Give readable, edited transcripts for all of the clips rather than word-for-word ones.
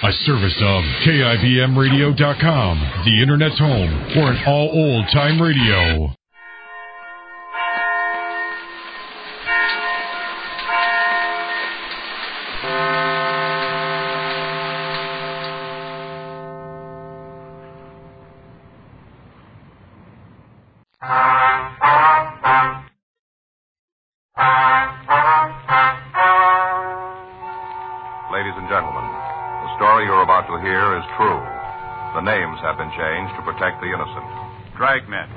A service of KIBMradio.com, the Internet's home for an all old-time radio. Ladies and gentlemen, the story you're about to hear is true. The names have been changed to protect the innocent. Dragnet.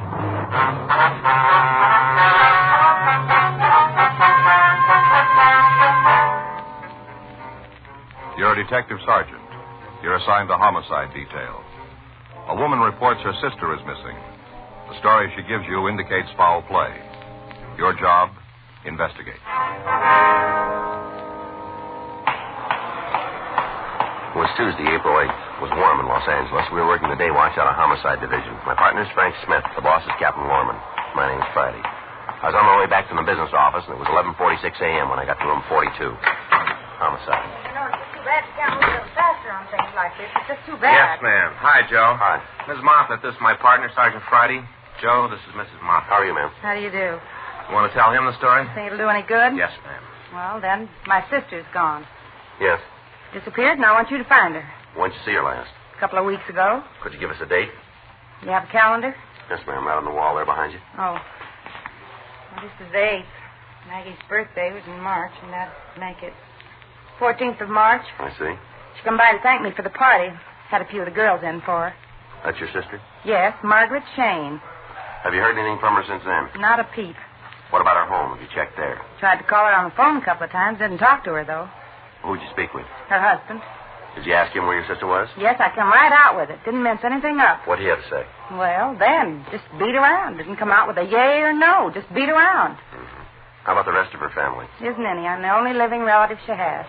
You're a detective sergeant. You're assigned the homicide detail. A woman reports her sister is missing. The story she gives you indicates foul play. Your job, investigate. It was Tuesday, April 8th. It was warm in Los Angeles. We were working the day watch out of Homicide Division. My partner is Frank Smith. The boss is Captain Lorman. My name's Friday. I was on my way back from the business office, and it was 11:46 a.m. when I got to room 42. Homicide. You know, it's too bad you can't move a little faster on things like this. It's just too bad. Yes, ma'am. Hi, Joe. Hi. Mrs. Moffat, this is my partner, Sergeant Friday. Joe, this is Mrs. Moffat. How are you, ma'am? How do you do? You want to tell him the story? Think it'll do any good? Yes, ma'am. Well, then, my sister's gone. Yes. Disappeared, and I want you to find her. When'd you see her last? A couple of weeks ago. Could you give us a date? You have a calendar? Yes, ma'am. Right on the wall there behind you. Oh. Well, this is the 8th. Maggie's birthday was in March, and that'd make it 14th of March. I see. She come by to thank me for the party. Had a few of the girls in for her. That's your sister? Yes, Margaret Shane. Have you heard anything from her since then? Not a peep. What about her home? Have you checked there? Tried to call her on the phone a couple of times. Didn't talk to her, though. Who'd you speak with? Her husband. Did you ask him where your sister was? Yes, I come right out with it. Didn't mince anything up. What'd he have to say? Well, then, just beat around. Didn't come out with a yay or no. Just beat around. Mm-hmm. How about the rest of her family? Isn't any. I'm the only living relative she has.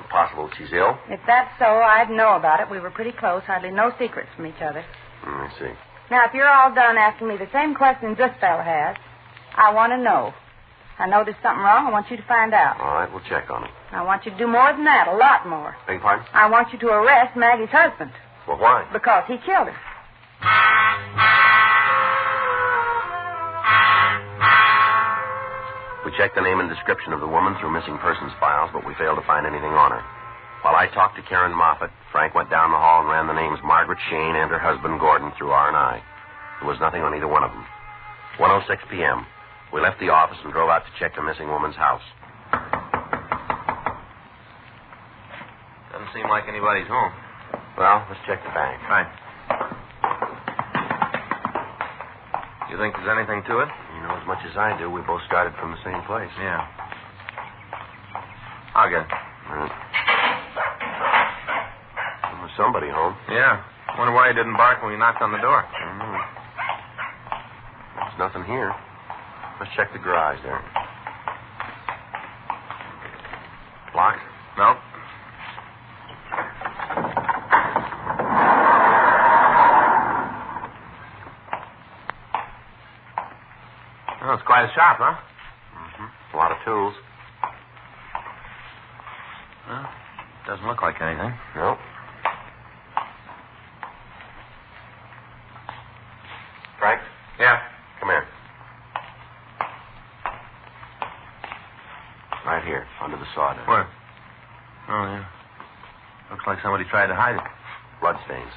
Possible that she's ill? If that's so, I'd know about it. We were pretty close. Hardly no secrets from each other. I see. Now, if you're all done asking me the same questions this fella has, I want to know. I know there's something wrong. I want you to find out. All right, we'll check on it. I want you to do more than that, a lot more. Beg your pardon? I want you to arrest Maggie's husband. Well, why? Because he killed her. We checked the name and description of the woman through missing persons files, but we failed to find anything on her. While I talked to Karen Moffat, Frank went down the hall and ran the names Margaret Shane and her husband Gordon through R&I. There was nothing on either one of them. 1:06 p.m. We left the office and drove out to check the missing woman's house. Doesn't seem like anybody's home. Well, let's check the bank. Right. You think there's anything to it? You know as much as I do. We both started from the same place. Yeah. I'll get it. All right. Well, there's somebody home. Yeah. Wonder why he didn't bark when we knocked on the door. I don't know. There's nothing here. Let's check the garage there. Locked? Nope. Oh, it's quite a shop, huh? Mm-hmm. A lot of tools. Well, doesn't look like anything. Nope. Frank? Yeah. Come here. Right here, under the sawdust. Where? Oh, yeah. Looks like somebody tried to hide it. Bloodstains.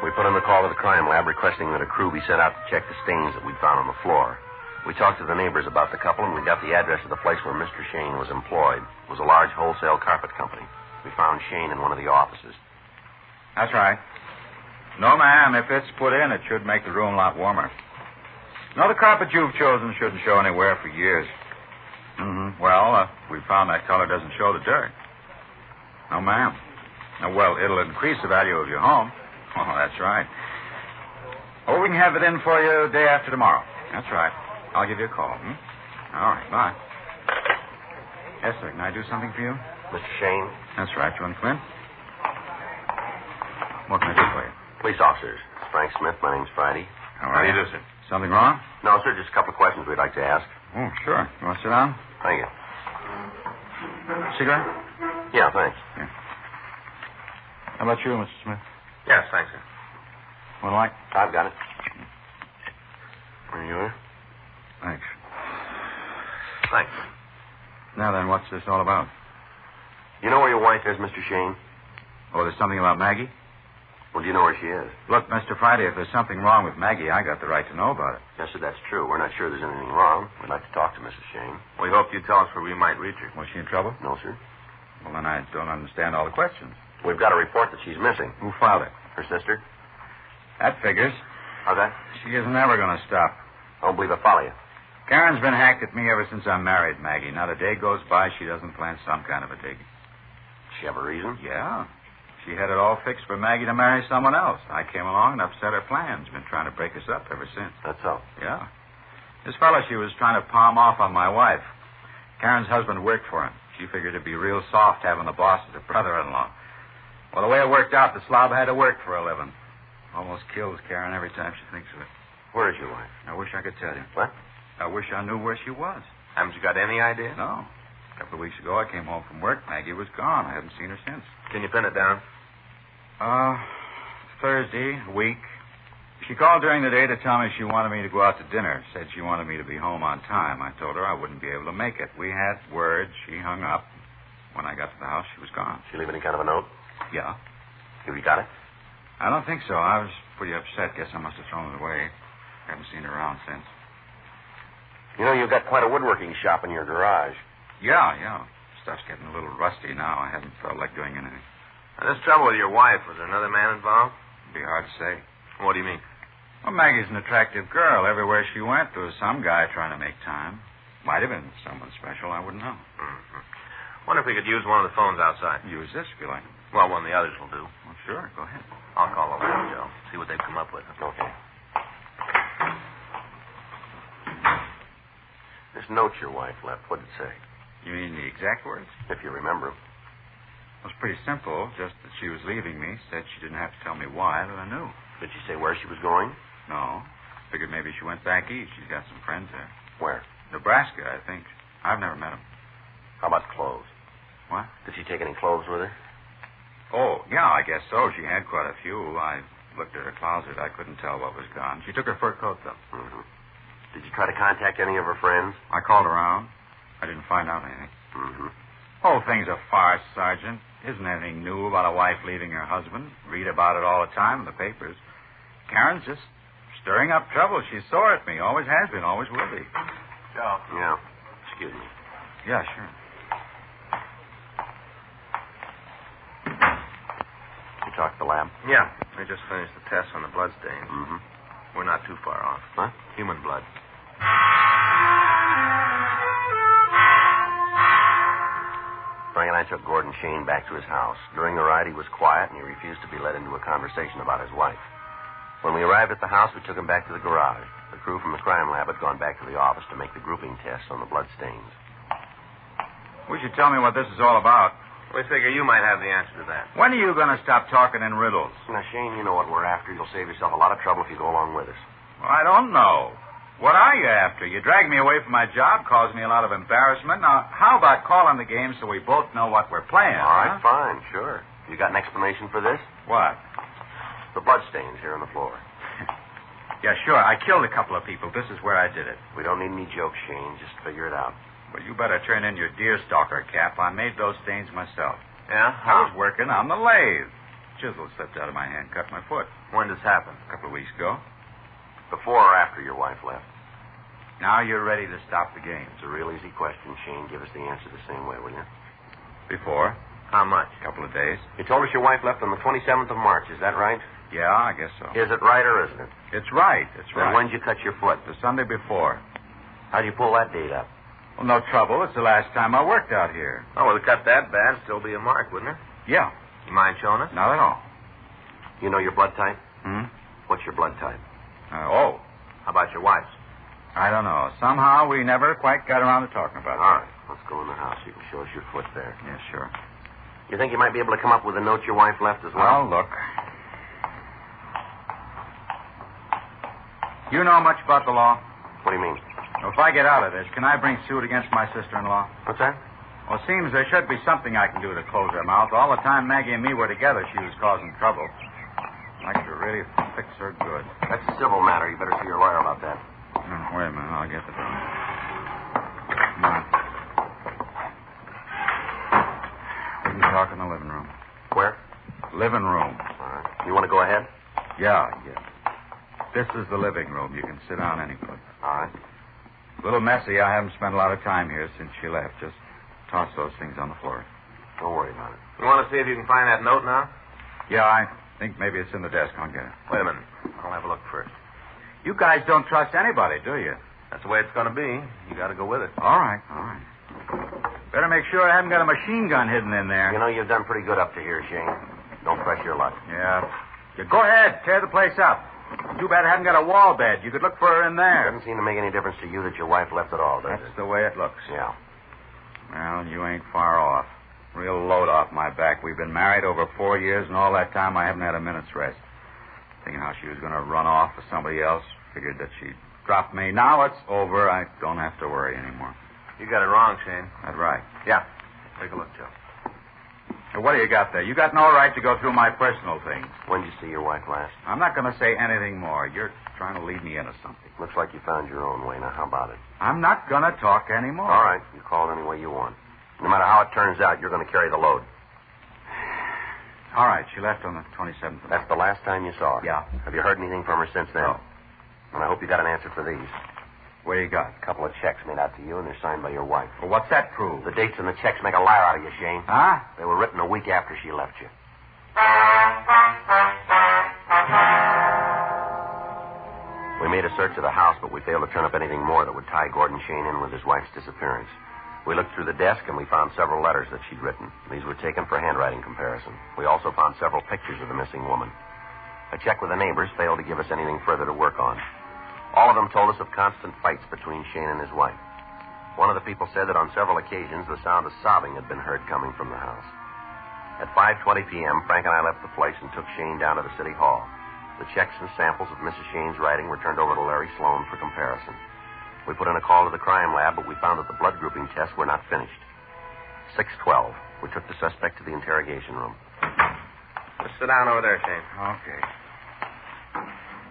We put in the call to the crime lab requesting that a crew be sent out to check the stains that we'd found on the floor. We talked to the neighbors about the couple, and we got the address of the place where Mr. Shane was employed. It was a large wholesale carpet company. We found Shane in one of the offices. That's right. No, ma'am, if it's put in, it should make the room a lot warmer. No, the carpet you've chosen shouldn't show any wear for years. Mm-hmm. Well, we found that color doesn't show the dirt. No, ma'am. Well, it'll increase the value of your home. Oh, that's right. Oh, we can have it in for you day after tomorrow. That's right. I'll give you a call. All right, bye. Yes, sir. Can I do something for you? Mr. Shane? That's right. You want to come in? What can I do for you? Police officers. Frank Smith. My name's Friday. All right. How do you do, sir? Something wrong? No, sir. Just a couple of questions we'd like to ask. Oh, sure. You want to sit down? Thank you. Cigarette? Yeah, thanks. Yeah. How about you, Mr. Smith? Yes, thanks, sir. One light? I've got it. There you are. Thanks. Thanks. Now then, what's this all about? You know where your wife is, Mr. Shane? Oh, there's something about Maggie? Well, do you know where she is? Look, Mr. Friday, if there's something wrong with Maggie, I got the right to know about it. Yes, sir, that's true. We're not sure there's anything wrong. We'd like to talk to Mrs. Shane. We hope you'd tell us where we might reach her. Was she in trouble? No, sir. Well, then I don't understand all the questions. We've got a report that she's missing. Who filed it? Her sister? That figures. How's that? She isn't ever going to stop. I don't believe I follow you. Karen's been hacked at me ever since I married Maggie. Not a day goes by she doesn't plan some kind of a dig. Does she have a reason? Yeah. She had it all fixed for Maggie to marry someone else. I came along and upset her plans. Been trying to break us up ever since. That's so. Yeah. This fellow she was trying to palm off on my wife. Karen's husband worked for him. She figured it'd be real soft having the boss as a brother-in-law. Well, the way it worked out, the slob had to work for a living. Almost kills Karen every time she thinks of it. Where is your wife? I wish I could tell you. What? I wish I knew where she was. Haven't you got any idea? No. A couple of weeks ago, I came home from work. Maggie was gone. I haven't seen her since. Can you pin it down? Thursday, week. She called during the day to tell me she wanted me to go out to dinner. Said she wanted me to be home on time. I told her I wouldn't be able to make it. We had words. She hung up. When I got to the house, she was gone. She leave any kind of a note? Yeah. Have you got it? I don't think so. I was pretty upset. Guess I must have thrown it away. Haven't seen her around since. You know, you've got quite a woodworking shop in your garage. Yeah. Stuff's getting a little rusty now. I haven't felt like doing anything. Now, this trouble with your wife, was there another man involved? It'd be hard to say. What do you mean? Well, Maggie's an attractive girl. Everywhere she went, there was some guy trying to make time. Might have been someone special. I wouldn't know. Mm-hmm. Wonder if we could use one of the phones outside. Use this if you like. Well, one of the others will do. Well, sure. Go ahead. I'll call over to Joe. See what they've come up with. Okay. This note your wife left, what did it say? You mean the exact words? If you remember. It was pretty simple. Just that she was leaving me. Said she didn't have to tell me why, that I knew. Did she say where she was going? No. Figured maybe she went back east. She's got some friends there. Where? Nebraska, I think. I've never met them. How about clothes? What? Did she take any clothes with her? Oh, yeah, I guess so. She had quite a few. I looked at her closet. I couldn't tell what was gone. She took her fur coat, though. Mm-hmm. Did you try to contact any of her friends? I called around. I didn't find out anything. Mm-hmm. Whole thing's a farce, Sergeant. Isn't anything new about a wife leaving her husband. Read about it all the time in the papers. Karen's just stirring up trouble. She's sore at me. Always has been. Always will be. Joe. Yeah. Excuse me. Yeah, sure. You talked to the lab? Yeah. They just finished the test on the blood stains. Mm-hmm. We're not too far off. Huh? Human blood. Frank and I took Gordon Shane back to his house. During the ride, he was quiet, and he refused to be led into a conversation about his wife. When we arrived at the house, we took him back to the garage. The crew from the crime lab had gone back to the office to make the grouping tests on the blood stains. Wish you'd tell me what this is all about. We figure you might have the answer to that. When are you going to stop talking in riddles? Now, Shane, you know what we're after. You'll save yourself a lot of trouble if you go along with us. Well, I don't know. What are you after? You dragged me away from my job, caused me a lot of embarrassment. Now, how about calling the game so we both know what we're playing? All right, fine, sure. You got an explanation for this? What? The blood stains here on the floor. Yeah, sure. I killed a couple of people. This is where I did it. We don't need any jokes, Shane. Just figure it out. Well, you better turn in your deerstalker cap. I made those stains myself. Yeah? I was working on the lathe. Chisel slipped out of my hand, cut my foot. When did this happen? A couple of weeks ago. Before or after your wife left? Now you're ready to stop the game. It's a real easy question, Shane. Give us the answer the same way, will you? Before. How much? A couple of days. You told us your wife left on the 27th of March. Is that right? Yeah, I guess so. Is it right or isn't it? It's right. It's Then right. when did you cut your foot? The Sunday before. How'd you pull that date up? Well, no trouble. It's the last time I worked out here. Oh, well, to cut that bad, still be a mark, wouldn't it? Yeah. You mind showing us? Not at all. You know your blood type? Hmm? What's your blood type? Oh. How about your wife's? I don't know. Somehow we never quite got around to talking about All that. right. Let's go in the house. You can show us your foot there. Yeah, sure. You think you might be able to come up with a note your wife left as well? Well, look. You know much about the law? What do you mean? If I get out of this, can I bring suit against my sister-in-law? What's that? Well, it seems there should be something I can do to close her mouth. All the time Maggie and me were together, she was causing trouble. I'd like to really fix her good. That's a civil matter. You better see your lawyer about that. Wait a minute. I'll get the door. Come on. We can talk in the living room. Where? Living room. All right. You want to go ahead? Yeah. This is the living room. You can sit down anywhere. All right. A little messy. I haven't spent a lot of time here since she left. Just toss those things on the floor. Don't worry about it. You want to see if you can find that note now? Yeah, I think maybe it's in the desk. I'll get it. Wait a minute. I'll have a look first. You guys don't trust anybody, do you? That's the way it's going to be. You got to go with it. All right. Better make sure I haven't got a machine gun hidden in there. You know, you've done pretty good up to here, Shane. Don't press your luck. Yeah. Go ahead. Tear the place up. Too bad I haven't got a wall bed. You could look for her in It there. doesn't seem to make any difference to you that your wife left at all, does That's it? the way it looks. Yeah. Well, you ain't far off. Real load off my back. We've been married over 4 years, and all that time I haven't had a minute's rest. Thinking how she was going to run off with somebody else. Figured that she'd drop me. Now it's over. I don't have to worry anymore. You got it wrong, Shane. That's right. Yeah. Take a look, Joe. So what do you got there? You got no right to go through my personal things. When did you see your wife last? I'm not going to say anything more. You're trying to lead me into something. Looks like you found your own way. Now, how about it? I'm not going to talk anymore. All right. You call it any way you want. No matter how it turns out, you're going to carry the load. All right. She left on the 27th. That's the last time you saw her? Yeah. Have you heard anything from her since then? No. And I hope you got an answer for these. What do you got? A couple of checks made out to you, and they're signed by your wife. Well, what's that prove? The dates on the checks make a liar out of you, Shane. Huh? They were written a week after she left you. We made a search of the house, but we failed to turn up anything more that would tie Gordon Shane in with his wife's disappearance. We looked through the desk, and we found several letters that she'd written. These were taken for handwriting comparison. We also found several pictures of the missing woman. A check with the neighbors failed to give us anything further to work on. All of them told us of constant fights between Shane and his wife. One of the people said that on several occasions the sound of sobbing had been heard coming from the house. At 5:20 p.m., Frank and I left the place and took Shane down to the city hall. The checks and samples of Mrs. Shane's writing were turned over to Larry Sloan for comparison. We put in a call to the crime lab, but we found that the blood grouping tests were not finished. 6:12. We took the suspect to the interrogation room. Just sit down over there, Shane. Okay.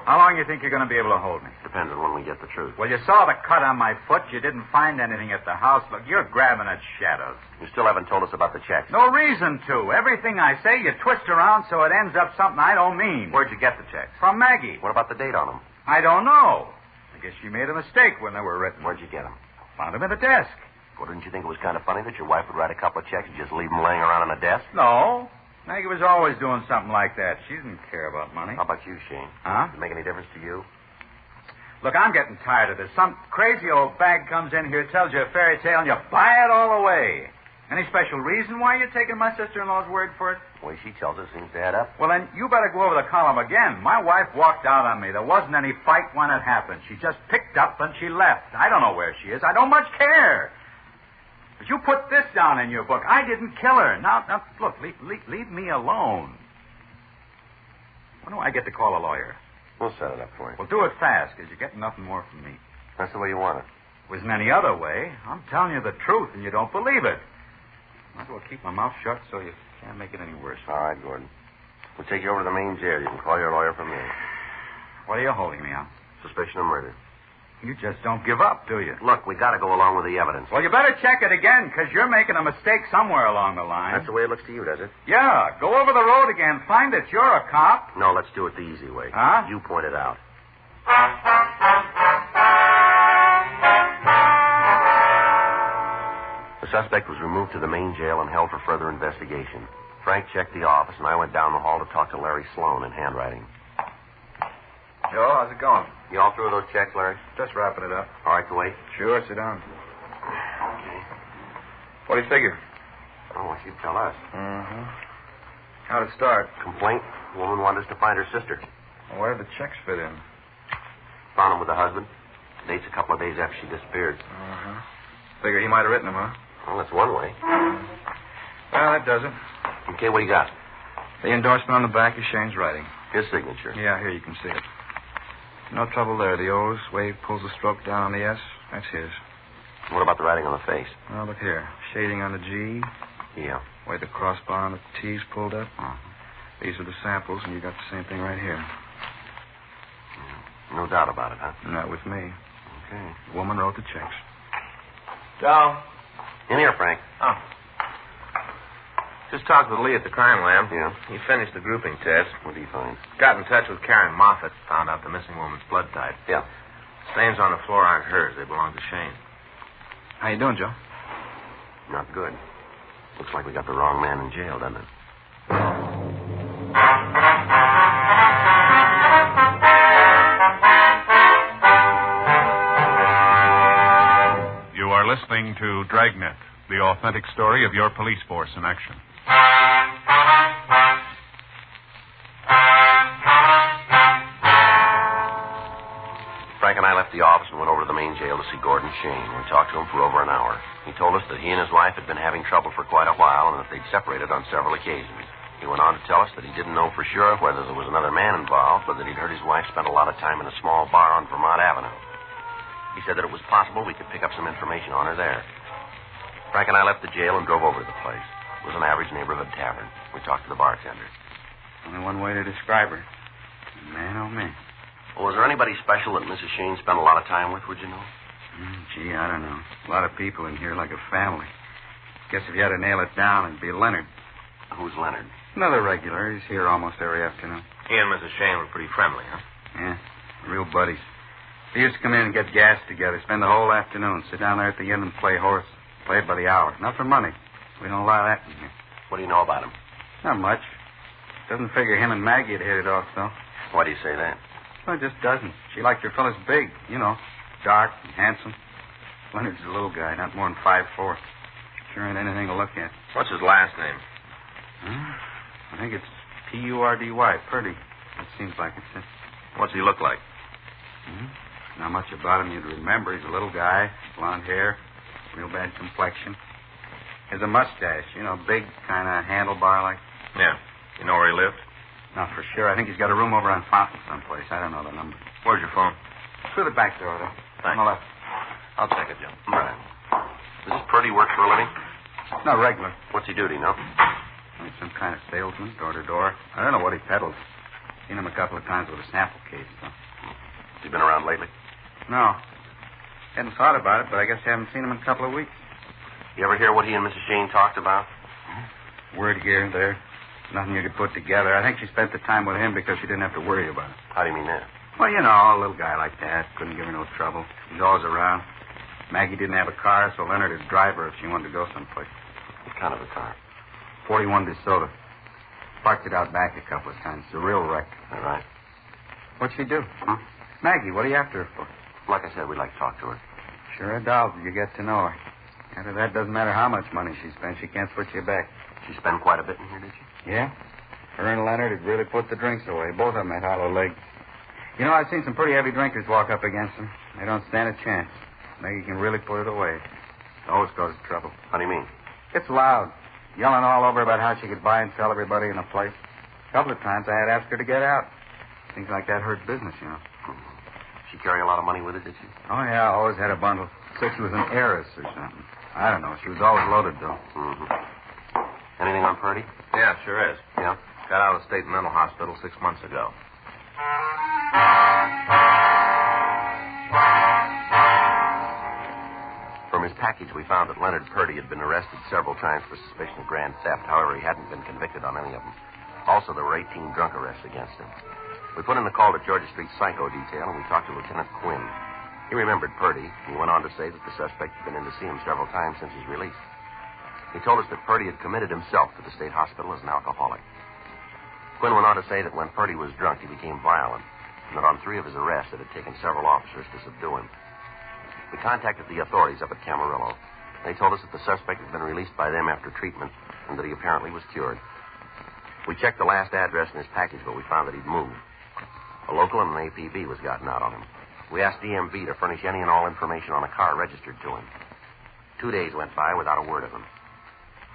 How long do you think you're going to be able to hold me? Depends on when we get the truth. Well, you saw the cut on my foot. You didn't find anything at the house. Look, you're grabbing at shadows. You still haven't told us about the checks. No reason to. Everything I say, you twist around so it ends up something I don't mean. Where'd you get the checks? From Maggie. What about the date on them? I don't know. I guess she made a mistake when they were written. Where'd you get them? Found them in the desk. Well, didn't you think it was kind of funny that your wife would write a couple of checks and just leave them laying around on the desk? No. Maggie was always doing something like that. She didn't care about money. How about you, Shane? Huh? Does it make any difference to you? Look, I'm getting tired of this. Some crazy old bag comes in here, tells you a fairy tale, and you buy it all away. Any special reason why you're taking my sister-in-law's word for it? The way she tells it seems to add up. Well, then you better go over the column again. My wife walked out on me. There wasn't any fight when it happened. She just picked up and she left. I don't know where she is. I don't much care. But you put this down in your book. I didn't kill her. Now look, leave me alone. When do I get to call a lawyer? We'll set it up for you. Well, do it fast, because you're getting nothing more from me. That's the way you want it. Wasn't any other way. I'm telling you the truth, and you don't believe it. Might as well keep my mouth shut so you can't make it any worse. All right, Gordon. We'll take you over to the main jail. You can call your lawyer from there. What are you holding me on? Suspicion of murder. You just don't give up, do you? Look, we got to go along with the evidence. Well, you better check it again, because you're making a mistake somewhere along the line. That's the way it looks to you, does it? Yeah. Go over the road again. Find that you're a cop. No, let's do it the easy way. Huh? You point it out. The suspect was removed to the main jail and held for further investigation. Frank checked the office, and I went down the hall to talk to Larry Sloan in handwriting. Joe, how's it going? You all through those checks, Larry? Just wrapping it up. All right to wait? Sure, sit down. Okay. What do you figure? I want you to tell us. Mm-hmm. How'd it start? Complaint. The woman wanted us to find her sister. Well, where did the checks fit in? Found him with her husband. Date's a couple of days after she disappeared. Mm-hmm. Figure he might have written them, huh? Well, that's one way. Well, that does it. Okay, what do you got? The endorsement on the back is Shane's writing. His signature. Yeah, here you can see it. No trouble there. The O's, Wade pulls the stroke down on the S. That's his. What about the writing on the face? Oh, look here. Shading on the G. Yeah. Where the crossbar on the T's pulled up. These are the samples, and you got the same thing right here. No doubt about it, huh? Not with me. Okay. The woman wrote the checks. Joe. In here, Frank. Oh. Just talked with Lee at the crime lab. Yeah. He finished the grouping test. What do you find? Got in touch with Karen Moffat. Found out the missing woman's blood type. Yeah. Stains on the floor aren't hers. They belong to Shane. How you doing, Joe? Not good. Looks like we got the wrong man in jail, doesn't it? You are listening to Dragnet, the authentic story of your police force in action. Frank and I left the office and went over to the main jail to see Gordon Shane. We talked to him for over an hour. He told us that he and his wife had been having trouble for quite a while and that they'd separated on several occasions. He went on to tell us that he didn't know for sure whether there was another man involved, but that he'd heard his wife spend a lot of time in a small bar on Vermont Avenue. He said that it was possible we could pick up some information on her there. Frank and I left the jail and drove over to the place. It was an average neighborhood tavern. We talked to the bartender. Only one way to describe her. Man, oh, man. Well, was there anybody special that Mrs. Shane spent a lot of time with, would you know? Gee, I don't know. A lot of people in here like a family. Guess if you had to nail it down, it'd be Leonard. Who's Leonard? Another regular. He's here almost every afternoon. He and Mrs. Shane were pretty friendly, huh? Yeah, real buddies. They used to come in and get gas together, spend the whole afternoon, sit down there at the inn and play horse. Play it by the hour. Not for money. We don't allow that in here. What do you know about him? Not much. Doesn't figure him and Maggie had hit it off, though. Why do you say that? Well, it just doesn't. She liked her fellas big, you know, dark and handsome. Leonard's a little guy, not more than 5'4". Sure ain't anything to look at. What's his last name? I think it's P-U-R-D-Y, Purdy. It seems like it's it. What's he look like? Not much about him you'd remember. He's a little guy, blonde hair, real bad complexion. Has a mustache, you know, big, kind of handlebar like. Yeah. You know where he lived? Not for sure. I think he's got a room over on Fountain someplace. I don't know the number. Where's your phone? Through the back door, though. Thanks. On the left. I'll take it, Jim. All right. Does this Purdy work for a living? No, regular. What's he do, you know? He's some kind of salesman, door to door. I don't know what he peddles. Seen him a couple of times with a sample case, though. Has he been around lately? No. Hadn't thought about it, but I guess I haven't seen him in a couple of weeks. You ever hear what he and Mrs. Shane talked about? Word here and there. Nothing you could put together. I think she spent the time with him because she didn't have to worry about it. How do you mean that? Well, you know, a little guy like that. Couldn't give her no trouble. He's always around. Maggie didn't have a car, so Leonard would drive her if she wanted to go someplace. What kind of a car? 41 DeSoto. Parked it out back a couple of times. It's a real wreck. All right. What'd she do? Huh? Maggie, what are you after her for? Like I said, we'd like to talk to her. Sure, a doll till you get to know her. After that, doesn't matter how much money she spends, she can't put you back. She spent quite a bit in here, did she? Yeah? Her and Leonard had really put the drinks away. Both of them had hollow legs. You know, I've seen some pretty heavy drinkers walk up against them. They don't stand a chance. Maggie can really put it away. It always causes trouble. How do you mean? Gets loud. Yelling all over about how she could buy and sell everybody in the place. A couple of times I had asked her to get out. Things like that hurt business, you know. She carry a lot of money with her, did she? Oh, yeah, always had a bundle. Said she was an heiress or something. I don't know. She was always loaded, though. Anything on Purdy? Yeah, sure is. Yeah? Got out of the state mental hospital 6 months ago. From his package, we found that Leonard Purdy had been arrested several times for suspicion of grand theft. However, he hadn't been convicted on any of them. Also, there were 18 drunk arrests against him. We put in the call to Georgia Street Psycho Detail, and we talked to Lieutenant Quinn. He remembered Purdy, and he went on to say that the suspect had been in to see him several times since his release. He told us that Purdy had committed himself to the state hospital as an alcoholic. Quinn went on to say that when Purdy was drunk, he became violent, and that on 3 of his arrests, it had taken several officers to subdue him. We contacted the authorities up at Camarillo. They told us that the suspect had been released by them after treatment, and that he apparently was cured. We checked the last address in his package, but we found that he'd moved. A local and an APB was gotten out on him. We asked DMV to furnish any and all information on a car registered to him. 2 days went by without a word of him.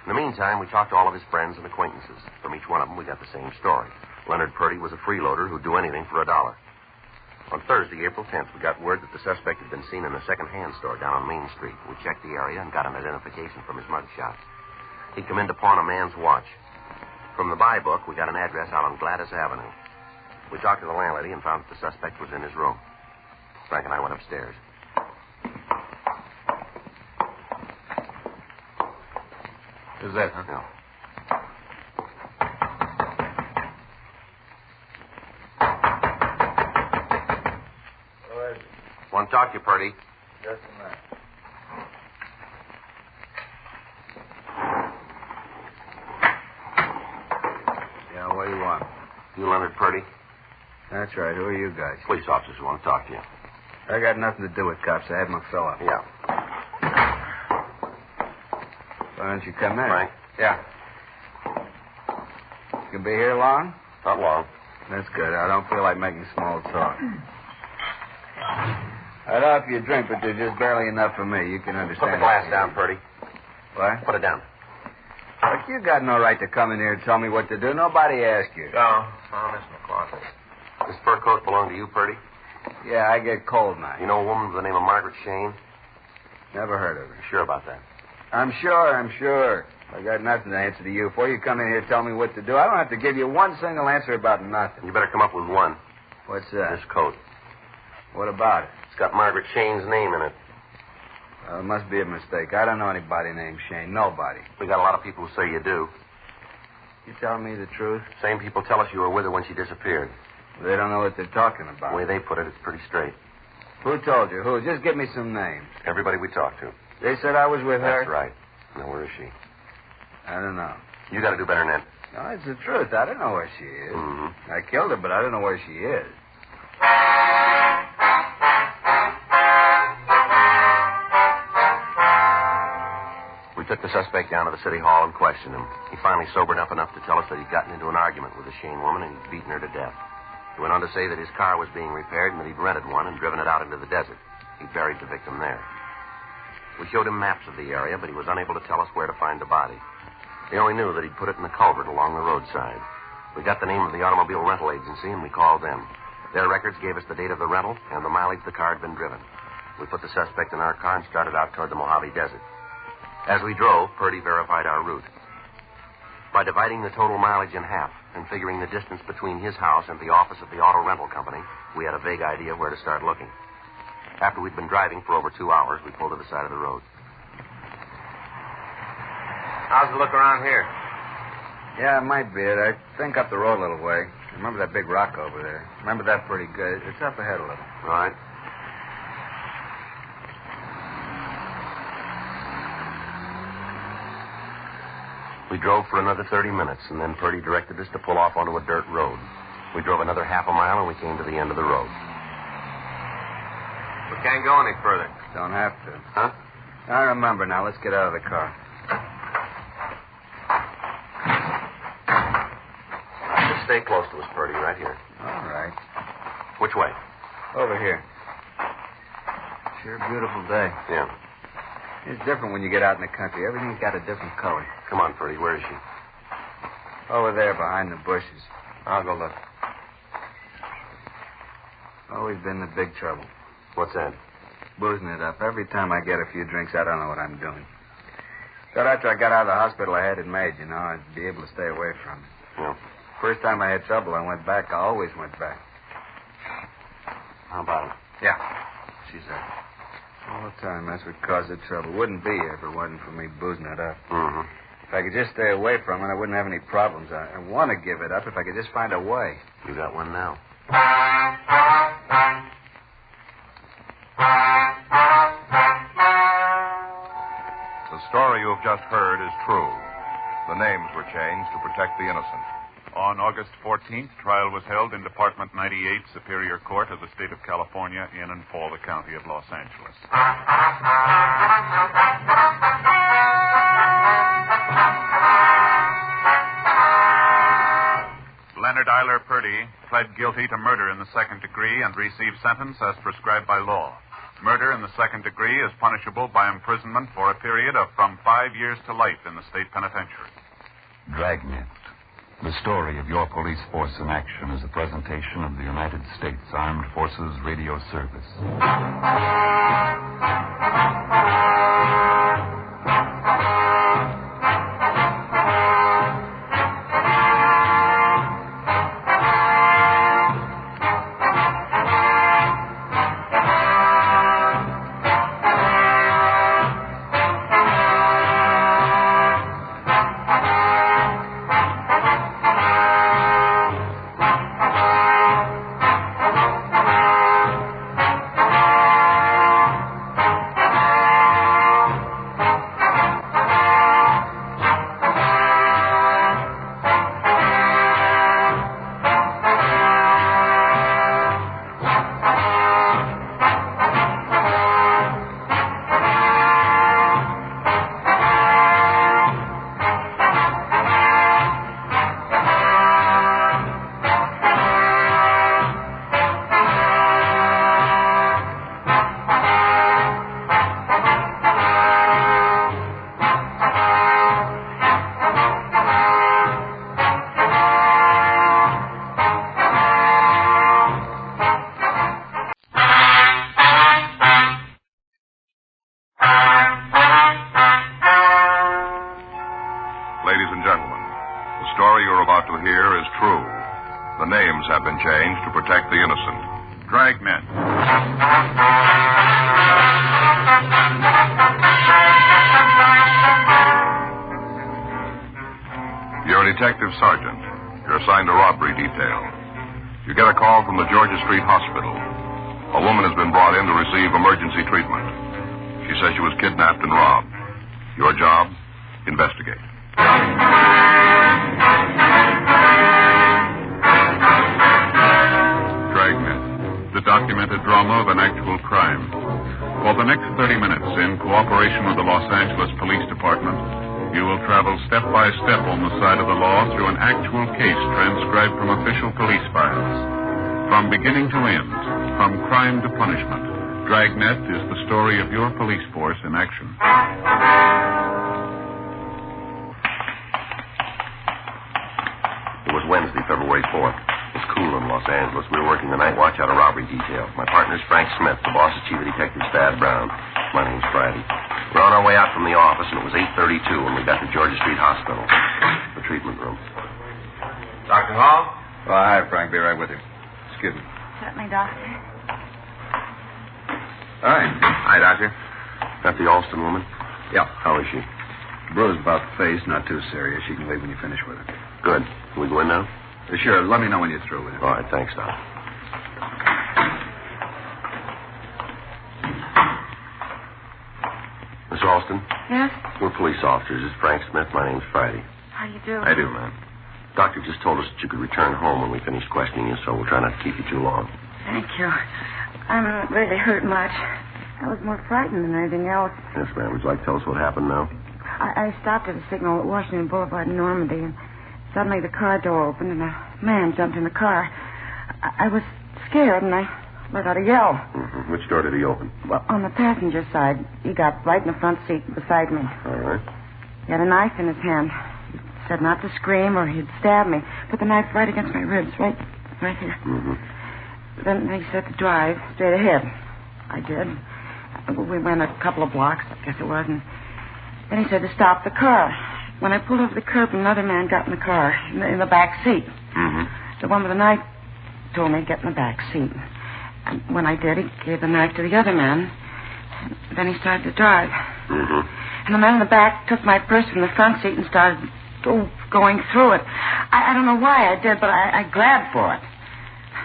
In the meantime, we talked to all of his friends and acquaintances. From each one of them, we got the same story. Leonard Purdy was a freeloader who'd do anything for $1. On Thursday, April 10th, we got word that the suspect had been seen in a second-hand store down on Main Street. We checked the area and got an identification from his mugshot. He'd come in to pawn a man's watch. From the buy book, we got an address out on Gladys Avenue. We talked to the landlady and found that the suspect was in his room. Frank and I went upstairs. Who's that, huh? No. Want to talk to you, Purdy? Just a minute. Yeah, what do you want? You Leonard Purdy? That's right. Who are you guys? Police officers who want to talk to you. I got nothing to do with cops. I had my fill up. Yeah. Why don't you come in? Frank? Yeah. You be here long? Not long. That's good. I don't feel like making small talk. I'd offer you a drink, but there's just barely enough for me. You can understand. Put the glass down, Purdy. What? Put it down. Look, you got no right to come in here and tell me what to do. Nobody asked you. No, Miss McLaughlin. This fur coat belong to you, Purdy? Yeah, I get cold now. You know a woman by the name of Margaret Shane? Never heard of her. Sure about that? I'm sure. I got nothing to answer to you. Before you come in here and tell me what to do, I don't have to give you one single answer about nothing. You better come up with one. What's that? This coat. What about it? It's got Margaret Shane's name in it. Well, it must be a mistake. I don't know anybody named Shane. Nobody. We got a lot of people who say you do. You telling me the truth? Same people tell us you were with her when she disappeared. They don't know what they're talking about. The way they put it, it's pretty straight. Who told you? Who? Just give me some names. Everybody we talked to. They said I was with her? That's right. Now, where is she? I don't know. You got to do better than that. No, it's the truth. I don't know where she is. Mm-hmm. I killed her, but I don't know where she is. We took the suspect down to the city hall and questioned him. He finally sobered up enough to tell us that he'd gotten into an argument with the Shane woman and he'd beaten her to death. He went on to say that his car was being repaired and that he'd rented one and driven it out into the desert. He'd buried the victim there. We showed him maps of the area, but he was unable to tell us where to find the body. He only knew that he'd put it in the culvert along the roadside. We got the name of the automobile rental agency and we called them. Their records gave us the date of the rental and the mileage the car had been driven. We put the suspect in our car and started out toward the Mojave Desert. As we drove, Purdy verified our route. By dividing the total mileage in half and figuring the distance between his house and the office of the auto rental company, we had a vague idea where to start looking. After we'd been driving for over 2 hours, we pulled to the side of the road. How's it look around here? Yeah, it might be it. I think up the road a little way. Remember that big rock over there? Remember that pretty good. It's up ahead a little. Right. We drove for another 30 minutes, and then Purdy directed us to pull off onto a dirt road. We drove another half a mile, and we came to the end of the road. We can't go any further. Don't have to. Huh? I remember now. Let's get out of the car. Just stay close to us, Purdy, right here. All right. Which way? Over here. Sure beautiful day. Yeah. It's different when you get out in the country. Everything's got a different color. Come on, Purdy. Where is she? Over there behind the bushes. I'll go look. Always been the big trouble. What's that? Boozing it up. Every time I get a few drinks, I don't know what I'm doing. Thought after I got out of the hospital I had it made, you know, I'd be able to stay away from it. Yeah. First time I had trouble, I went back. I always went back. How about it? Yeah. She's there. All the time, that's what caused the trouble. Wouldn't be here if it wasn't for me boozing it up. Mm-hmm. If I could just stay away from it, I wouldn't have any problems. I want to give it up if I could just find a way. You got one now. The story you have just heard is true. The names were changed to protect the innocent. On August 14th, trial was held in Department 98, Superior Court of the State of California in and for the County of Los Angeles. Leonard Eiler Purdy pled guilty to murder in the second degree and received sentence as prescribed by law. Murder in the second degree is punishable by imprisonment for a period of from 5 years to life in the state penitentiary. Dragnet, The story of your police force in action is a presentation of the United States Armed Forces Radio Service. Have been changed to protect the innocent. Dragnet. You're a detective sergeant. You're assigned to robbery detail. You get a call from the Georgia Street Hospital. A woman has been brought in to receive emergency treatment. She says she was kidnapped and robbed. Your job? Investigate. The documented drama of an actual crime. For the next 30 minutes, in cooperation with the Los Angeles Police Department, you will travel step by step on the side of the law through an actual case transcribed from official police files. From beginning to end, from crime to punishment, Dragnet is the story of your police force in action. It was Wednesday, February 4th. It was cool in Los Angeles. We were working the night watch out of robbery detail. My partner's Frank Smith. The boss is Chief of Detectives Thad Brown. My name's Friday. We're on our way out from the office, and it was 8:32 when we got to Georgia Street Hospital, the treatment room. Dr. Hall? Oh, hi, Frank. Be right with you. Excuse me. Certainly, Doctor. All right. Hi, Doctor. That the Alston woman? Yeah. How is she? Bruised about the face, not too serious. You can leave when you finish with her. Good. Can we go in now? Sure. Let me know when you're through with it. All right. Thanks, Doc. Miss Alston? Yes? We're police officers. This is Frank Smith. My name's Friday. How you doing? I do, ma'am. Doctor just told us that you could return home when we finish questioning you, so we'll try not to keep you too long. Thank you. I'm not really hurt much. I was more frightened than anything else. Yes, ma'am. Would you like to tell us what happened now? I stopped at a signal at Washington Boulevard in Normandy, and suddenly the car door opened, and a man jumped in the car. I was scared, and I let out a yell. Mm-hmm. Which door did he open? Well, on the passenger side. He got right in the front seat beside me. All right. He had a knife in his hand. He said not to scream or he'd stab me. Put the knife right against my ribs, right here. Mm-hmm. Then he said to drive straight ahead. I did. We went a couple of blocks, I guess it was, and then he said to stop the car. When I pulled over the curb, another man got in the car, in the back seat. Mm-hmm. The one with the knife told me to get in the back seat. And when I did, he gave the knife to the other man. And then he started to drive. Mm-hmm. And the man in the back took my purse from the front seat and started going through it. I don't know why I did, but I grabbed for it.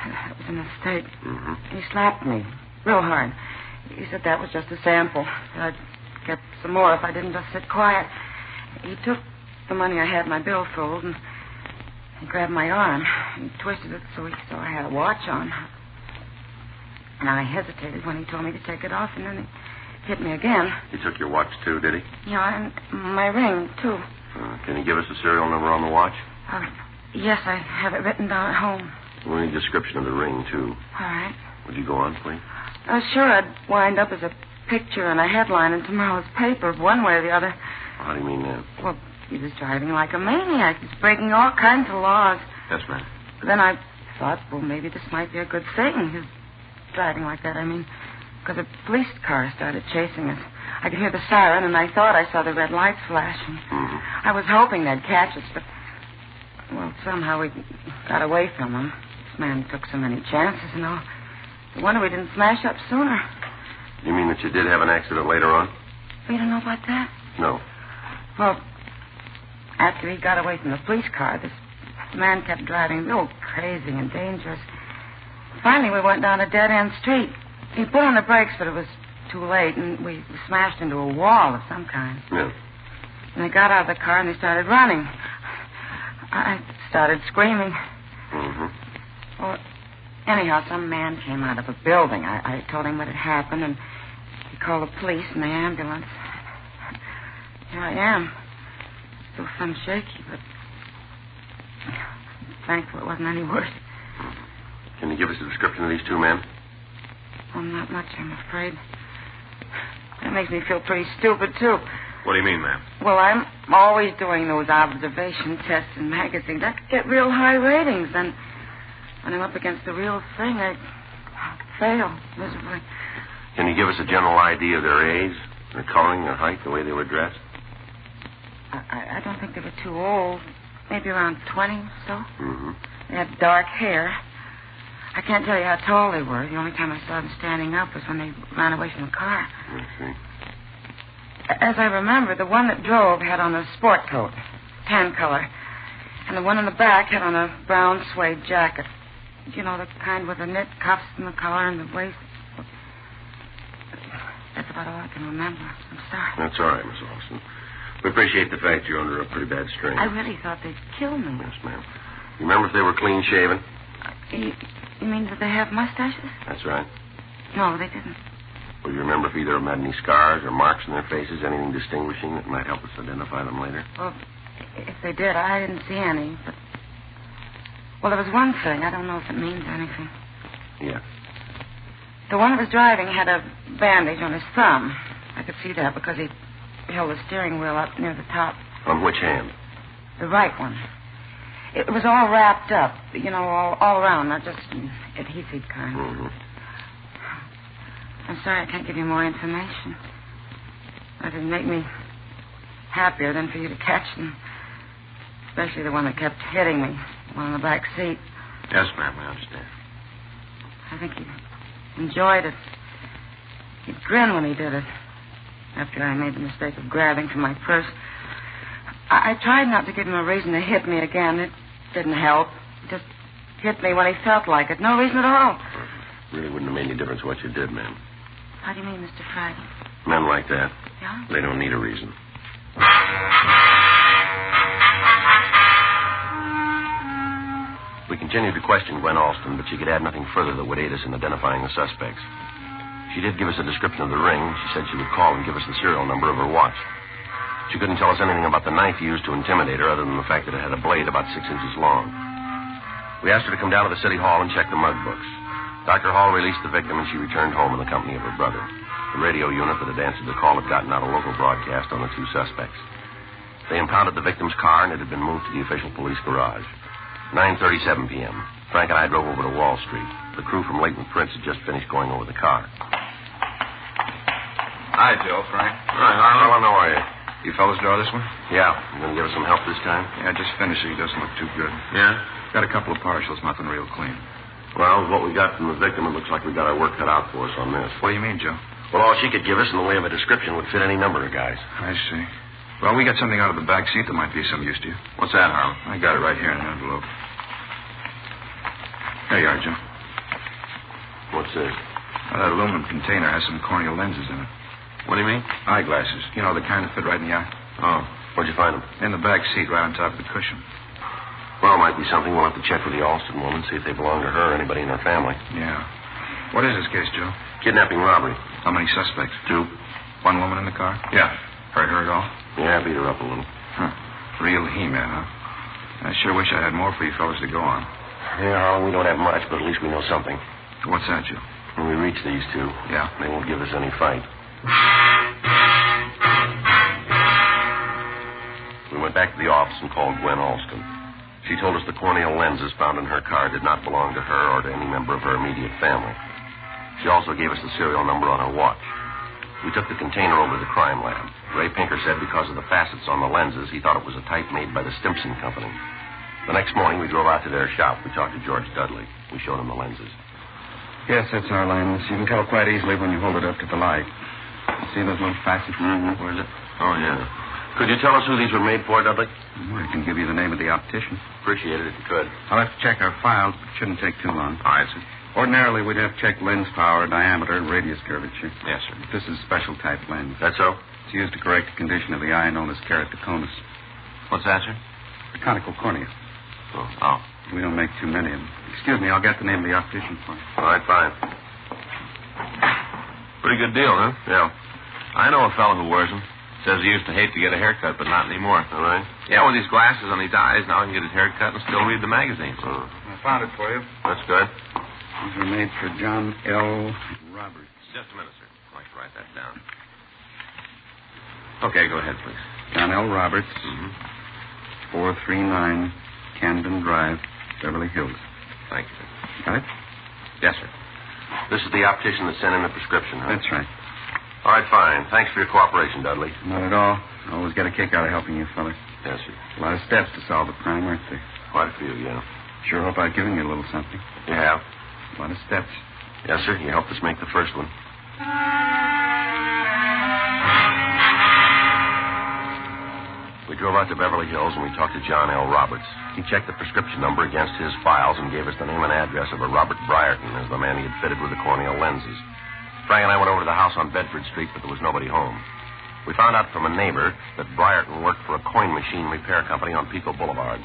It was a mistake. Mm-hmm. He slapped me real hard. He said that was just a sample. That I'd get some more if I didn't just sit quiet. He took the money I had in my billfold and he grabbed my arm. He twisted it so he saw I had a watch on. And I hesitated when he told me to take it off, and then he hit me again. He took your watch, too, did he? Yeah, and my ring, too. Can you give us the serial number on the watch? Yes, I have it written down at home. We need a description of the ring, too. All right. Would you go on, please? Sure, I'd wind up as a picture and a headline in tomorrow's paper, one way or the other. How do you mean that? Well, He was driving like a maniac. He was breaking all kinds of laws. Yes, ma'am. Then I thought, well, maybe this might be a good thing. His driving like that, I mean, because a police car started chasing us. I could hear the siren, and I thought I saw the red lights flashing. Mm-hmm. I was hoping they'd catch us, but, well, somehow we got away from them. This man took so many chances, and all. No wonder we didn't smash up sooner. You mean that you did have an accident later on? You don't know about that? No. Well, after he got away from the police car, this man kept driving real crazy and dangerous. Finally, we went down a dead-end street. He put on the brakes, but it was too late, and we smashed into a wall of some kind. Yeah. And they got out of the car, and they started running. I started screaming. Mm-hmm. Well, anyhow, some man came out of a building. I told him what had happened, and he called the police and the ambulance. Here I am. Still some shaky, but thankful it wasn't any worse. Can you give us a description of these two men? Well, not much, I'm afraid. That makes me feel pretty stupid, too. What do you mean, ma'am? Well, I'm always doing those observation tests in magazines. I could get real high ratings. Then when I'm up against the real thing, I fail miserably. Can you give us a general idea of their age, their coloring, their height, the way they were dressed? I don't think they were too old. Maybe around 20 or so. Mm-hmm. They had dark hair. I can't tell you how tall they were. The only time I saw them standing up was when they ran away from the car. I see. As I remember, the one that drove had on a sport coat, tan color. And the one in the back had on a brown suede jacket. You know, the kind with the knit cuffs and the collar and the waist. That's about all I can remember. I'm sorry. That's all right, Miss Austin. We appreciate the fact you're under a pretty bad strain. I really thought they'd kill me. Yes, ma'am. You remember if they were clean-shaven? You mean that they have mustaches? That's right. No, they didn't. Well, you remember if either of them had any scars or marks on their faces, anything distinguishing that might help us identify them later? Well, if they did, I didn't see any, but... Well, there was one thing. I don't know if it means anything. Yeah. The one that was driving had a bandage on his thumb. I could see that because he held the steering wheel up near the top. On which hand? The right one. It was all wrapped up, you know, all around, not just an adhesive kind. Mm-hmm. I'm sorry I can't give you more information. That didn't make me happier than for you to catch them. Especially the one that kept hitting me, the one in the back seat. Yes, ma'am, I understand. I think he enjoyed it. He'd grin when he did it. After I made the mistake of grabbing for my purse. I tried not to give him a reason to hit me again. It didn't help. He just hit me when he felt like it. No reason at all. Really wouldn't have made any difference what you did, ma'am. How do you mean, Mr. Friday? Men like that, Yeah? they don't need a reason. We continued to question Gwen Alston, but she could add nothing further that would aid us in identifying the suspects. She did give us a description of the ring. She said she would call and give us the serial number of her watch. She couldn't tell us anything about the knife used to intimidate her other than the fact that it had a blade about 6 inches long. We asked her to come down to the city hall and check the mug books. Dr. Hall released the victim, and she returned home in the company of her brother. The radio unit that had answered the call had gotten out a local broadcast on the two suspects. They impounded the victim's car, and it had been moved to the official police garage. 9:37 p.m. Frank and I drove over to Wall Street. The crew from Leighton Prince had just finished going over the car. Hi, Joe, Frank. Hi, Harlan. How are you? You fellas draw this one? Yeah. You going to give us some help this time? Yeah, just finished it. He doesn't look too good. Yeah? Got a couple of partials, nothing real clean. Well, what we got from the victim, it looks like we got our work cut out for us on this. What do you mean, Joe? Well, all she could give us in the way of a description would fit any number of guys. I see. Well, we got something out of the back seat that might be of some use to you. What's that, Harlan? I got it right here in an envelope. There you are, Joe. What's this? Well, that aluminum container has some corneal lenses in it. What do you mean? Eyeglasses. You know, the kind that fit right in the eye. Oh, where'd you find them? In the back seat, right on top of the cushion. Well, it might be something. We'll have to check with the Alston woman, see if they belong to her or anybody in her family. Yeah. What is this case, Joe? Kidnapping robbery. How many suspects? 2. One woman in the car? Yeah. Hurt her at all? Yeah, beat her up a little. Huh. Real He-Man, huh? I sure wish I had more for you fellas to go on. Yeah, Harlan, we don't have much, but at least we know something. What's that, Joe? When we reach these two, Yeah. they won't give us any fight. We went went back to the office and called Gwen Alston. She told us the corneal lenses found in her car did not belong to her or to any member of her immediate family. She also gave us the serial number on her watch. We took the container over to the crime lab. Ray Pinker said because of the facets on the lenses, he thought it was a type made by the Stimson Company. The next morning, we drove out to their shop. We talked to George Dudley. We showed him the lenses. Yes, that's our lens. You can tell quite easily when you hold it up to the light. See those little facets? Mm-hmm. Where is it? Oh, yeah. Could you tell us who these were made for, Dudley? Well, I can give you the name of the optician. Appreciate it if you could. I'll have to check our files, but it shouldn't take too long. All right, sir. Ordinarily, we'd have checked lens power, diameter, and radius curvature. Yes, sir. But this is a special type lens. That's so? It's used to correct the condition of the eye known as keratoconus. What's that, sir? The conical cornea. Oh. We don't make too many of them. Excuse me, I'll get the name of the optician for you. All right, fine. Pretty good deal, huh? Yeah. I know a fellow who wears them. Says he used to hate to get a haircut, but not anymore. All right. Yeah, with these glasses on his eyes, now he can get his haircut and still read the magazines. I found it for you. That's good. These were made for John L. Roberts. Just a minute, sir. I'd like to write that down. Okay, go ahead, please. John L. Roberts, 439 Camden Drive, Beverly Hills. Thank you, sir. Got it? Yes, sir. This is the optician that sent in the prescription, huh? That's right. All right, fine. Thanks for your cooperation, Dudley. Not at all. I always get a kick out of helping you, fella. Yes, sir. A lot of steps to solve a crime, aren't there? Quite a few, yeah. Sure hope I've given you a little something. You have? A lot of steps. Yes, sir. You helped us make the first one. We drove out to Beverly Hills and we talked to John L. Roberts. He checked the prescription number against his files and gave us the name and address of a Robert Brierton as the man he had fitted with the corneal lenses. Frank and I went over to the house on Bedford Street, but there was nobody home. We found out from a neighbor that Brierton worked for a coin machine repair company on Pico Boulevard.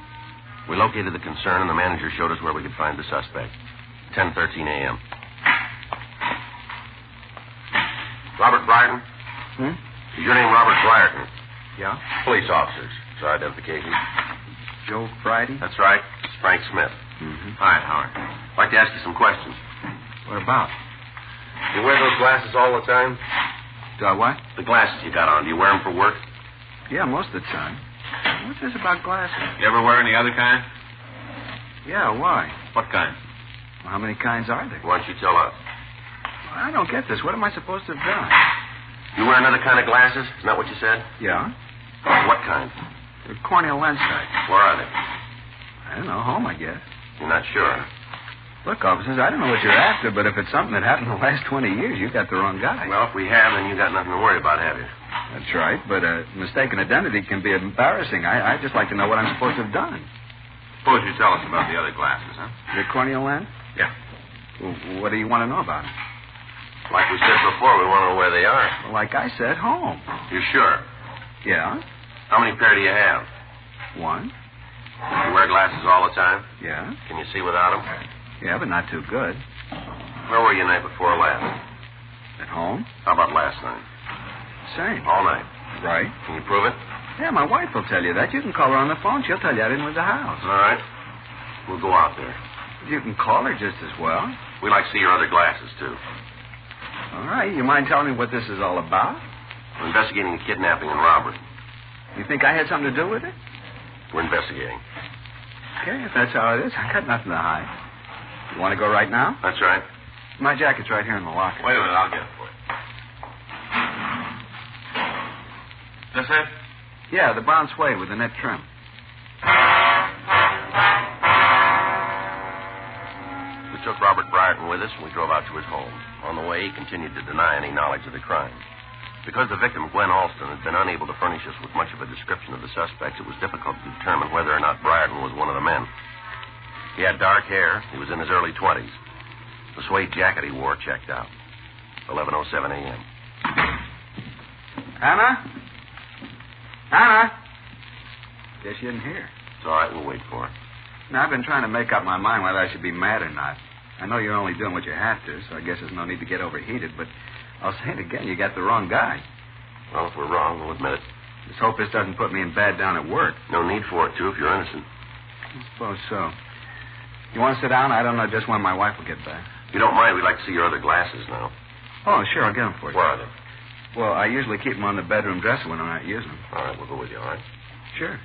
We located the concern, and the manager showed us where we could find the suspect. 10:13 a.m. Robert Brierton? Is your name Robert Brierton? Yeah? Police officers. It's our identification. Joe Friday? That's right. It's Frank Smith. Hi, Howard. I'd like to ask you some questions. What about? You wear those glasses all the time? Do I what? The glasses you got on, do you wear them for work? Yeah, most of the time. What's this about glasses? You ever wear any other kind? Yeah, why? What kind? Well, how many kinds are there? Why don't you tell us? I don't get this. What am I supposed to have done? You wear another kind of glasses? Isn't that what you said? Yeah? What kind? The corneal lens type. Where are they? I don't know. Home, I guess. You're not sure? Look, officers, I don't know what you're after, but if it's something that happened in the last 20 years, you got the wrong guy. Well, if we have, then you got nothing to worry about, have you? That's right, but mistaken identity can be embarrassing. I'd just like to know what I'm supposed to have done. Suppose you tell us about the other glasses, huh? Your corneal lens? Yeah. Well, what do you want to know about it? Like we said before, we want to know where they are. Well, like I said, home. You're sure? Yeah? How many pair do you have? One. You wear glasses all the time? Yeah? Can you see without them? Yeah, but not too good. Where were you night before last? At home? How about last night? Same. All night. Right. Can you prove it? Yeah, my wife will tell you that. You can call her on the phone. She'll tell you I didn't leave the house. All right. We'll go out there. You can call her just as well. We'd like to see your other glasses, too. All right. You mind telling me what this is all about? We're investigating a kidnapping and robbery. You think I had something to do with it? We're investigating. Okay, if that's how it is, I got nothing to hide. You want to go right now? That's right. My jacket's right here in the locker. Wait a minute, I'll get it for you. That's it? Yeah, the brown suede with the net trim. We took Robert Brierton with us, and we drove out to his home. On the way, he continued to deny any knowledge of the crime. Because the victim, Gwen Alston, had been unable to furnish us with much of a description of the suspects, it was difficult to determine whether or not Brierton was one of the men. He had dark hair. He was in his early 20s. The suede jacket he wore checked out. 11:07 a.m. Anna? Anna? Guess you didn't hear. It's all right. We'll wait for her. Now, I've been trying to make up my mind whether I should be mad or not. I know you're only doing what you have to, so I guess there's no need to get overheated, but I'll say it again, you got the wrong guy. Well, if we're wrong, we'll admit it. Just hope this doesn't put me in bad down at work. No need for it, too, if you're innocent. I suppose so. You want to sit down? I don't know just when my wife will get back. If you don't mind, we'd like to see your other glasses now. Oh, sure, I'll get them for you. Where are they? Well, I usually keep them on the bedroom dresser when I'm not using them. All right, we'll go with you, all right? Sure.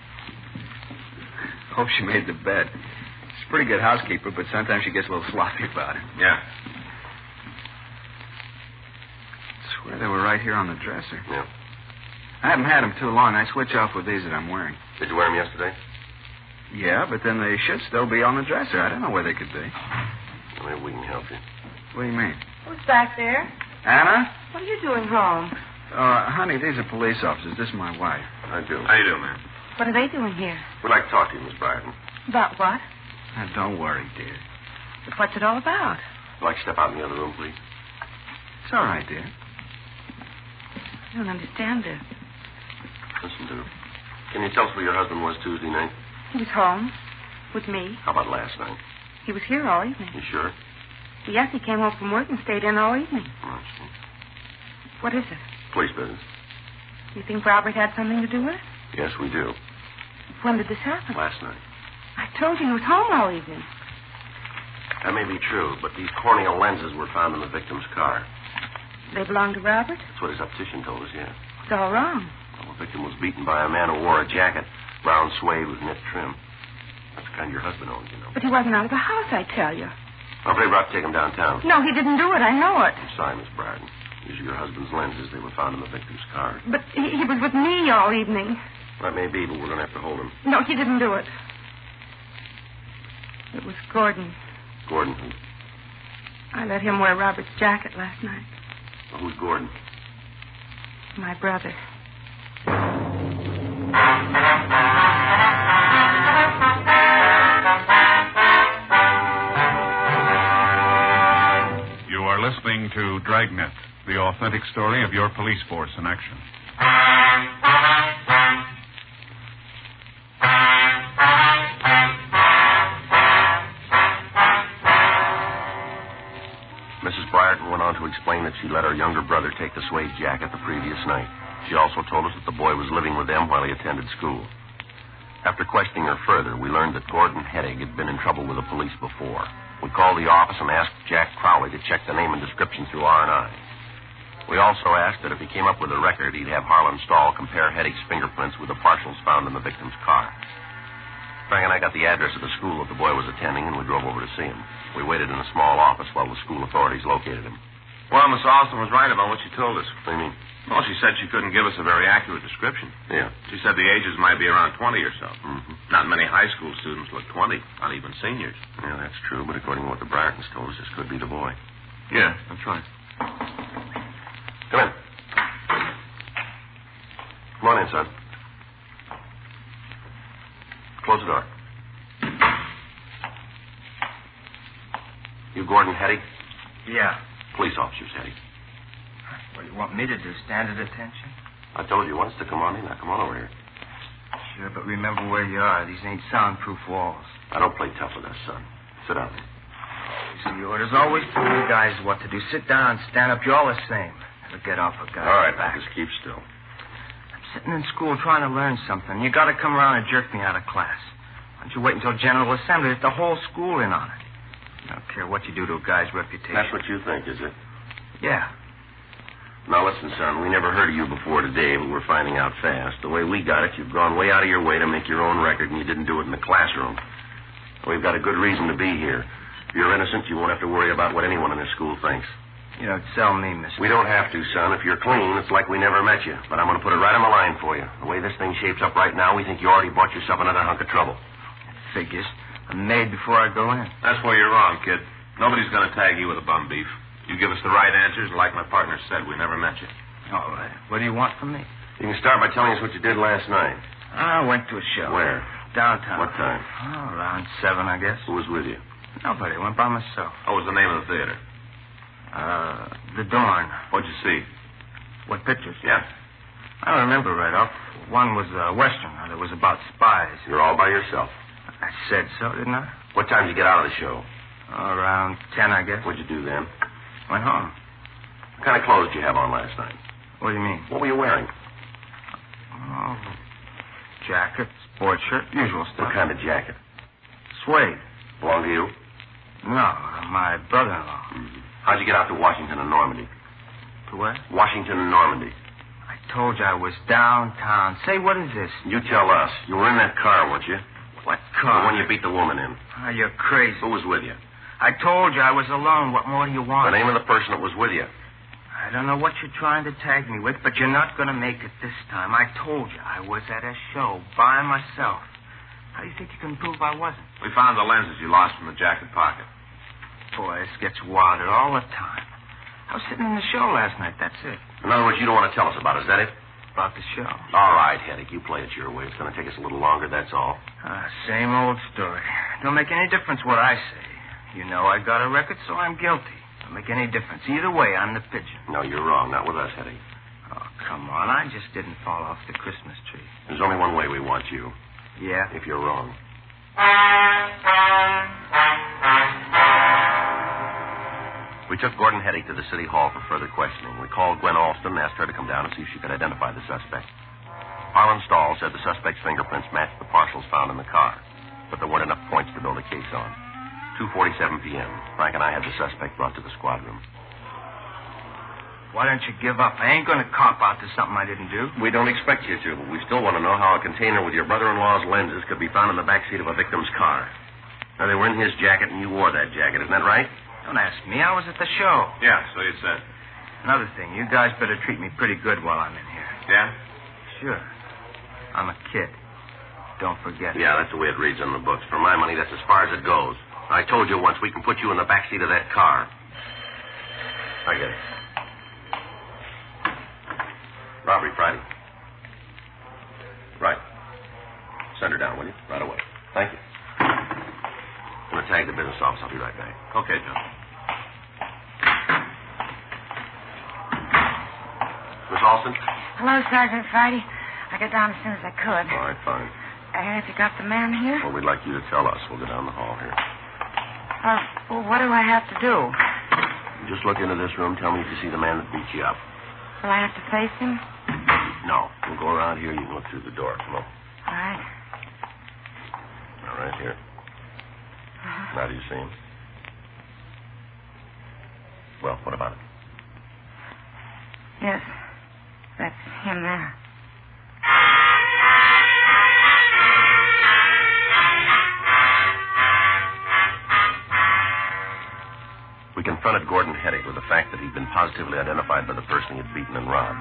Hope she made the bed. She's a pretty good housekeeper, but sometimes she gets a little sloppy about it. Yeah. I swear they were right here on the dresser. Yeah. I haven't had them too long. I switch off with these that I'm wearing. Did you wear them yesterday? Yeah, but then they should still be on the dresser. I don't know where they could be. Well, maybe we can help you. What do you mean? Who's back there? Anna? What are you doing home? Honey, these are police officers. This is my wife. I do. How you doing, ma'am? What are they doing here? We'd like to talk to you, Miss Brighton. About what? Now, don't worry, dear. But what's it all about? Would you like to step out in the other room, please? It's all right, dear. I don't understand it. Listen to her. Can you tell us where your husband was Tuesday night? He was home with me. How about last night? He was here all evening. You sure? Yes, he came home from work and stayed in all evening. Oh, I see. What is it? Police business. You think Robert had something to do with it? Yes, we do. When did this happen? Last night. I told you he was home all evening. That may be true, but these corneal lenses were found in the victim's car. They belong to Robert? That's what his optician told us, yeah. It's all wrong. Well, the victim was beaten by a man who wore a jacket, brown suede with knit trim. That's the kind your husband owns, you know. But he wasn't out of the house, I tell you. I'll play Rock to take him downtown. No, he didn't do it. I know it. I'm sorry, Miss Brighton. These are your husband's lenses. They were found in the victim's car. But he was with me all evening. That may be, but we're going to have to hold him. No, he didn't do it. It was Gordon. Gordon, who? I let him wear Robert's jacket last night. Well, who's Gordon? My brother. You are listening to Dragnet, the authentic story of your police force in action. Mrs. Briarton went on to explain that she let her younger brother take the suede jacket the previous night. She also told us that the boy was living with them while he attended school. After questioning her further, we learned that Gordon Heddig had been in trouble with the police before. We called the office and asked Jack Crowley to check the name and description through R&I. We also asked that if he came up with a record, he'd have Harlan Stahl compare Heddig's fingerprints with the partials found in the victim's car. Frank and I got the address of the school that the boy was attending, and we drove over to see him. We waited in a small office while the school authorities located him. Well, Miss Austin was right about what she told us. What do you mean? Well, she said she couldn't give us a very accurate description. Yeah. She said the ages might be around 20 or so. Mm-hmm. Not many high school students look 20, not even seniors. Yeah, that's true, but according to what the Briartons told us, this could be the boy. Yeah, that's right. Come in. Come on in, son. Close the door. You Gordon Heddig? Yeah. Police officers, Heddig. What do you want me to do? Stand at attention? I told you once to come on in. Now come on over here. Sure, but remember where you are. These ain't soundproof walls. I don't play tough with us, son. Sit down. You see, the orders always tell you guys what to do. Sit down, stand up. You're all the same. Never get off a guy's All right, back. now just keep still. I'm sitting in school trying to learn something. You got to come around and jerk me out of class. Why don't you wait until General Assembly? There's the whole school in on it. I don't care what you do to a guy's reputation. That's what you think, is it? Yeah. Now, listen, son, we never heard of you before today, but we're finding out fast. The way we got it, you've gone way out of your way to make your own record, and you didn't do it in the classroom. We've got a good reason to be here. If you're innocent, you won't have to worry about what anyone in this school thinks. You don't sell me, mister. We don't have to, son. If you're clean, it's like we never met you. But I'm going to put it right on the line for you. The way this thing shapes up right now, we think you already bought yourself another hunk of trouble. Figures. I'm made before I go in. That's where you're wrong, kid. Nobody's going to tag you with a bum beef. You give us the right answers, and like my partner said, we never met you. All right. What do you want from me? You can start by telling us what you did last night. I went to a show. Where? Downtown. What time? Oh, around 7, I guess. Who was with you? Nobody. Went by myself. What was the name of the theater? The Dawn. What'd you see? What pictures? Yeah. I don't remember right off. One was a Western. It was about spies. You're all by yourself. I said so, didn't I? What time did you get out of the show? Around 10, I guess. What'd you do then? Went home. What kind of clothes did you have on last night? What do you mean? What were you wearing? Oh, jacket, sports shirt, usual stuff. What kind of jacket? Suede. Belong to you? No, my brother-in-law. Mm-hmm. How'd you get out to Washington and Normandy? To where? Washington and Normandy. I told you I was downtown. Say, what is this? You tell us. You were in that car, weren't you? What car. The one you beat the woman in. Oh, you're crazy. Who was with you? I told you I was alone. What more do you want? The name of the person that was with you. I don't know what you're trying to tag me with, but you're not going to make it this time. I told you I was at a show by myself. How do you think you can prove I wasn't? We found the lenses you lost from the jacket pocket. Boy, this gets wilder all the time. I was sitting in the show last night, that's it. In other words, you don't want to tell us about it, is that it? About the show. All right, Headache, you play it your way. It's going to take us a little longer, that's all. Same old story. Don't make any difference what I say. You know I got a record, so I'm guilty. Don't make any difference. Either way, I'm the pigeon. No, you're wrong. Not with us, Headache. Oh, come on. I just didn't fall off the Christmas tree. There's only one way we want you. Yeah? If you're wrong. We took Gordon Headache to the city hall for further questioning. We called Gwen Alston and asked her to come down and see if she could identify the suspect. Harlan Stahl said the suspect's fingerprints matched the parcels found in the car, but there weren't enough points to build a case on. 2:47 p.m. Frank and I had the suspect brought to the squad room. Why don't you give up? I ain't going to cop out to something I didn't do. We don't expect you to, but we still want to know how a container with your brother-in-law's lenses could be found in the backseat of a victim's car. Now, they were in his jacket, and you wore that jacket. Isn't that right? Don't ask me. I was at the show. Yeah, so you said. Another thing, you guys better treat me pretty good while I'm in here. Yeah? Sure. I'm a kid. Don't forget it. Yeah, that's the way it reads on the books. For my money, that's as far as it goes. I told you once we can put you in the backseat of that car. I get it. Robbery Friday. Right. Send her down, will you? Right away. Thank you. I'm going to tag the business office. I'll be right back. Okay, John. Miss Alston? Hello, Sergeant Friday. I got down as soon as I could. All right, fine. Have you got the man here? Well, we'd like you to tell us. We'll go down the hall here. Well, what do I have to do? Just look into this room. Tell me if you see the man that beat you up. Will I have to face him? No. We'll go around here. You can look through the door. Come on. All right. All right, here. Now do you see him? Well, what about it? Yes. That's him there. We confronted Gordon Headache with the fact that he'd been positively identified by the person he had beaten and robbed.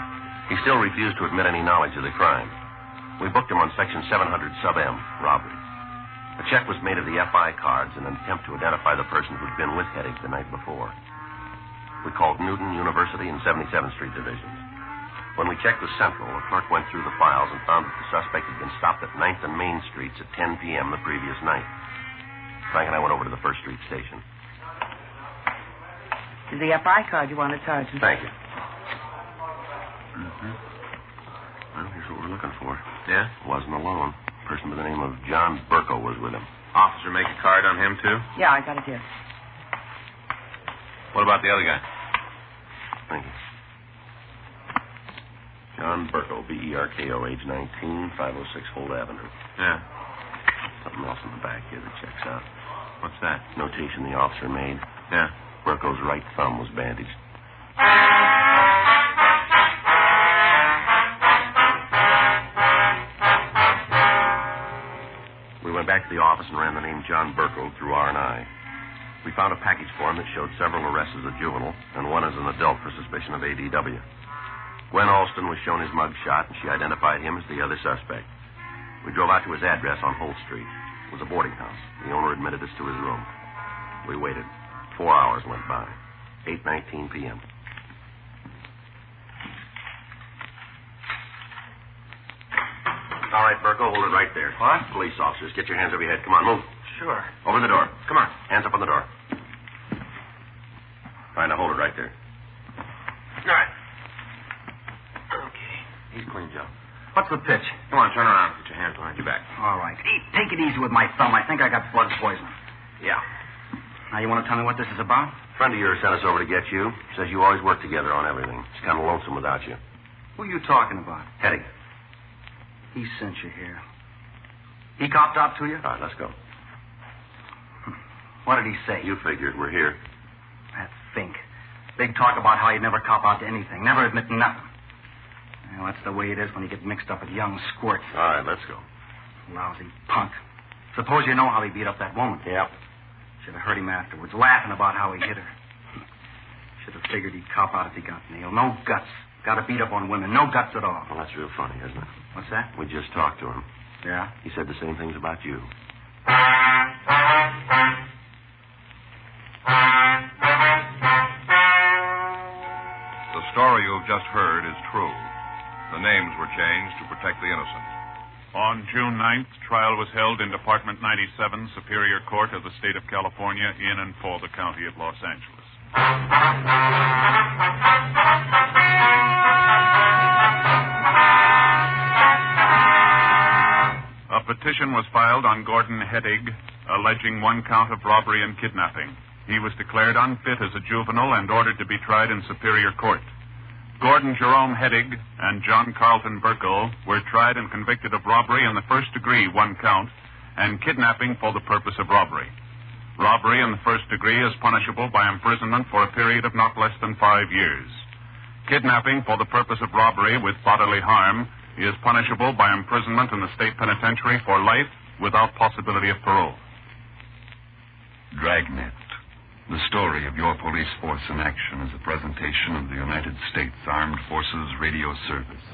He still refused to admit any knowledge of the crime. We booked him on Section 700 Sub-M, robbery. A check was made of the FI cards in an attempt to identify the person who'd been with Headache the night before. We called Newton, University, and 77th Street divisions. When we checked with Central, a clerk went through the files and found that the suspect had been stopped at 9th and Main Streets at 10 p.m. the previous night. Frank and I went over to the 1st Street station. Is the FI card you wanted, Sergeant? Thank you. Mm-hmm. Well, here's what we're looking for. Yeah? Wasn't alone. A person by the name of John Burko was with him. Officer make a card on him, too? Yeah, I got it here. What about the other guy? Thank you. John Burko, B-E-R-K-O, age 19, 506 Holt Avenue. Yeah. Something else in the back here that checks out. What's that? Notation the officer made. Yeah. Burko's right thumb was bandaged. We went back to the office and ran the name John Burko through R&I. We found a package for him that showed several arrests as a juvenile and one as an adult for suspicion of ADW. Gwen Alston was shown his mug shot, and she identified him as the other suspect. We drove out to his address on Holt Street. It was a boarding house. The owner admitted us to his room. We waited. 4 hours went by. 8:19 p.m. All right, Burko, hold it right there. What? Police officers, get your hands over your head. Come on, move. Sure. Over the door. Come on. Hands up on the door. Fine, now hold it right there. All right. Okay. He's clean, Joe. What's the pitch? Come on, turn around. Get your hands behind your back. All right. Take it easy with my thumb. I think I got blood poisoning. Yeah. Now, you want to tell me what this is about? A friend of yours sent us over to get you. Says you always work together on everything. It's kind of lonesome without you. Who are you talking about? Headache. He sent you here. He copped out to you? All right, let's go. What did he say? You figured. We're here. That Fink. Big talk about how he'd never cop out to anything. Never admit nothing. Well, that's the way it is when you get mixed up with young squirts. All right, let's go. Lousy punk. Suppose you know how he beat up that woman. Yep. Should have heard him afterwards, laughing about how he hit her. Should have figured he'd cop out if he got nailed. No guts. Got to beat up on women. No guts at all. Well, that's real funny, isn't it? What's that? We just talked to him. Yeah? He said the same things about you. The story you've just heard is true. The names were changed to protect the innocent. On June 9th, trial was held in Department 97, Superior Court of the State of California, in and for the County of Los Angeles. A petition was filed on Gordon Hedig, alleging one count of robbery and kidnapping. He was declared unfit as a juvenile and ordered to be tried in Superior Court. Gordon Jerome Hedig and John Carlton Burkle were tried and convicted of robbery in the first degree, one count, and kidnapping for the purpose of robbery. Robbery in the first degree is punishable by imprisonment for a period of not less than 5 years. Kidnapping for the purpose of robbery with bodily harm is punishable by imprisonment in the state penitentiary for life without possibility of parole. Dragnet. The story of your police force in action is a presentation of the United States Armed Forces Radio Service.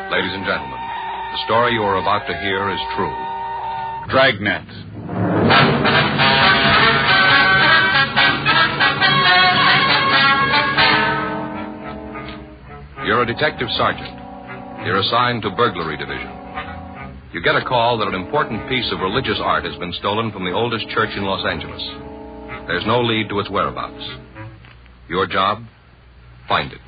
Ladies and gentlemen, the story you are about to hear is true. Dragnet. You're a detective sergeant. You're assigned to burglary division. You get a call that an important piece of religious art has been stolen from the oldest church in Los Angeles. There's no lead to its whereabouts. Your job? Find it.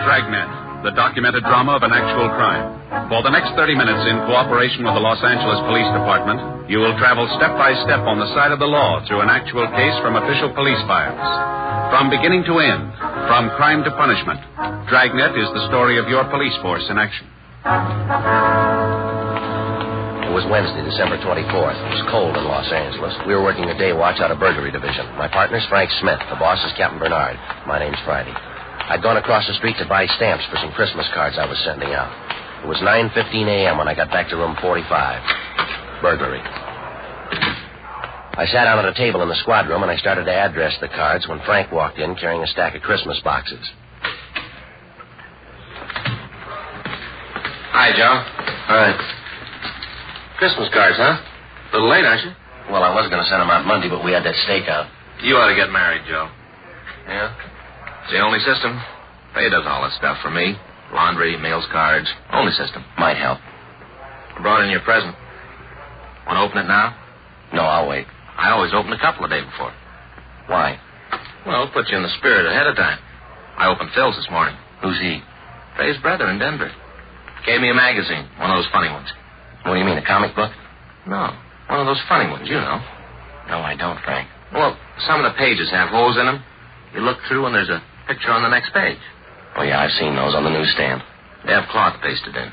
Dragnet, the documented drama of an actual crime. For the next 30 minutes, in cooperation with the Los Angeles Police Department, you will travel step by step on the side of the law through an actual case from official police files. From beginning to end, from crime to punishment, Dragnet is the story of your police force in action. It was Wednesday, December 24th. It was cold in Los Angeles. We were working a day watch out of burglary division. My partner's Frank Smith. The boss is Captain Bernard. My name's Friday. I'd gone across the street to buy stamps for some Christmas cards I was sending out. It was 9:15 a.m. when I got back to room 45. Burglary. I sat down at a table in the squad room and I started to address the cards when Frank walked in carrying a stack of Christmas boxes. Hi, Joe. Hi. Christmas cards, huh? A little late, aren't you? Well, I was going to send them out Monday, but we had that stakeout. You ought to get married, Joe. Yeah? It's the only system. Faye does all that stuff for me. Laundry, mails, cards. Only system. Might help. I brought in your present. Want to open it now? No, I'll wait. I always open a couple a day before. Why? Well, it puts you in the spirit ahead of time. I opened Phil's this morning. Who's he? Faye's brother in Denver. Gave me a magazine, one of those funny ones. What do you mean, a comic book? No, one of those funny ones, you know. No, I don't, Frank. Well, some of the pages have holes in them. You look through and there's a picture on the next page. Oh, yeah, I've seen those on the newsstand. They have cloth pasted in.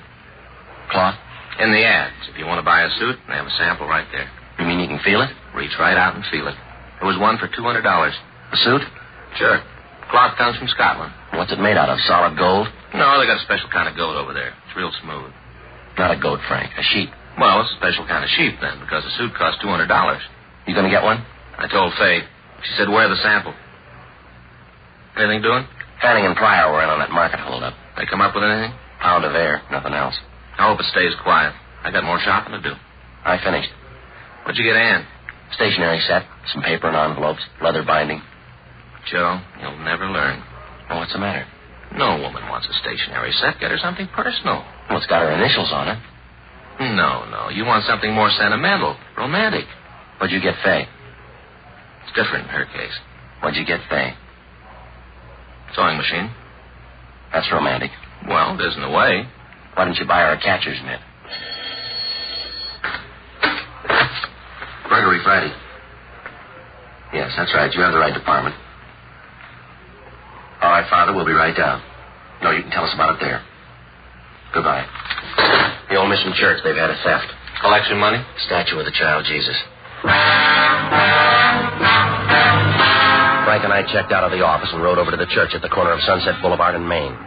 Cloth? In the ads. If you want to buy a suit, they have a sample right there. You mean you can feel it? Reach right out and feel it. There was one for $200. A suit? Sure. Cloth comes from Scotland. What's it made out of? Solid gold? No, they got a special kind of goat over there. It's real smooth. Not a goat, Frank. A sheep. Well, it's a special kind of sheep, then, because the suit costs $200. You going to get one? I told Faye. She said, wear the sample. Anything doing? Fanning and Pryor were in on that market holdup. They come up with anything? Pound of air. Nothing else. I hope it stays quiet. I got more shopping to do. I finished. What'd you get Ann? Stationery set, some paper and envelopes, leather binding. Joe, you'll never learn. Oh, what's the matter? No woman wants a stationery set. Get her something personal. Well, it's got her initials on it. No. You want something more sentimental, romantic. What'd you get Faye? It's different in her case. What'd you get Faye? Sewing machine. That's romantic. Well, it isn't a way. Why didn't you buy her a catcher's mitt? Burglary Friday. Yes, that's right. You have the right department. All right, Father, we'll be right down. No, you can tell us about it there. Goodbye. The old mission church, they've had a theft. Collection money? Statue of the child Jesus. Frank and I checked out of the office and rode over to the church at the corner of Sunset Boulevard and Main.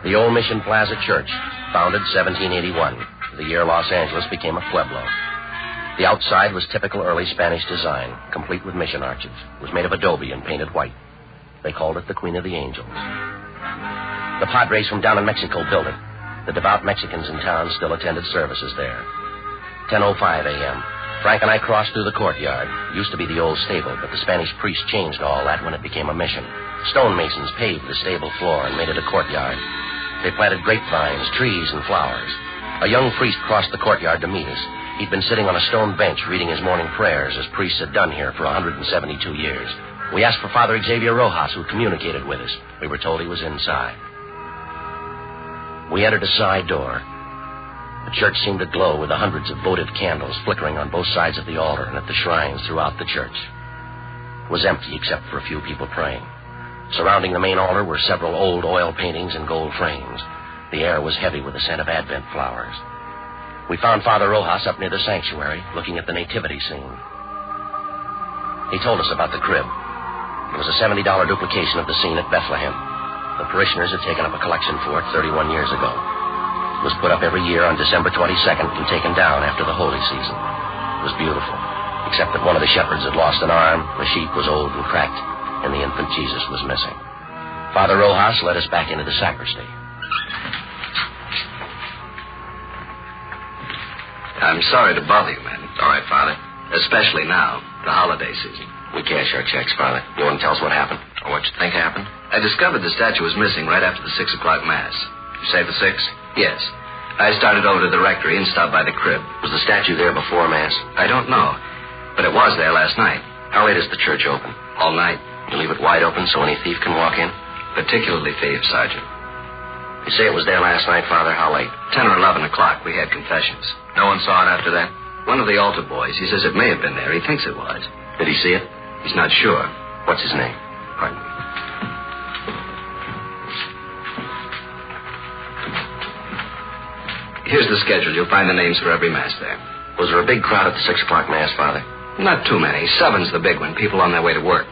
The Old Mission Plaza Church, founded 1781, the year Los Angeles became a pueblo. The outside was typical early Spanish design, complete with mission arches. It was made of adobe and painted white. They called it the Queen of the Angels. The Padres from down in Mexico built it. The devout Mexicans in town still attended services there. 10:05 a.m. Frank and I crossed through the courtyard. It used to be the old stable, but the Spanish priest changed all that when it became a mission. Stonemasons paved the stable floor and made it a courtyard. They planted grapevines, trees, and flowers. A young priest crossed the courtyard to meet us. He'd been sitting on a stone bench reading his morning prayers, as priests had done here for 172 years. We asked for Father Xavier Rojas, who communicated with us. We were told he was inside. We entered a side door. The church seemed to glow with the hundreds of votive candles flickering on both sides of the altar and at the shrines throughout the church. It was empty except for a few people praying. Surrounding the main altar were several old oil paintings in gold frames. The air was heavy with the scent of Advent flowers. We found Father Rojas up near the sanctuary, looking at the nativity scene. He told us about the crib. It was a $70 duplication of the scene at Bethlehem. The parishioners had taken up a collection for it 31 years ago. It was put up every year on December 22nd and taken down after the holy season. It was beautiful, except that one of the shepherds had lost an arm, the sheep was old and cracked, and the infant Jesus was missing. Father Rojas led us back into the sacristy. I'm sorry to bother you, man. All right, Father. Especially now, the holiday season. We cash our checks, Father. You want to tell us what happened? Or what you think happened? I discovered the statue was missing right after the 6 o'clock Mass. You say the 6? Yes. I started over to the rectory and stopped by the crib. Was the statue there before Mass? I don't know. But it was there last night. How late is the church open? All night. You leave it wide open so any thief can walk in? Particularly thieves, Sergeant. You say it was there last night, Father? How late? 10 or 11 o'clock. We had confessions. No one saw it after that? One of the altar boys. He says it may have been there. He thinks it was. Did he see it? He's not sure. What's his name? Pardon me. Here's the schedule. You'll find the names for every Mass there. Was there a big crowd at the 6 o'clock Mass, Father? Not too many. 7's the big one. People on their way to work.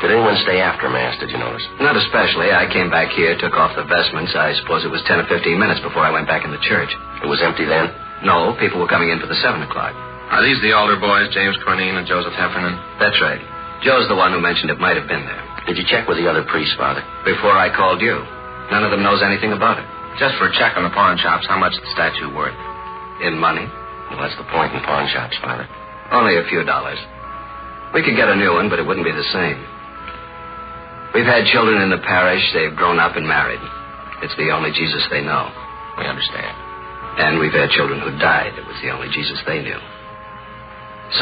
Did anyone stay after Mass, did you notice? Not especially. I came back here, took off the vestments. I suppose it was 10 or 15 minutes before I went back in the church. It was empty then? No, people were coming in for the 7 o'clock. Are these the altar boys, James Cornine and Joseph Heffernan? That's right. Joe's the one who mentioned it might have been there. Did you check with the other priests, Father? Before I called you. None of them knows anything about it. Just for a check on the pawn shops, how much is the statue worth? In money? Well, that's the point in pawn shops, Father. Only a few dollars. We could get a new one, but it wouldn't be the same. We've had children in the parish. They've grown up and married. It's the only Jesus they know. We understand. And we've had children who died. It was the only Jesus they knew.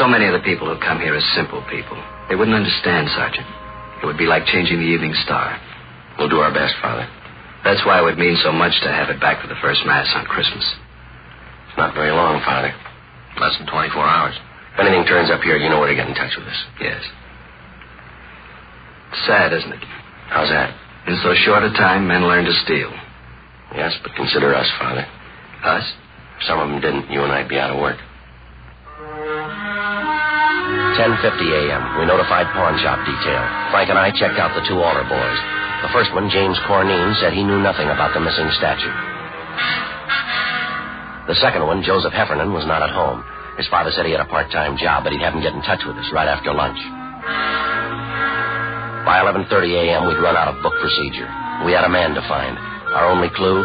So many of the people who come here are simple people. They wouldn't understand, Sergeant. It would be like changing the evening star. We'll do our best, Father. That's why it would mean so much to have it back for the first Mass on Christmas. It's not very long, Father. Less than 24 hours. If anything turns up here, you know where to get in touch with us. Yes. Sad, isn't it? How's that? In so short a time, men learn to steal. Yes, but consider us, Father. Us? If some of them didn't, you and I'd be out of work. 10:50 a.m. We notified pawn shop detail. Frank and I checked out the two altar boys. The first one, James Cornine, said he knew nothing about the missing statue. The second one, Joseph Heffernan, was not at home. His father said he had a part-time job, but he'd have him get in touch with us right after lunch. By 11:30 a.m., we'd run out of book procedure. We had a man to find. Our only clue,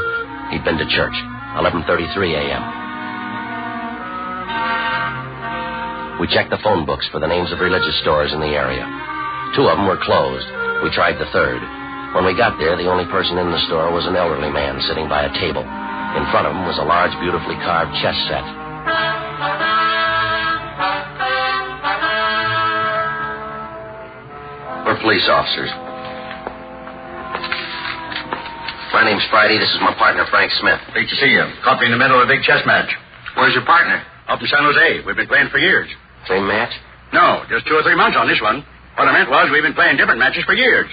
he'd been to church. 11:33 a.m. We checked the phone books for the names of religious stores in the area. Two of them were closed. We tried the third. When we got there, the only person in the store was an elderly man sitting by a table. In front of him was a large, beautifully carved chess set. We're police officers. My name's Friday. This is my partner, Frank Smith. Great to see you. Caught me in the middle of a big chess match. Where's your partner? Up in San Jose. We've been playing for years. Same match? No, just 2 or 3 months on this one. What I meant was we've been playing different matches for years.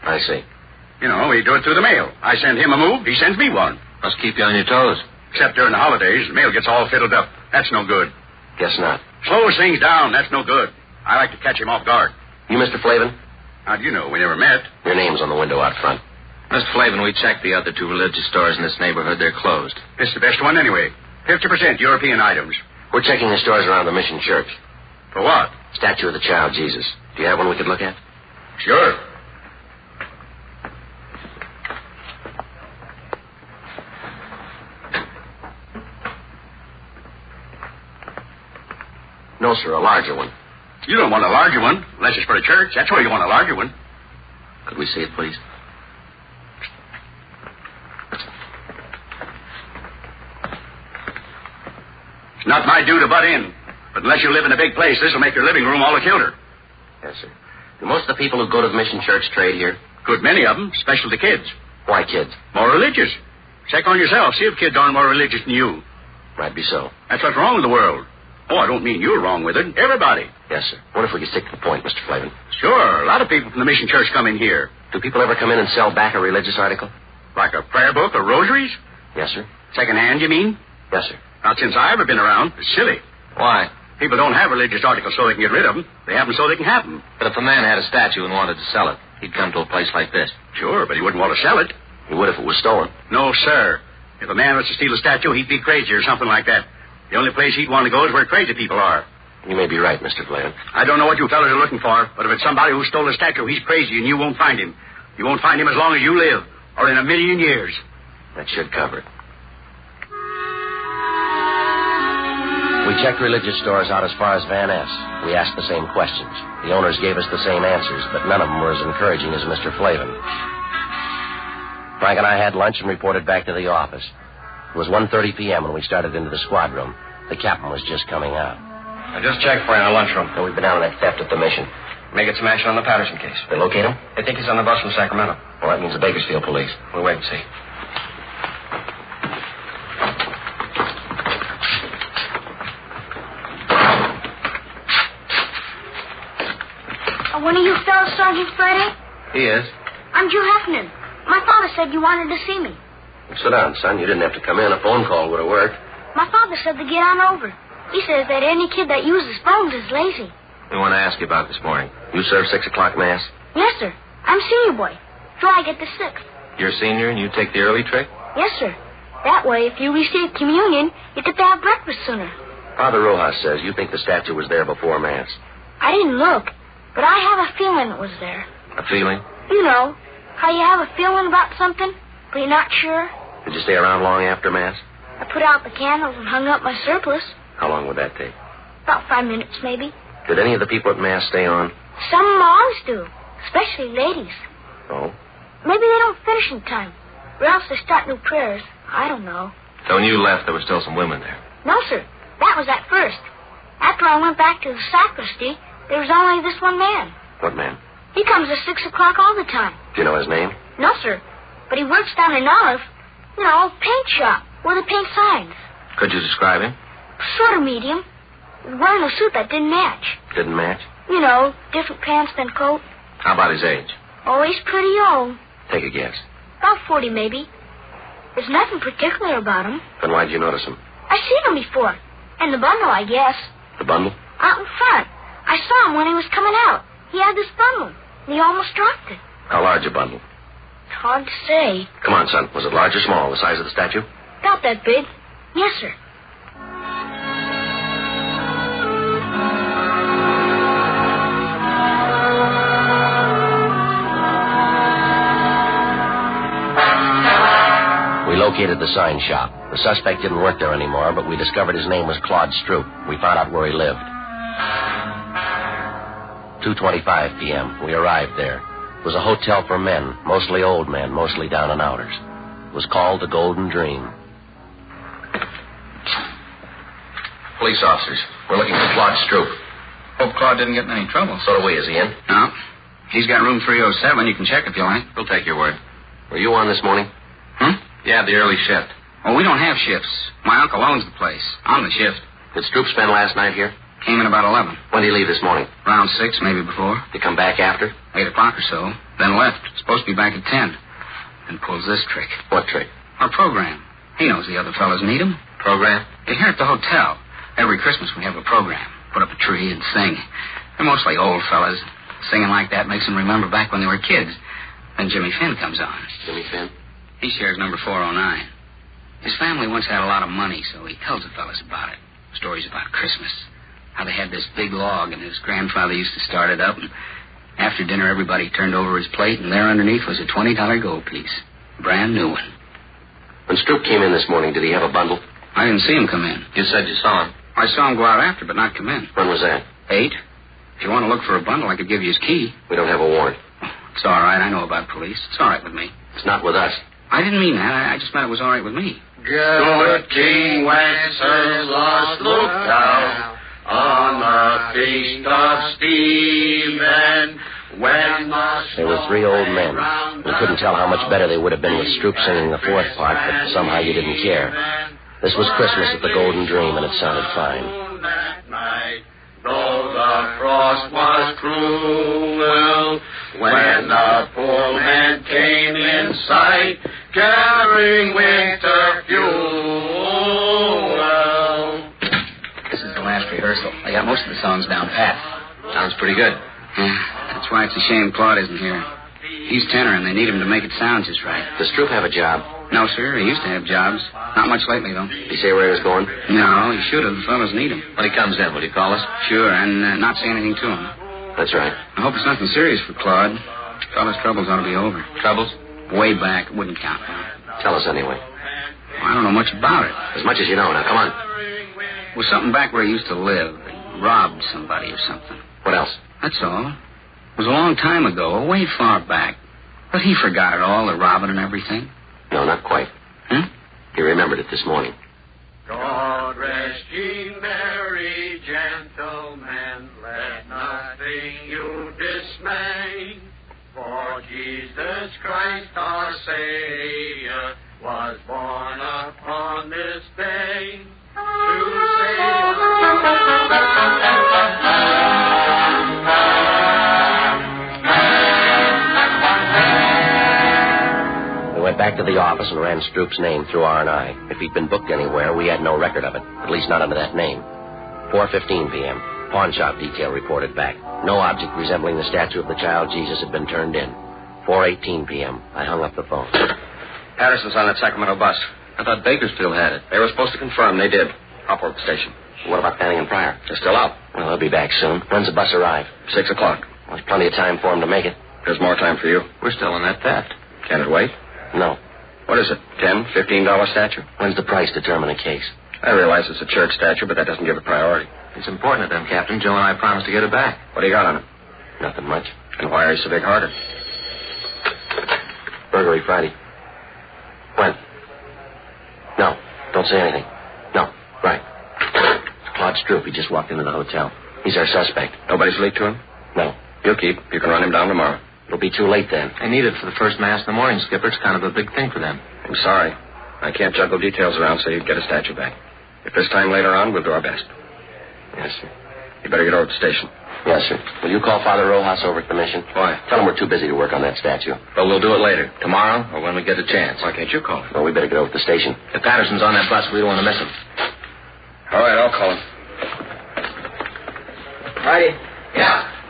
I see. You know, we do it through the mail. I send him a move, he sends me one. Must keep you on your toes. Except during the holidays, the mail gets all fiddled up. That's no good. Guess not. Slows things down, that's no good. I like to catch him off guard. You Mr. Flavin? How do you know? We never met. Your name's on the window out front. Mr. Flavin, we checked the other 2 religious stores in this neighborhood. They're closed. It's the best one anyway. 50% European items. We're checking the stores around the Mission Church. For what? Statue of the Child Jesus. Do you have one we could look at? Sure. No, sir, a larger one. You don't want a larger one, unless it's for a church. That's where you want a larger one. Could we see it, please? It's not my due to butt in. But unless you live in a big place, this will make your living room all the kilter. Yes, sir. Do most of the people who go to the Mission Church trade here? Good many of them, especially the kids. Why kids? More religious. Check on yourself. See if kids aren't more religious than you. Might be so. That's what's wrong with the world. Oh, I don't mean you're wrong with it. Everybody. Yes, sir. What if we could stick to the point, Mr. Flavin? Sure. A lot of people from the Mission Church come in here. Do people ever come in and sell back a religious article? Like a prayer book or rosaries? Yes, sir. Second-hand, you mean? Yes, sir. Not since I've ever been around. It's silly. Why? People don't have religious articles so they can get rid of them. They have them so they can have them. But if a man had a statue and wanted to sell it, he'd come to a place like this. Sure, but he wouldn't want to sell it. He would if it was stolen. No, sir. If a man was to steal a statue, he'd be crazy or something like that. The only place he'd want to go is where crazy people are. You may be right, Mr. Flavin. I don't know what you fellas are looking for, but if it's somebody who stole a statue, he's crazy and you won't find him. You won't find him as long as you live, or in a million years. That should cover it. We checked religious stores out as far as Van Ness. We asked the same questions. The owners gave us the same answers, but none of them were as encouraging as Mr. Flavin. Frank and I had lunch and reported back to the office. It was 1:30 p.m. when we started into the squad room. The captain was just coming out. I just checked for you in the lunchroom. So we've been down on that theft at the mission. May get some action on the Patterson case. They locate him? I think he's on the bus from Sacramento. Well, that means the Bakersfield police. We'll wait and see. One of you fellas, Sergeant Friday? He is. I'm Joe Heffernan. My father said you wanted to see me. Well, sit down, son. You didn't have to come in. A phone call would have worked. My father said to get on over. He says that any kid that uses phones is lazy. We want to ask you about this morning. You serve 6 o'clock mass? Yes, sir. I'm senior boy. So I get the 6th. You're a senior and you take the early trick? Yes, sir. That way, if you receive communion, you get to have breakfast sooner. Father Rojas says you think the statue was there before mass. I didn't look, but I have a feeling it was there. A feeling? You know, how you have a feeling about something, but you're not sure. Did you stay around long after mass? I put out the candles and hung up my surplice. How long would that take? About 5 minutes, maybe. Did any of the people at mass stay on? Some always do, especially ladies. Oh? Maybe they don't finish in time, or else they start new prayers. I don't know. So when you left, there were still some women there? No, sir. That was at first. After I went back to the sacristy, there was only this one man. What man? He comes at 6 o'clock all the time. Do you know his name? No, sir. But he works down in Olive, paint shop, where they paint signs. Could you describe him? Sort of medium. He was wearing a suit that didn't match. Didn't match? You know, different pants than coat. How about his age? Oh, he's pretty old. Take a guess. About 40, maybe. There's nothing particular about him. Then why'd you notice him? I've seen him before. In the bundle, I guess. The bundle? Out in front. I saw him when he was coming out. He had this bundle, and he almost dropped it. How large a bundle? Hard to say. Come on, son. Was it large or small? The size of the statue? About that big. Yes, sir. We located the sign shop. The suspect didn't work there anymore, but we discovered his name was Claude Stroop. We found out where he lived. 2:25 p.m. We arrived there. It was a hotel for men, mostly old men, mostly down and outers. It was called the Golden Dream. Police officers. We're looking for Claude Stroop. Hope Claude didn't get in any trouble. So do we. Is he in? No. He's got room 307. You can check if you like. We'll take your word. Were you on this morning? Yeah, the early shift. Oh, we don't have shifts. My uncle owns the place. I'm the shift. Did Stroop spend last night here? Came in about 11. When did he leave this morning? Around 6, maybe before. Did he come back after? 8 o'clock or so. Then left. Supposed to be back at 10. And pulls this trick. What trick? Our program. He knows the other fellas need him. Program? Here at the hotel. Every Christmas we have a program. Put up a tree and sing. They're mostly old fellas. Singing like that makes them remember back when they were kids. Then Jimmy Finn comes on. Jimmy Finn? He shares number 409. His family once had a lot of money, so he tells the fellas about it. Stories about Christmas. How they had this big log, and his grandfather used to start it up, and after dinner everybody turned over his plate, and there underneath was a $20 gold piece. Brand new one. When Stroop came in this morning, did he have a bundle? I didn't see him come in. You said you saw him. I saw him go out after, but not come in. When was that? 8. If you want to look for a bundle, I could give you his key. We don't have a warrant. It's all right. I know about police. It's all right with me. It's not with us. I didn't mean that. I just meant it was all right with me. Good King Wenceslas looked out on the feast of Stephen when There were 3 old men. We couldn't tell how much better they would have been with Stroop singing the 4th part, but somehow you didn't care. This was Christmas at the Golden Dream, and it sounded fine. that night, though the frost was cruel, when the poor men came in sight, carrying winter fuel. This is the last rehearsal. I got most of the songs down pat. Sounds pretty good. Yeah, that's why it's a shame Claude isn't here. He's tenor, and they need him to make it sound just right. Does Stroop have a job? No, sir. He used to have jobs. Not much lately, though. Did he say where he was going? No, he should have. The fellas need him. When he comes in, will he call us? Sure, and not say anything to him. That's right. I hope it's nothing serious for Claude. Fella's troubles ought to be over. Troubles? Way back. It wouldn't count. Tell us anyway. Well, I don't know much about it. As much as you know. Now, come on. It was something back where he used to live. He robbed somebody or something. What else? That's all. It was a long time ago, way far back. But he forgot it all, the robbing and everything. No, not quite. He remembered it this morning. God rest ye merry gentlemen, let nothing you dismay. For Jesus Christ our Savior was born upon this day to save We went back to the office and ran Stroop's name through R&I. If he'd been booked anywhere, we had no record of it, at least not under that name. 4:15 p.m. Pawn shop detail reported back. No object resembling the statue of the child Jesus had been turned in. 4:18 p.m. I hung up the phone. Harrison's on that Sacramento bus. I thought Bakersfield had it. They were supposed to confirm. They did. Upward station. What about Fanning and Pryor? They're still out. Well, they'll be back soon. When's the bus arrive? 6 o'clock. Well, there's plenty of time for them to make it. There's more time for you. We're still in that theft. Can it wait? No. What is it, $10, $15 statue? When's the price determine a case? I realize it's a church statue, but that doesn't give it priority. It's important to them, Captain. Joe and I promised to get it back. What do you got on it? Nothing much. And why are you so big-hearted? Burglary Friday. When? No. Don't say anything. No. Right. It's Claude Stroop. He just walked into the hotel. He's our suspect. Nobody's leaked to him? No. You'll keep. You can run him down tomorrow. It'll be too late then. I need it for the first mass in the morning, Skipper. It's kind of a big thing for them. I'm sorry. I can't juggle details around so you can get a statue back. If there's time later on, we'll do our best. Yes, sir. You better get over to the station. Yes, sir. Will you call Father Rojas over at the mission? Why? Tell him we're too busy to work on that statue. But we'll do it later. Tomorrow or when we get a chance. Why can't you call him? Well, we better get over to the station. If Patterson's on that bus, we don't want to miss him. All right, I'll call him. Righty. Yeah.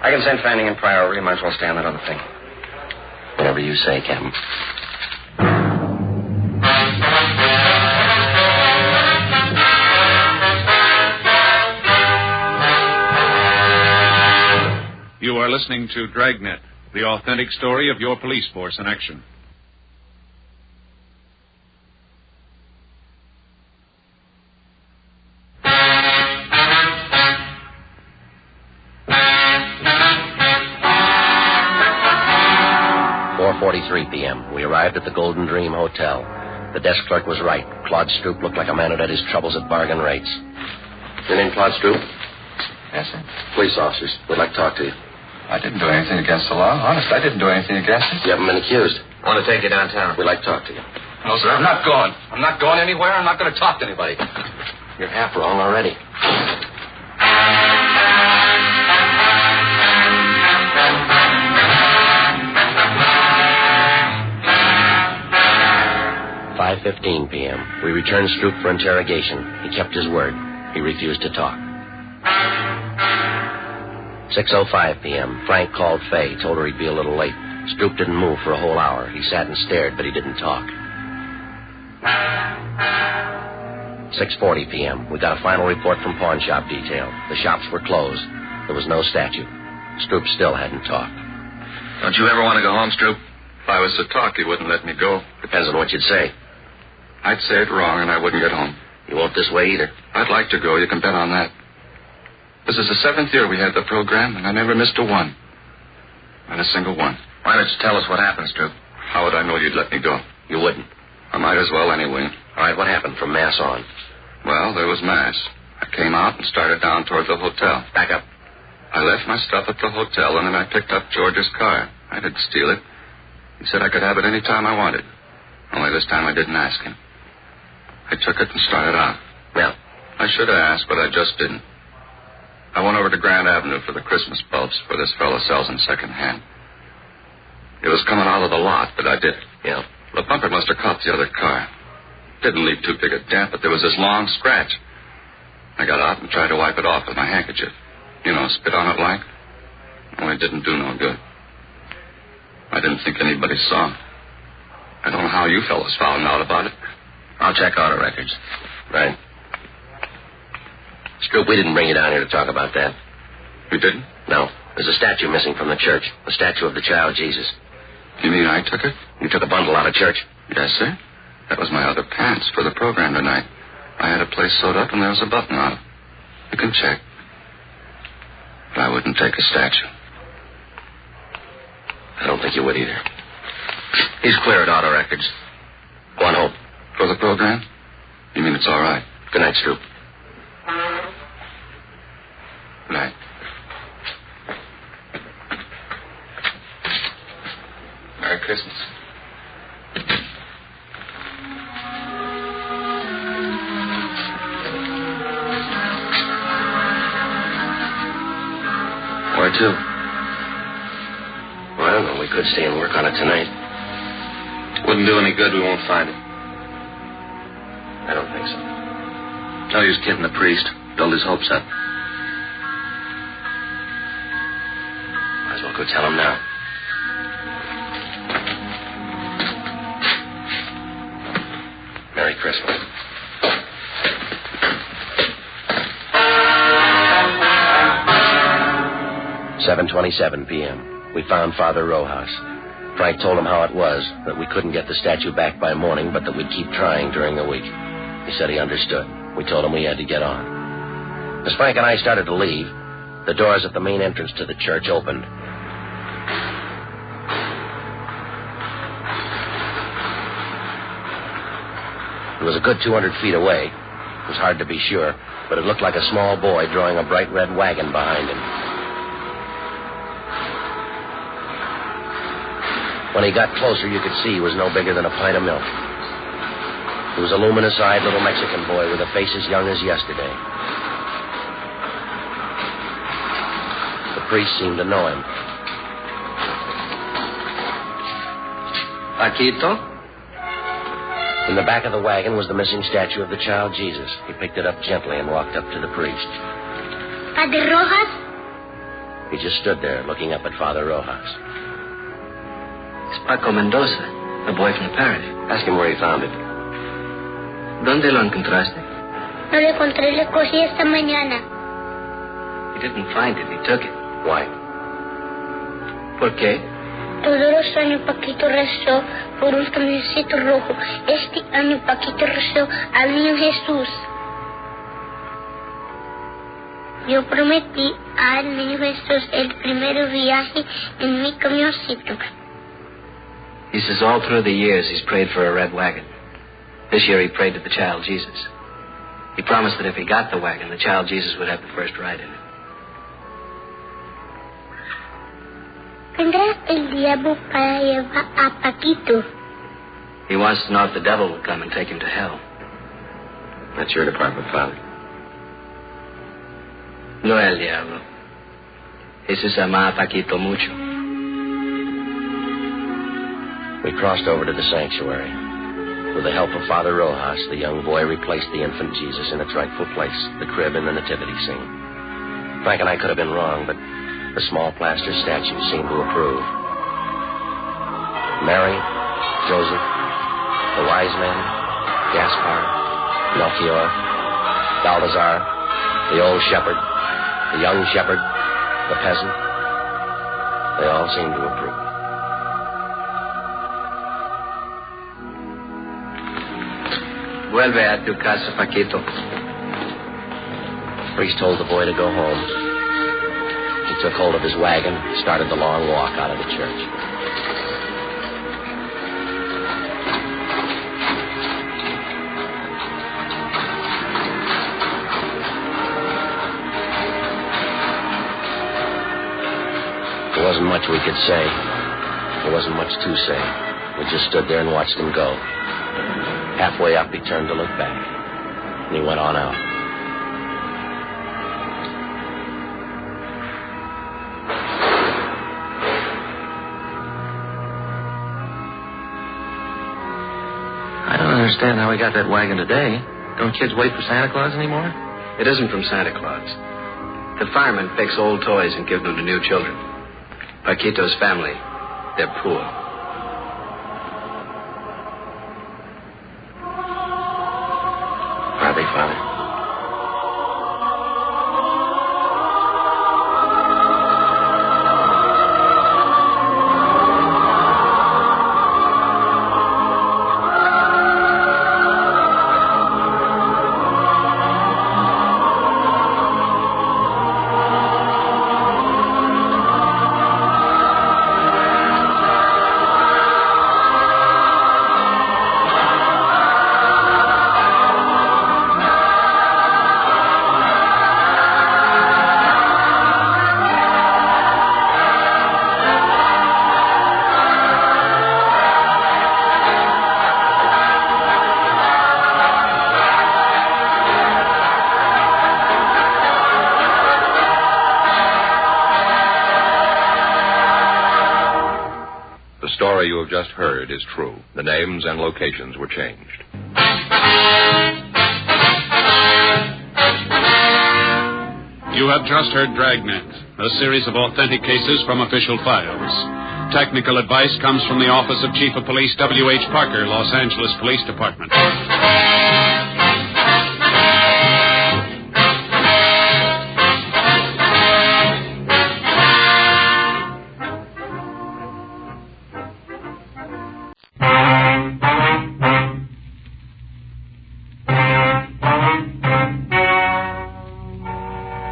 I can send Fanning in priority. You might as well stay on that other thing. Whatever you say, Captain. You are listening to Dragnet, the authentic story of your police force in action. p.m. We arrived at the Golden Dream Hotel. The desk clerk was right. Claude Stroop looked like a man who'd had his troubles at bargain rates. Your name, Claude Stroop? Yes, sir. Police officers. We'd like to talk to you. I didn't do anything against the law. Honest, I didn't do anything against it. You haven't been accused. I want to take you downtown. We'd like to talk to you. No, sir, I'm not going. I'm not going anywhere. I'm not going to talk to anybody. You're half wrong already. .15 p.m. We returned Stroop for interrogation. He kept his word. He refused to talk. 6:05 p.m. Frank called Fay, told her he'd be a little late. Stroop didn't move for a whole hour. He sat and stared, but he didn't talk. 6:40 p.m. We got a final report from pawn shop detail. The shops were closed. There was no statue. Stroop still hadn't talked. Don't you ever want to go home, Stroop? If I was to talk, he wouldn't let me go. Depends on what you'd say. I'd say it wrong, and I wouldn't get home. You won't this way either. I'd like to go. You can bet on that. This is the 7th year we had the program, and I never missed a one. Not a single one. Why don't you tell us what happened, Stroop? How would I know you'd let me go? You wouldn't. I might as well anyway. All right, what happened from Mass on? Well, there was Mass. I came out and started down toward the hotel. Back up. I left my stuff at the hotel, and then I picked up George's car. I didn't steal it. He said I could have it any time I wanted. Only this time I didn't ask him. I took it and started out. Well? I should have asked, but I just didn't. I went over to Grand Avenue for the Christmas bulbs where this fellow sells them secondhand. It was coming out of the lot that I did it. Yeah. The bumper must have caught the other car. Didn't leave too big a dent, but there was this long scratch. I got out and tried to wipe it off with my handkerchief. You know, spit on it like. Only it didn't do no good. I didn't think anybody saw. I don't know how you fellows found out about it. I'll check auto records. Right. Stroop, we didn't bring you down here to talk about that. You didn't? No. There's a statue missing from the church. The statue of the child Jesus. You mean I took it? You took a bundle out of church? Yes, sir. That was my other pants for the program tonight. I had a place sewed up and there was a button on it. You can check. But I wouldn't take a statue. I don't think you would either. He's clear at auto records. Go on home. For the program? You mean it's all right? Good night, Stroop. Good night. Merry Christmas. Where to? Well, I don't know. We could stay and work on it tonight. Wouldn't do any good. We won't find it. I don't think so. No use kidding the priest. Build his hopes up. Might as well go tell him now. Merry Christmas. .27 p.m. We found Father Rojas. Frank told him how it was, that we couldn't get the statue back by morning, but that we'd keep trying during the week. He said he understood. We told him we had to get on. As Frank and I started to leave, the doors at the main entrance to the church opened. It was a good 200 feet away. It was hard to be sure, but it looked like a small boy drawing a bright red wagon behind him. When he got closer, you could see he was no bigger than a pint of milk. He was a luminous-eyed little Mexican boy with a face as young as yesterday. The priest seemed to know him. Paquito? In the back of the wagon was the missing statue of the child Jesus. He picked it up gently and walked up to the priest. Padre Rojas? He just stood there looking up at Father Rojas. It's Paco Mendoza, the boy from the parish. Ask him where he found it. ¿Dónde lo encontraste? No lo encontré, lo cogí esta mañana. He didn't find it, he took it. Why? ¿Por qué? Todos los años Paquito rezó por un camioncito rojo. Este año Paquito rezó al niño Jesús. Yo prometí al niño Jesús el primer viaje en mi camioncito. He says all through the years he's prayed for a red wagon. This year he prayed to the child Jesus. He promised that if he got the wagon, the child Jesus would have the first ride in it. ¿Vendrá el diablo para llevar a Paquito? He wants to know if the devil will come and take him to hell. That's your department, Father. No el diablo. Jesús ama a Paquito mucho. We crossed over to the sanctuary. With the help of Father Rojas, the young boy replaced the infant Jesus in its rightful place, the crib in the nativity scene. Frank and I could have been wrong, but the small plaster statue seemed to approve. Mary, Joseph, the wise men, Gaspar, Melchior, Balthazar, the old shepherd, the young shepherd, the peasant, they all seemed to approve. Vuelve a tu casa, Paquito. The priest told the boy to go home. He took hold of his wagon and started the long walk out of the church. There wasn't much we could say. There wasn't much to say. We just stood there and watched him go. Halfway up, he turned to look back. And he went on out. I don't understand how we got that wagon today. Don't kids wait for Santa Claus anymore? It isn't from Santa Claus. The firemen fix old toys and give them to new children. Paquito's family, they're poor. Are they, Father? The story you have just heard is true. The names and locations were changed. You have just heard Dragnet, a series of authentic cases from official files. Technical advice comes from the Office of Chief of Police W.H. Parker, Los Angeles Police Department.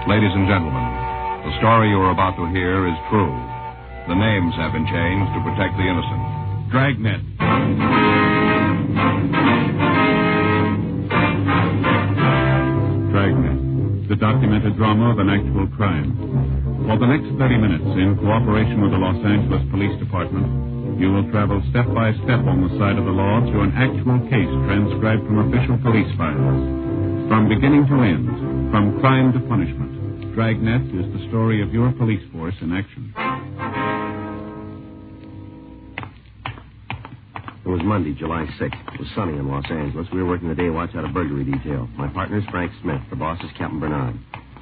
Ladies and gentlemen, the story you are about to hear is true. The names have been changed to protect the innocent. Dragnet. Dragnet, the documented drama of an actual crime. For the next 30 minutes, in cooperation with the Los Angeles Police Department, You will travel step by step on the side of the law through an actual case transcribed from official police files. From beginning to end, from crime to punishment, Dragnet is the story of your police force in action. It was Monday, July 6th. It was sunny in Los Angeles. We were working the day watch out of burglary detail. My partner is Frank Smith. The boss is Captain Bernard.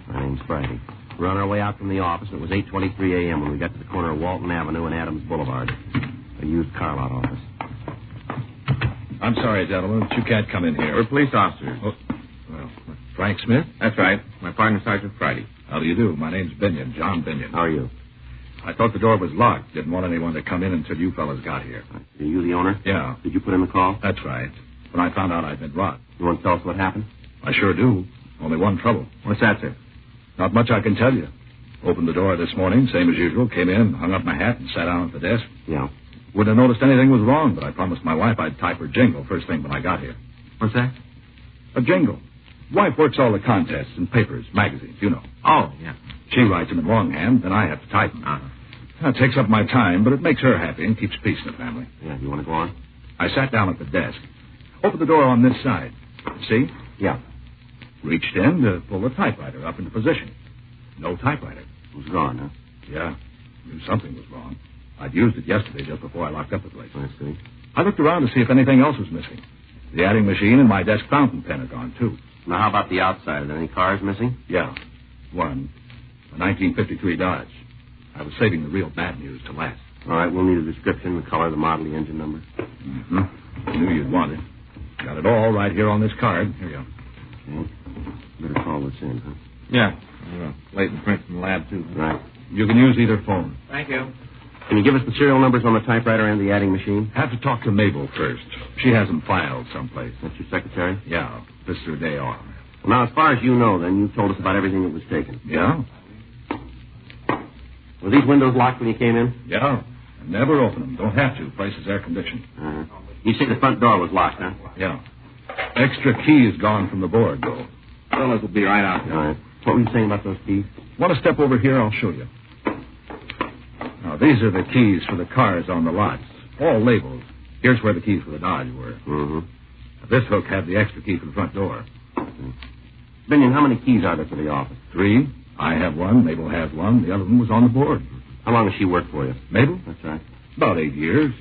My name's Friday. We were on our way out from the office, and it was 8:23 a.m. when we got to the corner of Walton Avenue and Adams Boulevard. A used car lot office. I'm sorry, gentlemen, but you can't come in here. We're police officers. Oh, well, Frank Smith? That's right. My partner, Sergeant Friday. How do you do? My name's Binion, John Binion. How are you? I thought the door was locked. Didn't want anyone to come in until you fellas got here. Are you the owner? Yeah. Did you put in the call? That's right. When I found out I'd been robbed. You want to tell us what happened? I sure do. Only one trouble. What's that, sir? Not much I can tell you. Opened the door this morning, same as usual. Came in, hung up my hat, and sat down at the desk. Yeah. Wouldn't have noticed anything was wrong, but I promised my wife I'd type her jingle first thing when I got here. What's that? A jingle. Wife works all the contests and papers, magazines, you know. Oh, yeah. She writes them in longhand, then I have to type them. That takes up my time, but it makes her happy and keeps peace in the family. Yeah, you want to go on? I sat down at the desk. Opened the door on this side. See? Yeah. Reached in to pull the typewriter up into position. No typewriter. It was gone, huh? Yeah. Knew something was wrong. I'd used it yesterday just before I locked up the place. I see. I looked around to see if anything else was missing. The adding machine and my desk fountain pen are gone, too. Now, how about the outside? Are there any cars missing? Yeah. One. A 1953 Dodge. I was saving the real bad news to last. All right, we'll need a description, the color, the model, the engine number. Mm-hmm. I knew you'd want it. Got it all right here on this card. Here you go. Okay. Better call this in, huh? Yeah. Late and print from the lab, too. Right. You can use either phone. Thank you. Can you give us the serial numbers on the typewriter and the adding machine? Have to talk to Mabel first. She has them filed someplace. That's your secretary? Yeah. This is her day off. Well, now, as far as you know, then, you told us about everything that was taken. Yeah? Were these windows locked when you came in? Yeah. I never open them. Don't have to. Place is air conditioned. Uh-huh. You say the front door was locked, huh? Yeah. Extra key is gone from the board, though. Fellas will be right out there. All right. What were you saying about those keys? Want to step over here? I'll show you. Now, these are the keys for the cars on the lots. All labeled. Here's where the keys for the Dodge were. Mm-hmm. This hook had the extra key for the front door. Binion, how many keys are there for the office? 3. I have one. Mabel has one. The other one was on the board. How long has she worked for you? Mabel? That's right. About 8 years.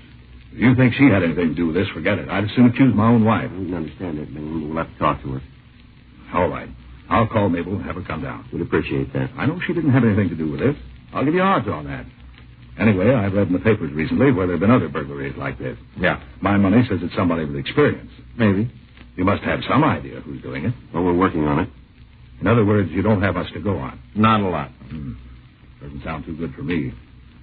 If you think she had anything to do with this, forget it. I'd as soon choose my own wife. We can understand it, Binion. We'll have to talk to her. All right. I'll call Mabel and have her come down. We'd appreciate that. I know she didn't have anything to do with this. I'll give you odds on that. Anyway, I've read in the papers recently where there have been other burglaries like this. Yeah. My money says it's somebody with experience. Maybe. You must have some idea who's doing it. Well, we're working on it. In other words, you don't have us to go on. Not a lot. Doesn't sound too good for me.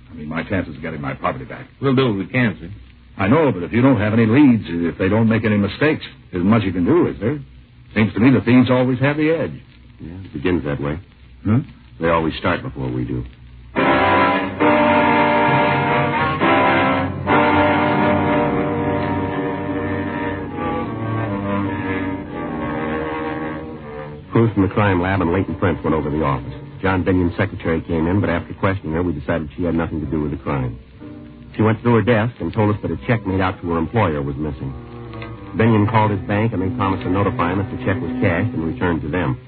I mean, my chances of getting my property back. We'll do what we can, sir. I know, but if you don't have any leads, if they don't make any mistakes, there isn't much you can do, is there? Seems to me the thieves always have the edge. Yeah, it begins that way. Hmm? They always start before we do. Crews from the crime lab and Leighton Prince went over to the office. John Binion's secretary came in, but after questioning her, we decided she had nothing to do with the crime. She went to her desk and told us that a check made out to her employer was missing. Binion called his bank, and they promised to notify him if the check was cashed and returned to them.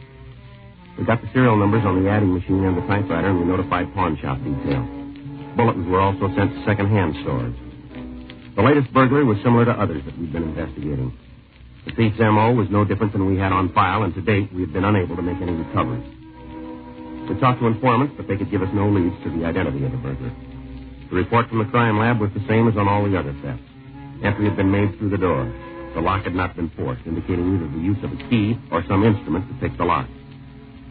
We got the serial numbers on the adding machine and the typewriter, and we notified pawn shop detail. Bulletins were also sent to second-hand stores. The latest burglary was similar to others that we'd been investigating. The thief's M.O. was no different than we had on file, and to date, we have been unable to make any recoveries. We talked to informants, but they could give us no leads to the identity of the burglar. The report from the crime lab was the same as on all the other thefts. Entry had been made through the door. The lock had not been forced, indicating either the use of a key or some instrument to pick the lock.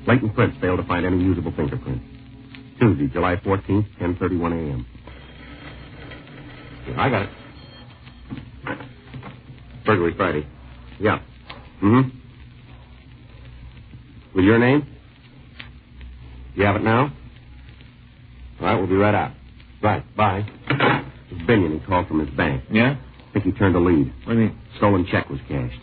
Leighton Prince failed to find any usable fingerprints. Tuesday, July 14th, 10:31 a.m. I got it. Burglary Friday. Yeah. Mm-hmm. With your name? You have it now? All right, we'll be right out. Right, bye. It was Binion. He called from his bank. Yeah? I think he turned a lead. What do you mean? Stolen check was cashed.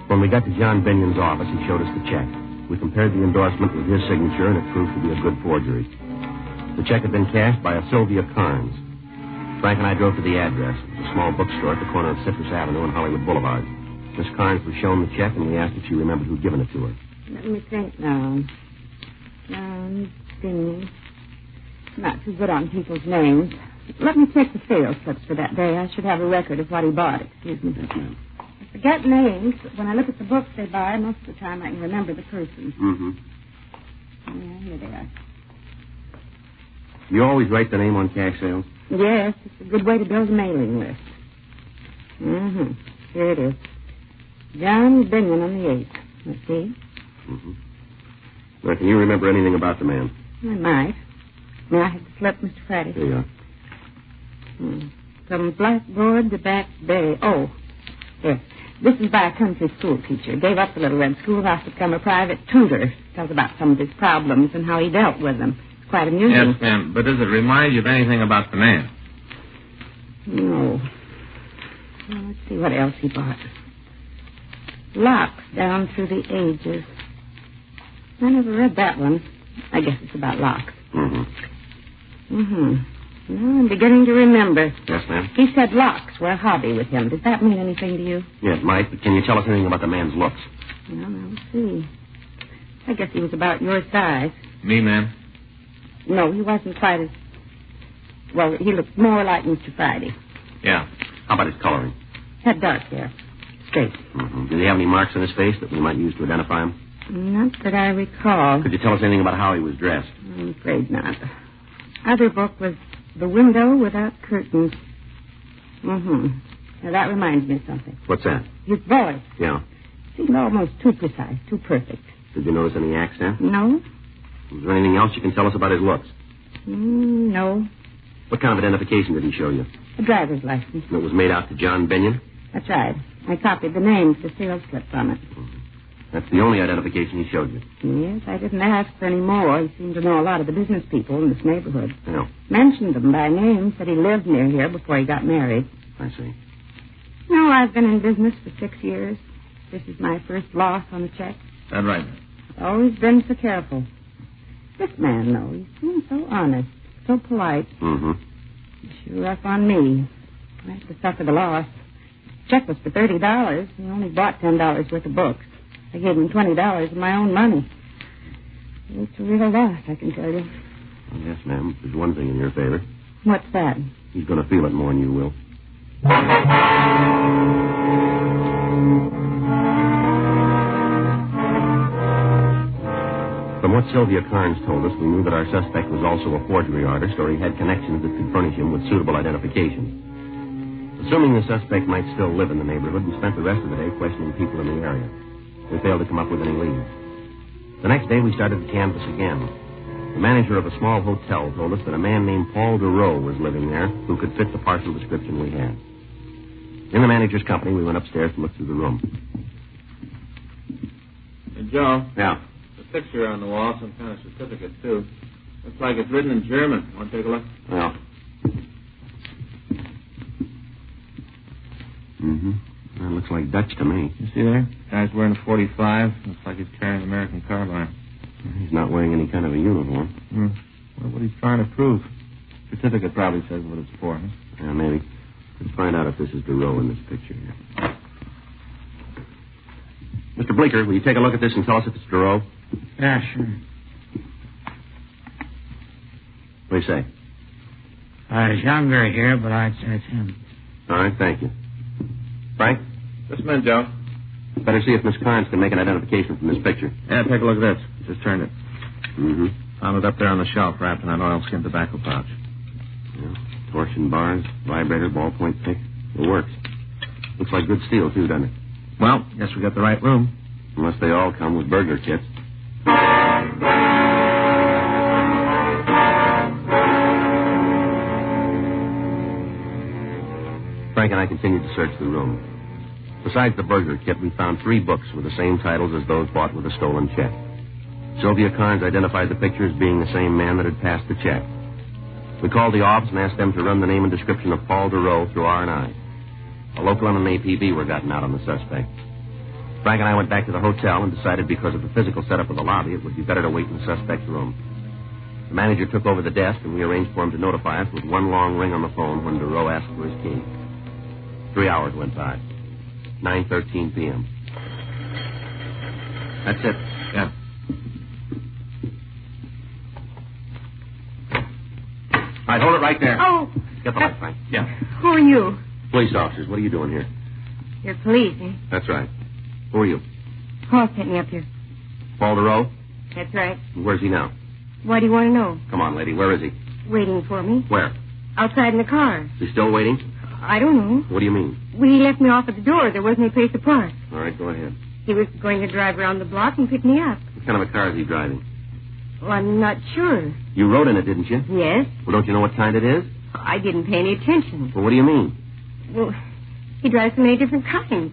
When we got to John Binion's office, he showed us the check. We compared the endorsement with his signature, and it proved to be a good forgery. The check had been cashed by a Sylvia Carnes. Frank and I drove to the address. It was a small bookstore at the corner of Citrus Avenue and Hollywood Boulevard. Miss Carnes was shown the check, and we asked if she remembered who'd given it to her. Let me think now. John Binney. Not too good on people's names. Let me check the sales slips for that day. I should have a record of what he bought. Excuse me. Yes, ma'am. I forget names, but when I look at the books they buy, most of the time I can remember the person. Mm-hmm. Yeah, here they are. You always write the name on cash sales? Yes, it's a good way to build a mailing list. Mm-hmm. Here it is. John Binion on the 8th. Let's see. Mm-hmm. Now, can you remember anything about the man? I might. May I have the slip, Mr. Friday? Here you are. From Blackboard to Back Bay. Oh, yes. This is by a country school teacher. Gave up the little red schoolhouse to become a private tutor. Tells about some of his problems and how he dealt with them. It's quite amusing. Yes, ma'am. But does it remind you of anything about the man? No. Well, let's see what else he bought. Locks down through the ages. I never read that one. I guess it's about locks. Mm-hmm. Mm-hmm. Well, I'm beginning to remember. Yes, ma'am? He said locks were a hobby with him. Does that mean anything to you? Yes, Mike, but can you tell us anything about the man's looks? Well, now, let's see. I guess he was about your size. Me, ma'am? No, he wasn't quite as... Well, he looked more like Mr. Friday. Yeah. How about his coloring? Had dark hair. Straight. Mm-hmm. Did he have any marks on his face that we might use to identify him? Not that I recall. Could you tell us anything about how he was dressed? I'm afraid not. Other book was The Window Without Curtains. Mm-hmm. Now, that reminds me of something. What's that? His voice. Yeah. Seemed almost too precise, too perfect. Did you notice any accent? No. Was there anything else you can tell us about his looks? No. What kind of identification did he show you? A driver's license. And it was made out to John Binion? That's right. I copied the names, the sales slip from it. Mm-hmm. That's the only identification he showed you? Yes, I didn't ask for any more. He seemed to know a lot of the business people in this neighborhood. Yeah. Mentioned them by name, said he lived near here before he got married. I see. No, I've been in business for 6 years. This is my first loss on the check. That's right. I've always been so careful. This man, though, he seems so honest, so polite. Mm-hmm. Sure rough on me. I have to suffer the loss. The check was for $30. He only bought $10 worth of books. I gave him $20 of my own money. It's a real loss, I can tell you. Well, yes, ma'am. There's one thing in your favor. What's that? He's going to feel it more than you will. From what Sylvia Carnes told us, we knew that our suspect was also a forgery artist, or he had connections that could furnish him with suitable identification. Assuming the suspect might still live in the neighborhood, we spent the rest of the day questioning people in the area. We failed to come up with any leads. The next day, we started to canvass again. The manager of a small hotel told us that a man named Paul DeRoe was living there who could fit the partial description we had. In the manager's company, we went upstairs to look through the room. Hey, Joe. Yeah. The picture on the wall, some kind of certificate, too. Looks like it's written in German. Want to take a look? Yeah. Mm-hmm. That looks like Dutch to me. You see there? Guy's wearing a .45. Looks like he's carrying an American carbine. He's not wearing any kind of a uniform. Well, what he's trying to prove. Certificate probably says what it's for, huh? Yeah, maybe. Let's find out if this is DeRoe in this picture here. Mr. Bleeker, will you take a look at this and tell us if it's DeRoe? Yeah, sure. What do you say? He's younger here, but I'd say it's him. All right, thank you. Frank? Just a minute, Joe. Better see if Miss Carnes can make an identification from this picture. Yeah, take a look at this. Just turned it. Mm-hmm. Found it up there on the shelf, wrapped in an oilskin tobacco pouch. Yeah. Torsion bars, vibrator, ballpoint pick. It works. Looks like good steel, too, doesn't it? Well, guess we got the right room. Unless they all come with burglar kits. Frank and I continued to search the room. Besides the burglar kit, we found 3 books with the same titles as those bought with a stolen check. Sylvia Carnes identified the picture as being the same man that had passed the check. We called the office and asked them to run the name and description of Paul DeRoe through R&I. A local and an APB were gotten out on the suspect. Frank and I went back to the hotel and decided because of the physical setup of the lobby, it would be better to wait in the suspect's room. The manager took over the desk, and we arranged for him to notify us with one long ring on the phone when Duro asked for his key. 3 hours went by. 9:13 p.m. That's it. Yeah. All right, hold it right there. Oh. Get the light, Frank. Yeah. Who are you? Police officers, what are you doing here? You're police, eh? That's right. Who are you? Paul sent me up here. Paul Duro? That's right. Where's he now? Why do you want to know? Come on, lady. Where is he? Waiting for me. Where? Outside in the car. He's still waiting? I don't know. What do you mean? Well, he left me off at the door. There wasn't any place to park. All right, go ahead. He was going to drive around the block and pick me up. What kind of a car is he driving? Well, I'm not sure. You rode in it, didn't you? Yes. Well, don't you know what kind it is? I didn't pay any attention. Well, what do you mean? Well, he drives so many different kinds.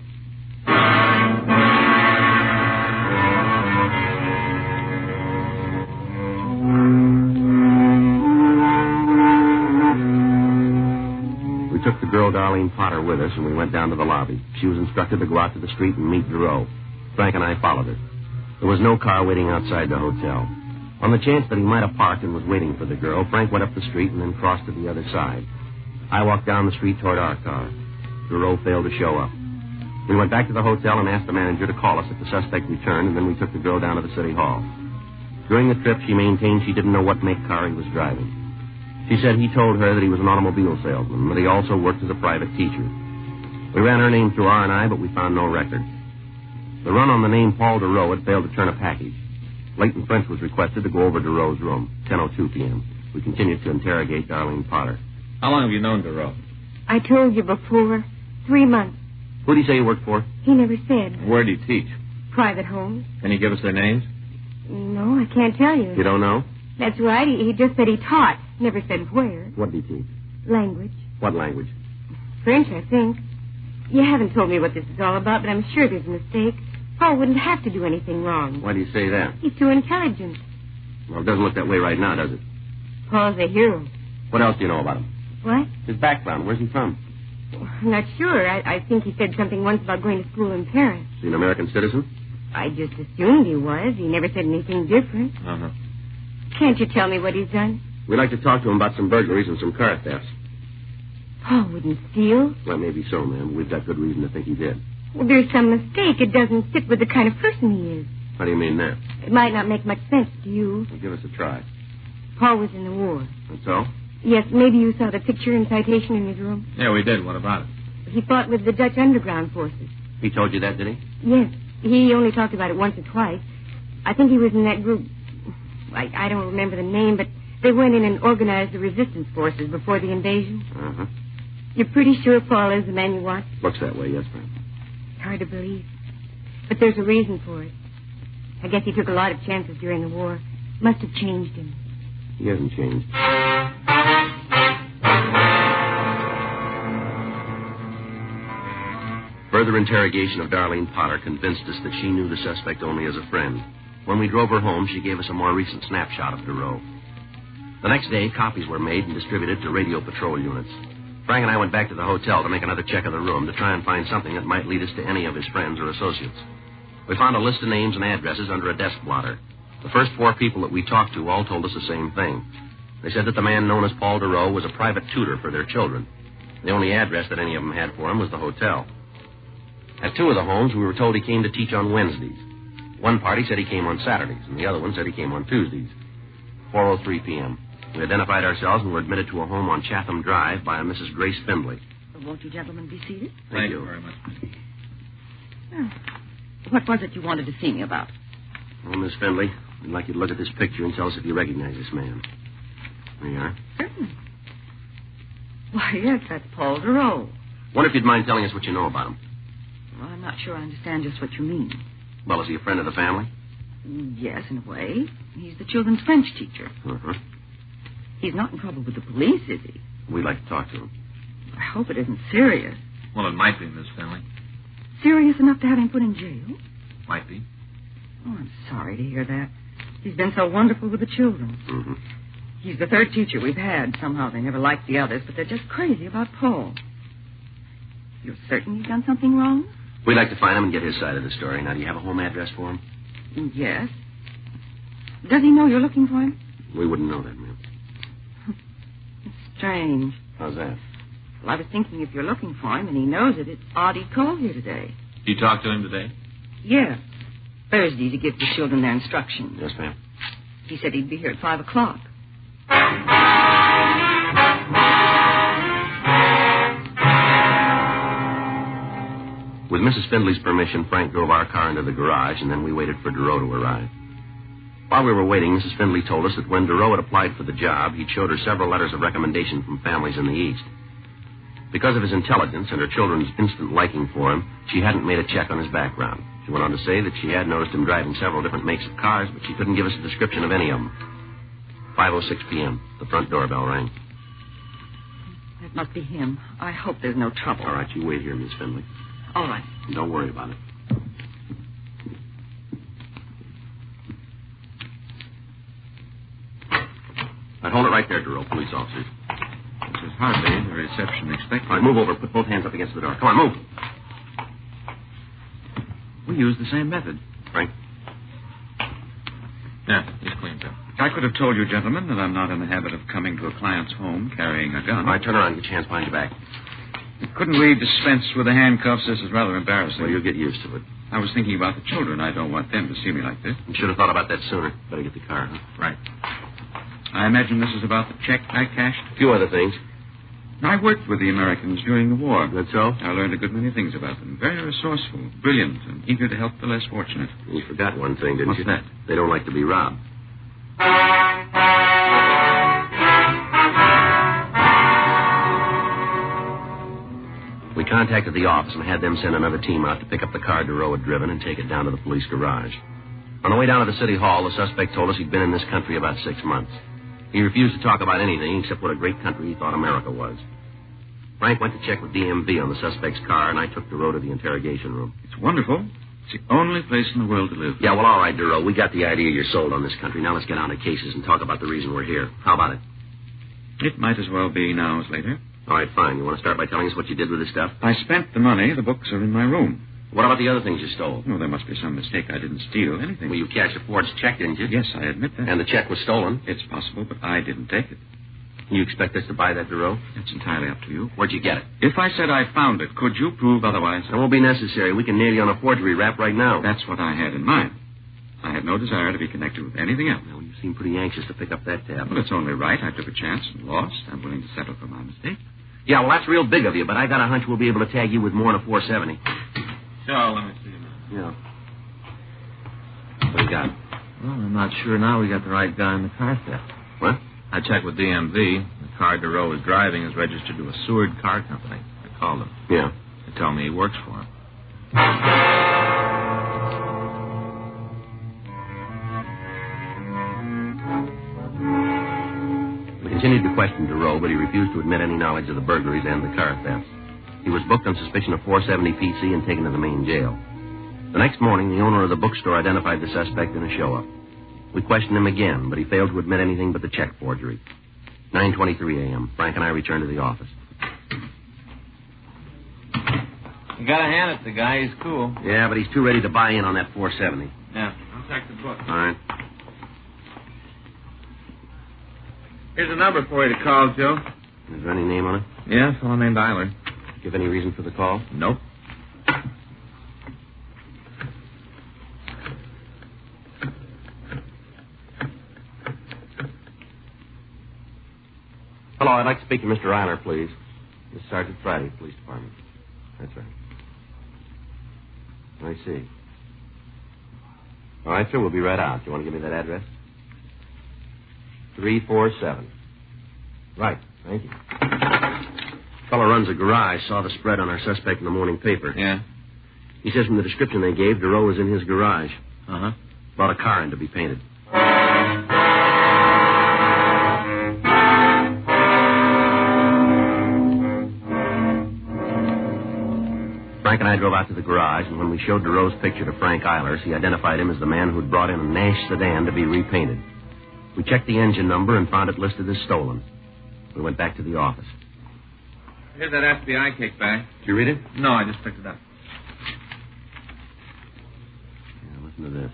We took the girl, Darlene Potter, with us, and we went down to the lobby. She was instructed to go out to the street and meet Duro. Frank and I followed her. There was no car waiting outside the hotel. On the chance that he might have parked and was waiting for the girl, Frank went up the street and then crossed to the other side. I walked down the street toward our car. Duro failed to show up. We went back to the hotel and asked the manager to call us if the suspect returned, and then we took the girl down to the city hall. During the trip, she maintained she didn't know what make car he was driving. She said he told her that he was an automobile salesman, but he also worked as a private teacher. We ran her name through R&I, but we found no record. The run on the name Paul Duro had failed to turn a package. Leighton French was requested to go over to Duro's room, 10:02 p.m. We continued to interrogate Darlene Potter. How long have you known Duro? I told you before. 3 months. Who did he say you worked for? He never said. Where did he teach? Private homes. Can you give us their names? No, I can't tell you. You don't know? That's right. He just said he taught. Never said where. What did he teach? Language. What language? French, I think. You haven't told me what this is all about, but I'm sure there's a mistake. Paul wouldn't have to do anything wrong. Why do you say that? He's too intelligent. Well, it doesn't look that way right now, does it? Paul's a hero. What else do you know about him? What? His background. Where's he from? I'm not sure. I think he said something once about going to school in Paris. Is he an American citizen? I just assumed he was. He never said anything different. Uh-huh. Can't you tell me what he's done? We'd like to talk to him about some burglaries and some car thefts. Paul wouldn't steal. Well, maybe so, ma'am. We've got good reason to think he did. Well, there's some mistake. It doesn't fit with the kind of person he is. How do you mean that? It might not make much sense to you. Well, give us a try. Paul was in the war. And so? Yes, maybe you saw the picture and citation in his room. Yeah, we did. What about it? He fought with the Dutch underground forces. He told you that, did he? Yes. He only talked about it once or twice. I think he was in that group. I don't remember the name, but they went in and organized the resistance forces before the invasion. Uh-huh. You're pretty sure Paul is the man you want? Looks that way, yes, ma'am. It's hard to believe. But there's a reason for it. I guess he took a lot of chances during the war. Must have changed him. He hasn't changed. Further interrogation of Darlene Potter convinced us that she knew the suspect only as a friend. When we drove her home, she gave us a more recent snapshot of Duro. The next day, copies were made and distributed to radio patrol units. Frank and I went back to the hotel to make another check of the room to try and find something that might lead us to any of his friends or associates. We found a list of names and addresses under a desk blotter. The first 4 people that we talked to all told us the same thing. They said that the man known as Paul Duro was a private tutor for their children. The only address that any of them had for him was the hotel. At 2 of the homes, we were told he came to teach on Wednesdays. One party said he came on Saturdays, and the other one said he came on Tuesdays. 4:03 p.m. We identified ourselves and were admitted to a home on Chatham Drive by a Mrs. Grace Findlay. Won't you gentlemen be seated? Thank you very much. Well, what was it you wanted to see me about? Well, Miss Findlay, we'd like you to look at this picture and tell us if you recognize this man. There you are. Certainly. Why, yes, that's Paul Duro. Wonder if you'd mind telling us what you know about him. Well, I'm not sure I understand just what you mean. Well, is he a friend of the family? Yes, in a way. He's the children's French teacher. Uh-huh. He's not in trouble with the police, is he? We'd like to talk to him. I hope it isn't serious. Well, it might be, Miss Finley. Serious enough to have him put in jail? Might be. Oh, I'm sorry to hear that. He's been so wonderful with the children. Mm-hmm. He's the 3rd teacher we've had. Somehow they never liked the others, but they're just crazy about Paul. You're certain he's done something wrong? We'd like to find him and get his side of the story. Now, do you have a home address for him? Yes. Does he know you're looking for him? We wouldn't know that, ma'am. It's strange. How's that? Well, I was thinking if you're looking for him and he knows it, it's odd he called here today. You talked to him today? Yeah. Thursdays he gives the children their instructions. Yes, ma'am. He said he'd be here at 5 o'clock. With Mrs. Findley's permission, Frank drove our car into the garage, and then we waited for Duro to arrive. While we were waiting, Mrs. Findley told us that when Duro had applied for the job, he'd showed her several letters of recommendation from families in the East. Because of his intelligence and her children's instant liking for him, she hadn't made a check on his background. She went on to say that she had noticed him driving several different makes of cars, but she couldn't give us a description of any of them. 5:06 p.m. The front doorbell rang. That must be him. I hope there's no trouble. All right, you wait here, Miss Findley. All right. Don't worry about it. I'd hold it right there, Duro, police officers. This is hardly the reception expected. All right, move over. Put both hands up against the door. Come on, move. We use the same method. Frank? Yeah, he's clean, Bill. I could have told you, gentlemen, that I'm not in the habit of coming to a client's home carrying a gun. All right, turn around. Get your hands behind your back. Couldn't we dispense with the handcuffs? This is rather embarrassing. Well, you'll get used to it. I was thinking about the children. I don't want them to see me like this. You should have thought about that sooner. Better get the car, huh? Right. I imagine this is about the check I cashed? A few other things. I worked with the Americans during the war. Good so? I learned a good many things about them. Very resourceful, brilliant, and eager to help the less fortunate. You forgot one thing, didn't you? What's that? They don't like to be robbed. We contacted the office and had them send another team out to pick up the car Duro had driven and take it down to the police garage. On the way down to the city hall, the suspect told us he'd been in this country about 6 months. He refused to talk about anything except what a great country he thought America was. Frank went to check with DMV on the suspect's car, and I took Duro to the interrogation room. It's wonderful. It's the only place in the world to live. Yeah, well, all right, Duro. We got the idea you're sold on this country. Now let's get on to cases and talk about the reason we're here. How about it? It might as well be now as later. All right, fine. You want to start by telling us what you did with this stuff? I spent the money. The books are in my room. What about the other things you stole? Oh, there must be some mistake. I didn't steal anything. Well, you cashed a forged check, didn't you? Yes, I admit that. And the check was stolen? It's possible, but I didn't take it. You expect us to buy that, Duro? It's entirely up to you. Where'd you get it? If I said I found it, could you prove otherwise? It won't be necessary. We can nail you on a forgery rap right now. That's what I had in mind. I had no desire to be connected with anything else. Well, you seem pretty anxious to pick up that tab. Well, it's only right. I took a chance and lost. I'm willing to settle for my mistake. Yeah, well, that's real big of you, but I got a hunch we'll be able to tag you with more than a 470. Sure, let me see. Yeah. What do you got? Well, I'm not sure now we got the right guy in the car theft. What? I checked with DMV. The car Duro is driving is registered to a Seward car company. I called him. Yeah. They tell me he works for him. We continued to question Duro, but he refused to admit any knowledge of the burglaries and the car thefts. He was booked on suspicion of 470 PC and taken to the main jail. The next morning, the owner of the bookstore identified the suspect in a show-up. We questioned him again, but he failed to admit anything but the check forgery. 9:23 a.m. Frank and I returned to the office. You gotta hand it to the guy. He's cool. Yeah, but he's too ready to buy in on that 470. Yeah, I'll check the book. All right. Here's a number for you to call, Joe. Is there any name on it? Yeah, a fellow named Eiler. Give any reason for the call? Nope. Hello, I'd like to speak to Mr. Eiler, please. This is Sergeant Friday, Police Department. That's right. I see. All right, sir, we'll be right out. You want to give me that address? 347. Right, thank you. Fellow runs a garage, saw the spread on our suspect in the morning paper. Yeah? He says from the description they gave, Duro was in his garage. Uh-huh. Brought a car in to be painted. Frank and I drove out to the garage, and when we showed Duro's picture to Frank Eilers, he identified him as the man who'd brought in a Nash sedan to be repainted. We checked the engine number and found it listed as stolen. We went back to the office. Here's that FBI kickback. Did you read it? No, I just picked it up. Listen to this.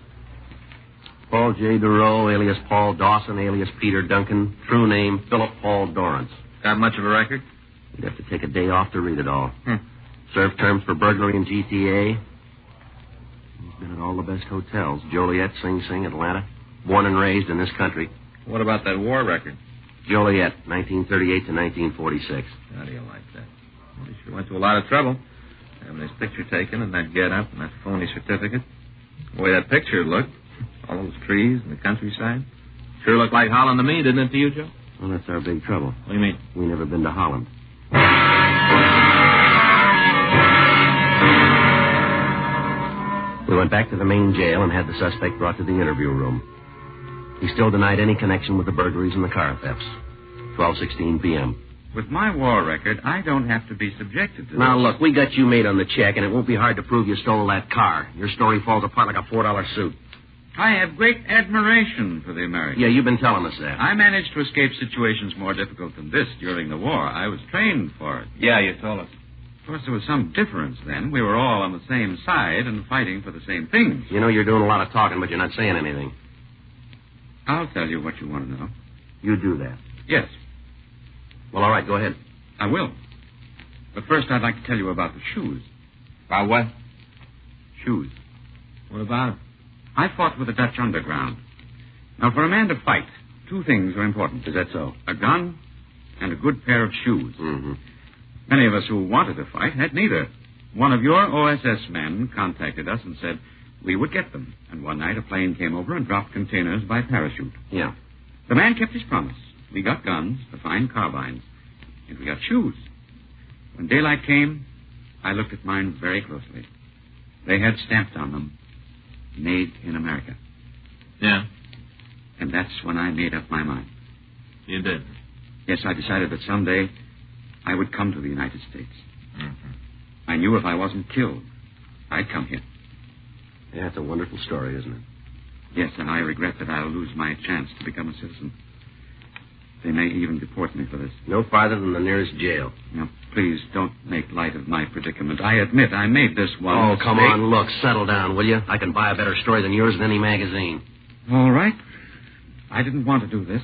Paul J. Durow, alias Paul Dawson, alias Peter Duncan. True name, Philip Paul Dorrance. Got much of a record? You'd have to take a day off to read it all. Served terms for burglary in GTA. He's been at all the best hotels. Joliet, Sing Sing, Atlanta. Born and raised in this country. What about that war record? Joliet, 1938 to 1946. How do you like that? Well, he sure went to a lot of trouble. Having his picture taken and that get-up and that phony certificate. The way that picture looked, all those trees and the countryside. Sure looked like Holland to me, didn't it to you, Joe? Well, that's our big trouble. What do you mean? We never been to Holland. We went back to the main jail and had the suspect brought to the interview room. He still denied any connection with the burglaries and the car thefts. 12:16 p.m. With my war record, I don't have to be subjected to Now, this. look, we got you made on the check, and it won't be hard to prove you stole that car. Your story falls apart like a $4 suit. I have great admiration for the Americans. Yeah, you've been telling us that. I managed to escape situations more difficult than this during the war. I was trained for it. Yeah, you told us. Of course, there was some difference then. We were all on the same side and fighting for the same things. You know, you're doing a lot of talking, but you're not saying anything. I'll tell you what you want to know. You do that. Yes, Well, all right, go ahead. I will. But first, I'd like to tell you about the shoes. About what? Shoes. What about it? I fought with the Dutch underground. Now, for a man to fight, two things are important. Is that so? A gun and a good pair of shoes. Mm-hmm. Many of us who wanted to fight had neither. One of your OSS men contacted us and said we would get them. And one night a plane came over and dropped containers by parachute. Yeah. The man kept his promise. We got guns, the fine carbines, and we got shoes. When daylight came, I looked at mine very closely. They had stamped on them, made in America. Yeah. And that's when I made up my mind. You did? Yes, I decided that someday I would come to the United States. Mm-hmm. I knew if I wasn't killed, I'd come here. Yeah, it's a wonderful story, isn't it? Yes, and I regret that I'll lose my chance to become a citizen. They may even deport me for this. No farther than the nearest jail. Now, please don't make light of my predicament. I admit I made this one Oh, mistake. come on, look, settle down, will you? I can buy a better story than yours in any magazine. All right. I didn't want to do this,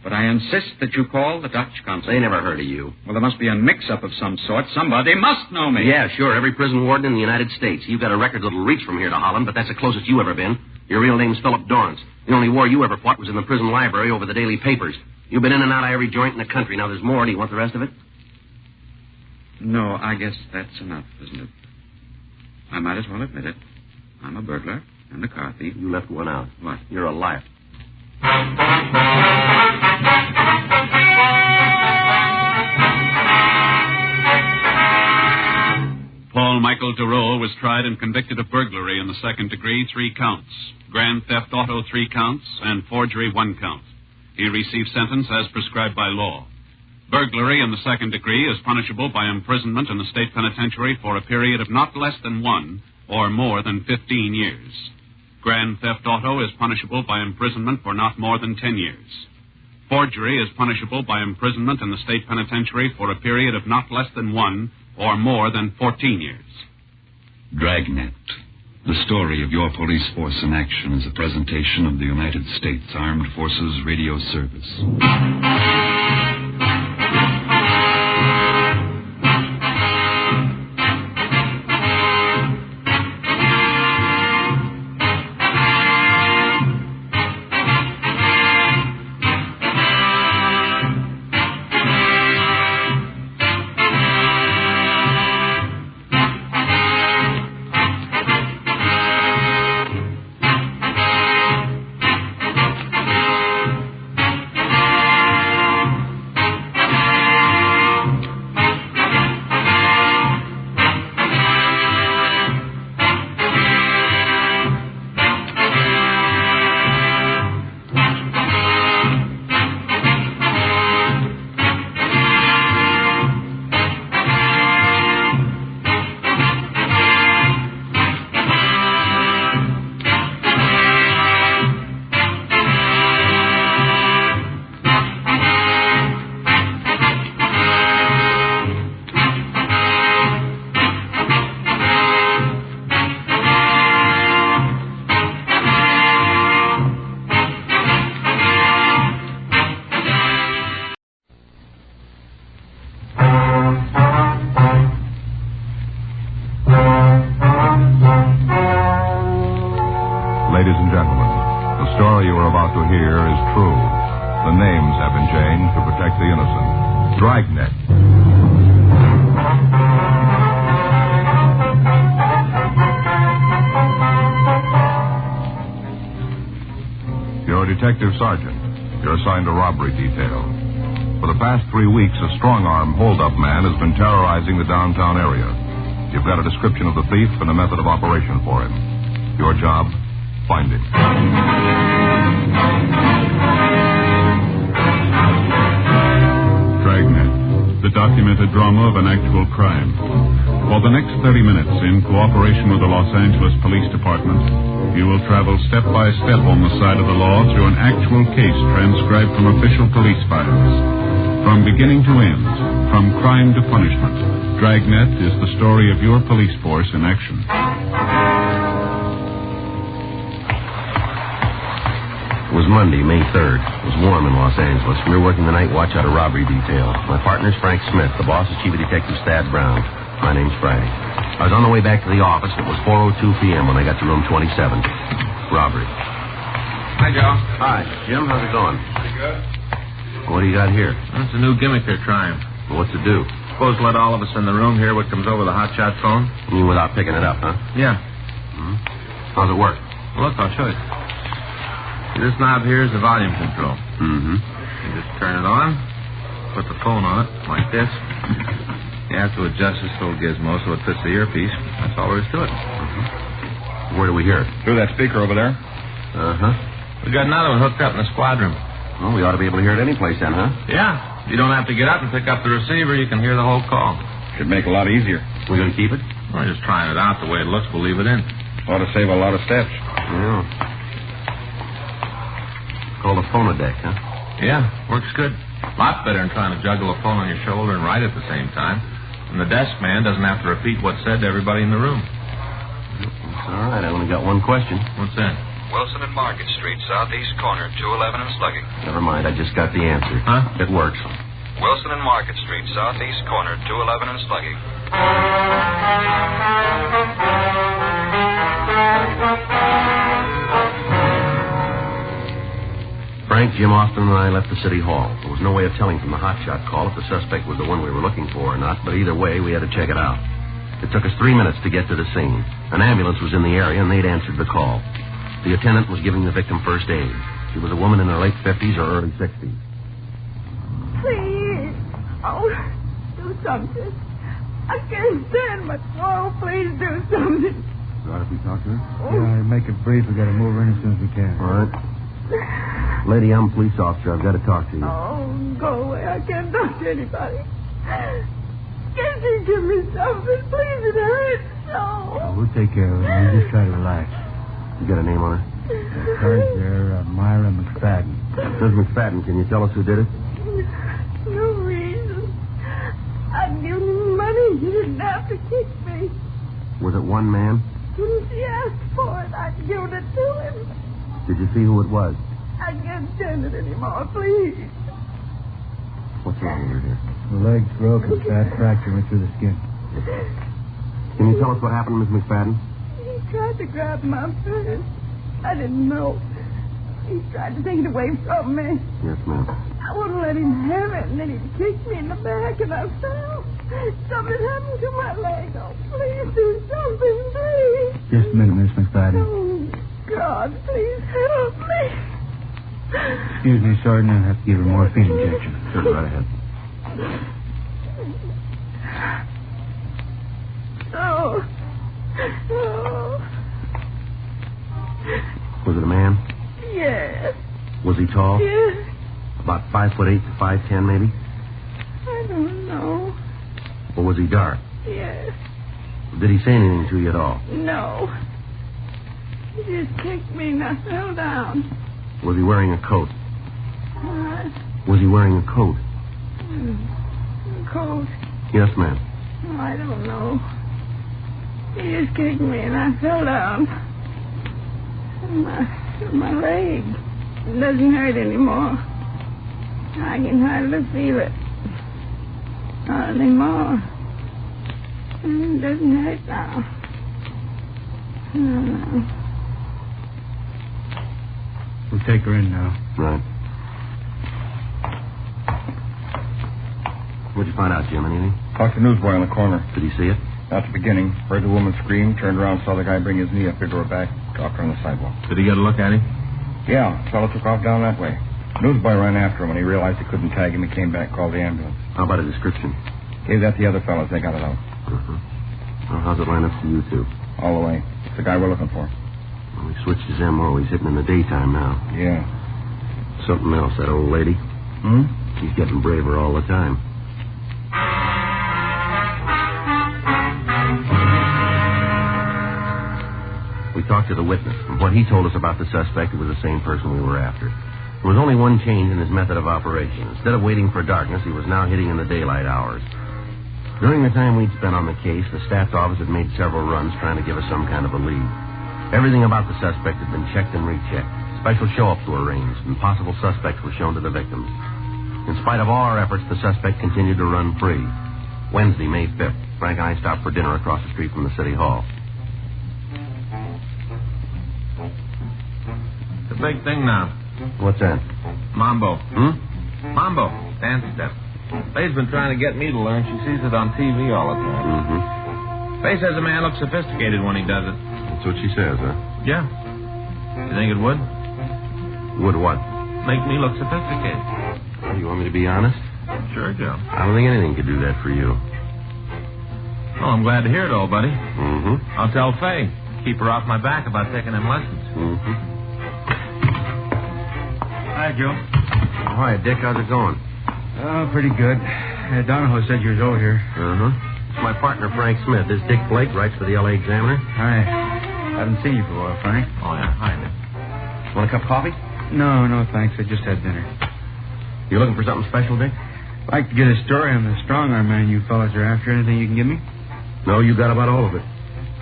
but I insist that you call the Dutch consul. They never heard of you. Well, there must be a mix-up of some sort. Somebody must know me. Yeah, sure, every prison warden in the United States. You've got a record that'll reach from here to Holland, but that's the closest you ever been. Your real name's Philip Dorrance. The only war you ever fought was in the prison library over the daily papers. You've been in and out of every joint in the country. Now, there's more. Do you want the rest of it? No, I guess that's enough, isn't it? I might as well admit it. I'm a burglar and a car thief. You left one out. What? You're a liar. Paul Michael Durow was tried and convicted of burglary in the second degree, 3 counts. Grand theft auto, 3 counts. And forgery, 1 count. He received sentence as prescribed by law. Burglary in the second degree is punishable by imprisonment in the state penitentiary for a period of not less than 1 or more than 15 years. Grand theft auto is punishable by imprisonment for not more than 10 years. Forgery is punishable by imprisonment in the state penitentiary for a period of not less than 1 or more than 14 years. Dragnet. The story of your police force in action is a presentation of the United States Armed Forces Radio Service. and gentlemen, the story you are about to hear is true. The names have been changed to protect the innocent. Dragnet. You're a detective sergeant. You're assigned a robbery detail. For the past 3 weeks, a strong-arm hold-up man has been terrorizing the downtown area. You've got a description of the thief and a method of operation for him. Your job, find him. Dragnet, the documented drama of an actual crime. For the next 30 minutes, in cooperation with the Los Angeles Police Department, you will travel step by step on the side of the law through an actual case transcribed from official police files. From beginning to end, from crime to punishment, Dragnet is the story of your police force in action. It was Monday, May 3rd. It was warm in Los Angeles. We were working the night watch out of robbery detail. My partner's Frank Smith. The boss is Chief of Detectives Thad Brown. My name's Friday. I was on the way back to the office. It was 4:02 p.m. when I got to room 27. Robbery. Hi, Joe. Hi. Jim, how's it going? Pretty good. What do you got here? That's a new gimmick they're trying. Well, what's it do? Suppose let all of us in the room hear what comes over the hotshot phone? You mean without picking it up, huh? Yeah. Hmm? How's it work? Well, look, I'll show you. This knob here is the volume control. Mm-hmm. You just turn it on, put the phone on it, like this. You have to adjust this little gizmo so it fits the earpiece. That's all there is to it. Mm-hmm. Where do we hear it? Through that speaker over there. Uh-huh. We got another one hooked up in the squad room. Well, we ought to be able to hear it any place then, huh? Yeah. You don't have to get up and pick up the receiver. You can hear the whole call. Should make it a lot easier. We gonna keep it? We're just trying it out the way it looks. We'll leave it in. Ought to save a lot of steps. Yeah. Called a phonodeck, huh? Yeah, works good. Lot better than trying to juggle a phone on your shoulder and write at the same time. And the desk man doesn't have to repeat what's said to everybody in the room. That's all right. I only got one question. What's that? Wilson and Market Street, southeast corner, 211 and Slugging. Never mind. I just got the answer. Huh? It works. Wilson and Market Street, southeast corner, 211 and Slugging. Frank, Jim Austin, and I left the city hall. There was no way of telling from the hotshot call if the suspect was the one we were looking for or not, but either way, we had to check it out. It took us 3 minutes to get to the scene. An ambulance was in the area, and they'd answered the call. The attendant was giving the victim first aid. She was a woman in her late 50s or early 60s. Please. Oh, do something. I can't stand much more. Please do something. All right if we talk to her? Yeah, make it brief. We got to move her in as soon as we can. All right. Lady, I'm a police officer. I've got to talk to you. Oh, go away. I can't talk to anybody. Can't you give me something? Please, it hurts so. Oh, we'll take care of her. You just try to relax. You got a name on her? Cards there, Myra McFadden. Miss McFadden, can you tell us who did it? No reason. I'd give him money. He didn't have to kick me. Was it one man? When he asked for it, I'd given it to him. Did you see who it was? I can't stand it anymore, please. What's wrong with her here? The leg's broken, bad fracture went through the skin. Can you tell us what happened, Miss McFadden? He tried to grab my purse. I didn't know. He tried to take it away from me. Yes, ma'am. I wouldn't let him have it, and then he kicked me in the back, and I fell. Something happened to my leg. Oh, please do something, please. Just a minute, Miss McFadden. Oh, God, please help me. Excuse me, Sergeant. I'll have to give her morphine injection. Sure, right ahead. Oh. Oh. Was it a man? Yes. Was he tall? Yes. About 5'8" to 5'10", maybe? I don't know. Or was he dark? Yes. Did he say anything to you at all? No. He just kicked me and I fell down. Was he wearing a coat? What? Was he wearing a coat? Coat? Yes, ma'am. Oh, I don't know. He just kicked me and I fell down. My leg doesn't hurt anymore. I can hardly feel it. Not anymore. It doesn't hurt now. No. take her in now. Right. What'd you find out, Jim? Anything? Talked to the newsboy on the corner. Did he see it? At the beginning. Heard the woman scream, turned around, saw the guy bring his knee up into her back, dropped her on the sidewalk. Did he get a look at him? Yeah, the fellow took off down that way. Newsboy ran after him. When he realized he couldn't tag him, he came back, called the ambulance. How about a description? Gave that to the other fellows. They got it out. Uh-huh. Well, how's it line up to you two? All the way. It's the guy we're looking for. Well, he switched his M.O. He's hitting in the daytime now. Yeah. Something else, that old lady. She's getting braver all the time. We talked to the witness, and what he told us about the suspect, it was the same person we were after. There was only one change in his method of operation. Instead of waiting for darkness, he was now hitting in the daylight hours. During the time we'd spent on the case, the staff's office had made several runs trying to give us some kind of a lead. Everything about the suspect had been checked and rechecked. Special show-ups were arranged, and possible suspects were shown to the victims. In spite of all our efforts, the suspect continued to run free. Wednesday, May 5th, Frank and I stopped for dinner across the street from the city hall. The big thing now. What's that? Mambo. Mambo. Dance step. Faye's been trying to get me to learn. She sees it on TV all the time. Faye says a man looks sophisticated when he does it. That's what she says, huh? Yeah. You think it would? Would what? Make me look sophisticated. Well, you want me to be honest? Sure, Joe. I don't think anything could do that for you. Well, I'm glad to hear it, old buddy. Mm-hmm. I'll tell Faye. Keep her off my back about taking them lessons. Mm-hmm. Hi, Joe. Oh, hi, Dick. How's it going? Oh, pretty good. Donahoe said you was over here. Uh-huh. It's my partner, Frank Smith. This Dick Blake writes for the L.A. Examiner. Hi. Haven't seen you for a while, Frank. Oh, yeah. Hi, Dick. Want a cup of coffee? No, thanks. I just had dinner. You looking for something special, Dick? I'd like to get a story on the strong-arm man you fellas are after. Anything you can give me? No, you got about all of it.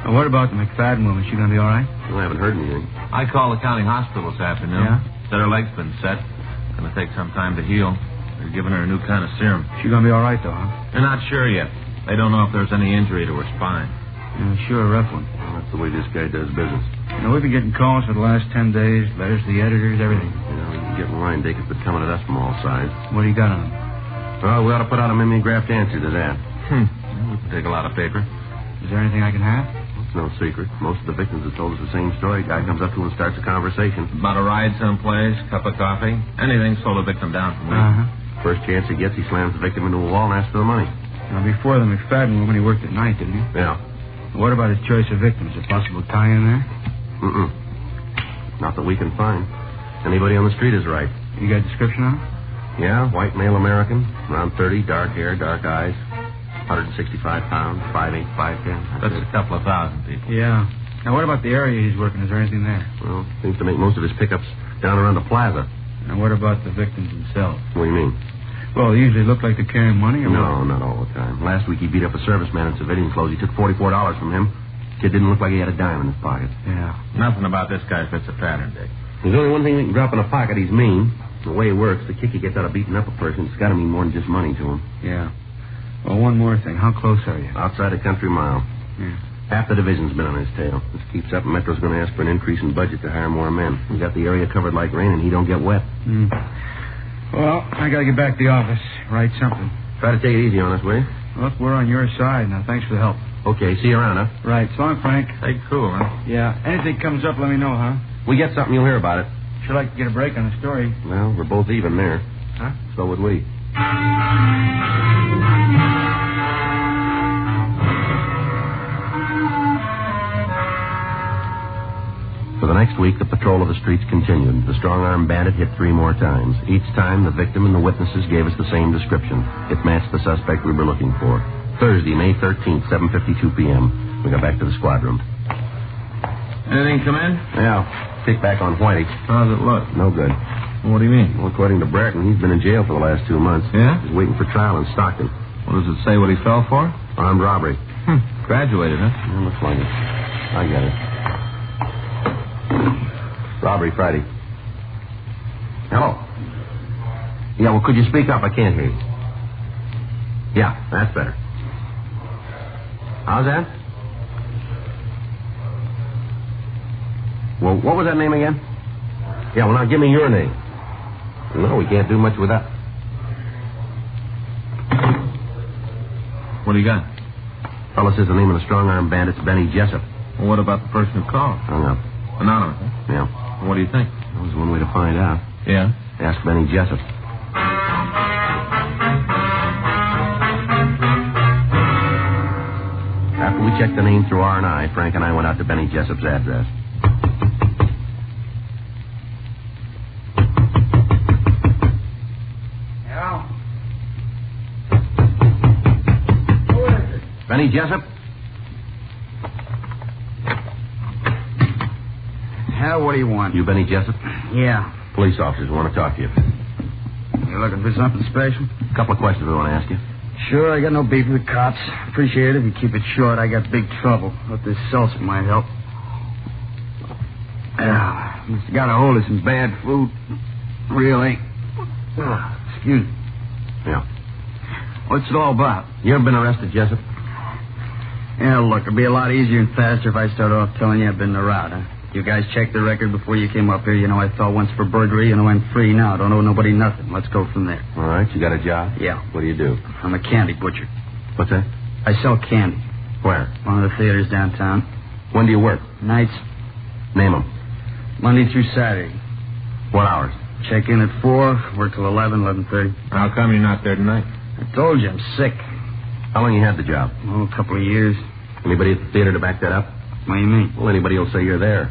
What about the McFadden woman? She gonna be all right? Well, I haven't heard anything. I called the county hospital this afternoon. Yeah? Said her leg's been set. Gonna take some time to heal. They're giving her a new kind of serum. She gonna be all right, though, huh? They're not sure yet. They don't know if there's any injury to her spine. Yeah, sure, a rough one. Well, that's the way this guy does business. We've been getting calls for the last 10 days, letters to the editors, everything. You can get in line, Dick. It's been coming at us from all sides. What do you got on them? Well, we ought to put out a mimeographed answer to that. We can take a lot of paper. Is there anything I can have? It's no secret. Most of the victims have told us the same story. Guy comes up to him and starts a conversation. About a ride someplace, cup of coffee, anything slow the victim down from me. First chance he gets, he slams the victim into a wall and asks for the money. Now, before the McFadden woman, he worked at night, didn't he? Yeah. What about his choice of victims? A possible tie-in there? Not that we can find. Anybody on the street is right. You got a description on him? Yeah, white male American, around 30, dark hair, dark eyes, 165 pounds, 5'8", 5'10". That's a couple of thousand people. Yeah. Now, what about the area he's working? Is there anything there? Well, seems to make most of his pickups down around the plaza. Now, what about the victims themselves? What do you mean? Well, they usually look like they're carrying money, or No, not all the time. Last week he beat up a serviceman in civilian clothes. He took $44 from him. Kid didn't look like he had a dime in his pocket. Yeah. Nothing about this guy fits a pattern, Dick. There's only one thing we can drop in a pocket. He's mean. The way it works, the kick he gets out of beating up a person, it's got to mean more than just money to him. Yeah. Well, one more thing. How close are you? Outside a country mile. Yeah. Half the division's been on his tail. This keeps up, and Metro's going to ask for an increase in budget to hire more men. We got the area covered like rain, and he don't get wet. Well, I got to get back to the office. Write something. Try to take it easy on us, will you? Look, we're on your side. Now, thanks for the help. Okay, see you around, huh? Right. So long, Frank. Take it cool, huh? Yeah. Anything comes up, let me know, huh? We get something, you'll hear about it. Sure like to get a break on the story. Well, we're both even there. Huh? So would we. For the next week, the patrol of the streets continued. The strong-arm bandit hit 3 more times. Each time, the victim and the witnesses gave us the same description. It matched the suspect we were looking for. Thursday, May 13th, 7:52 p.m. We got back to the squad room. Anything come in? Yeah. Kick back on Whitey. How's it look? No good. What do you mean? Well, according to Bratton, he's been in jail for the last 2 months. Yeah? He's waiting for trial in Stockton. What does it say what he fell for? Armed robbery. Graduated, huh? Yeah, looks like it. I get it. Robbery Friday. Hello. Yeah, well, could you speak up? I can't hear you. Yeah, that's better. How's that? Well, what was that name again? Yeah, well, now give me your name. No, we can't do much with that. What do you got? Fellow says the name of the strong-arm bandit's Benny Jessup. Well, what about the person who called? Hung up. Anonymous, huh? Yeah. Well, what do you think? That was one way to find out. Yeah? Ask Benny Jessup. After we checked the name through R&I, Frank and I went out to Benny Jessup's address. Yeah? Who is it? Benny Jessup? Yeah, what do you want? You Benny Jessup? Yeah. Police officers want to talk to you. You looking for something special? A couple of questions we want to ask you. Sure, I got no beef with the cops. Appreciate it if you keep it short. I got big trouble. Hope this seltzer might help. Yeah, must have got a hold of some bad food. Really? Excuse me. Yeah. What's it all about? You ever been arrested, Jessup? Yeah, look, it'd be a lot easier and faster if I start off telling you I've been in the route, huh? You guys checked the record before you came up here. You know I fell once for burglary. You know I'm free now. Don't owe nobody nothing. Let's go from there. All right, you got a job? Yeah. What do you do? I'm a candy butcher. What's that? I sell candy. Where? One of the theaters downtown. When do you work? Nights. Name them. Monday through Saturday. What hours? Check in at 4, work till 11, 11:30. How come you're not there tonight? I told you, I'm sick. How long you had the job? Oh, a couple of years. Anybody at the theater to back that up? What do you mean? Well, anybody will say you're there.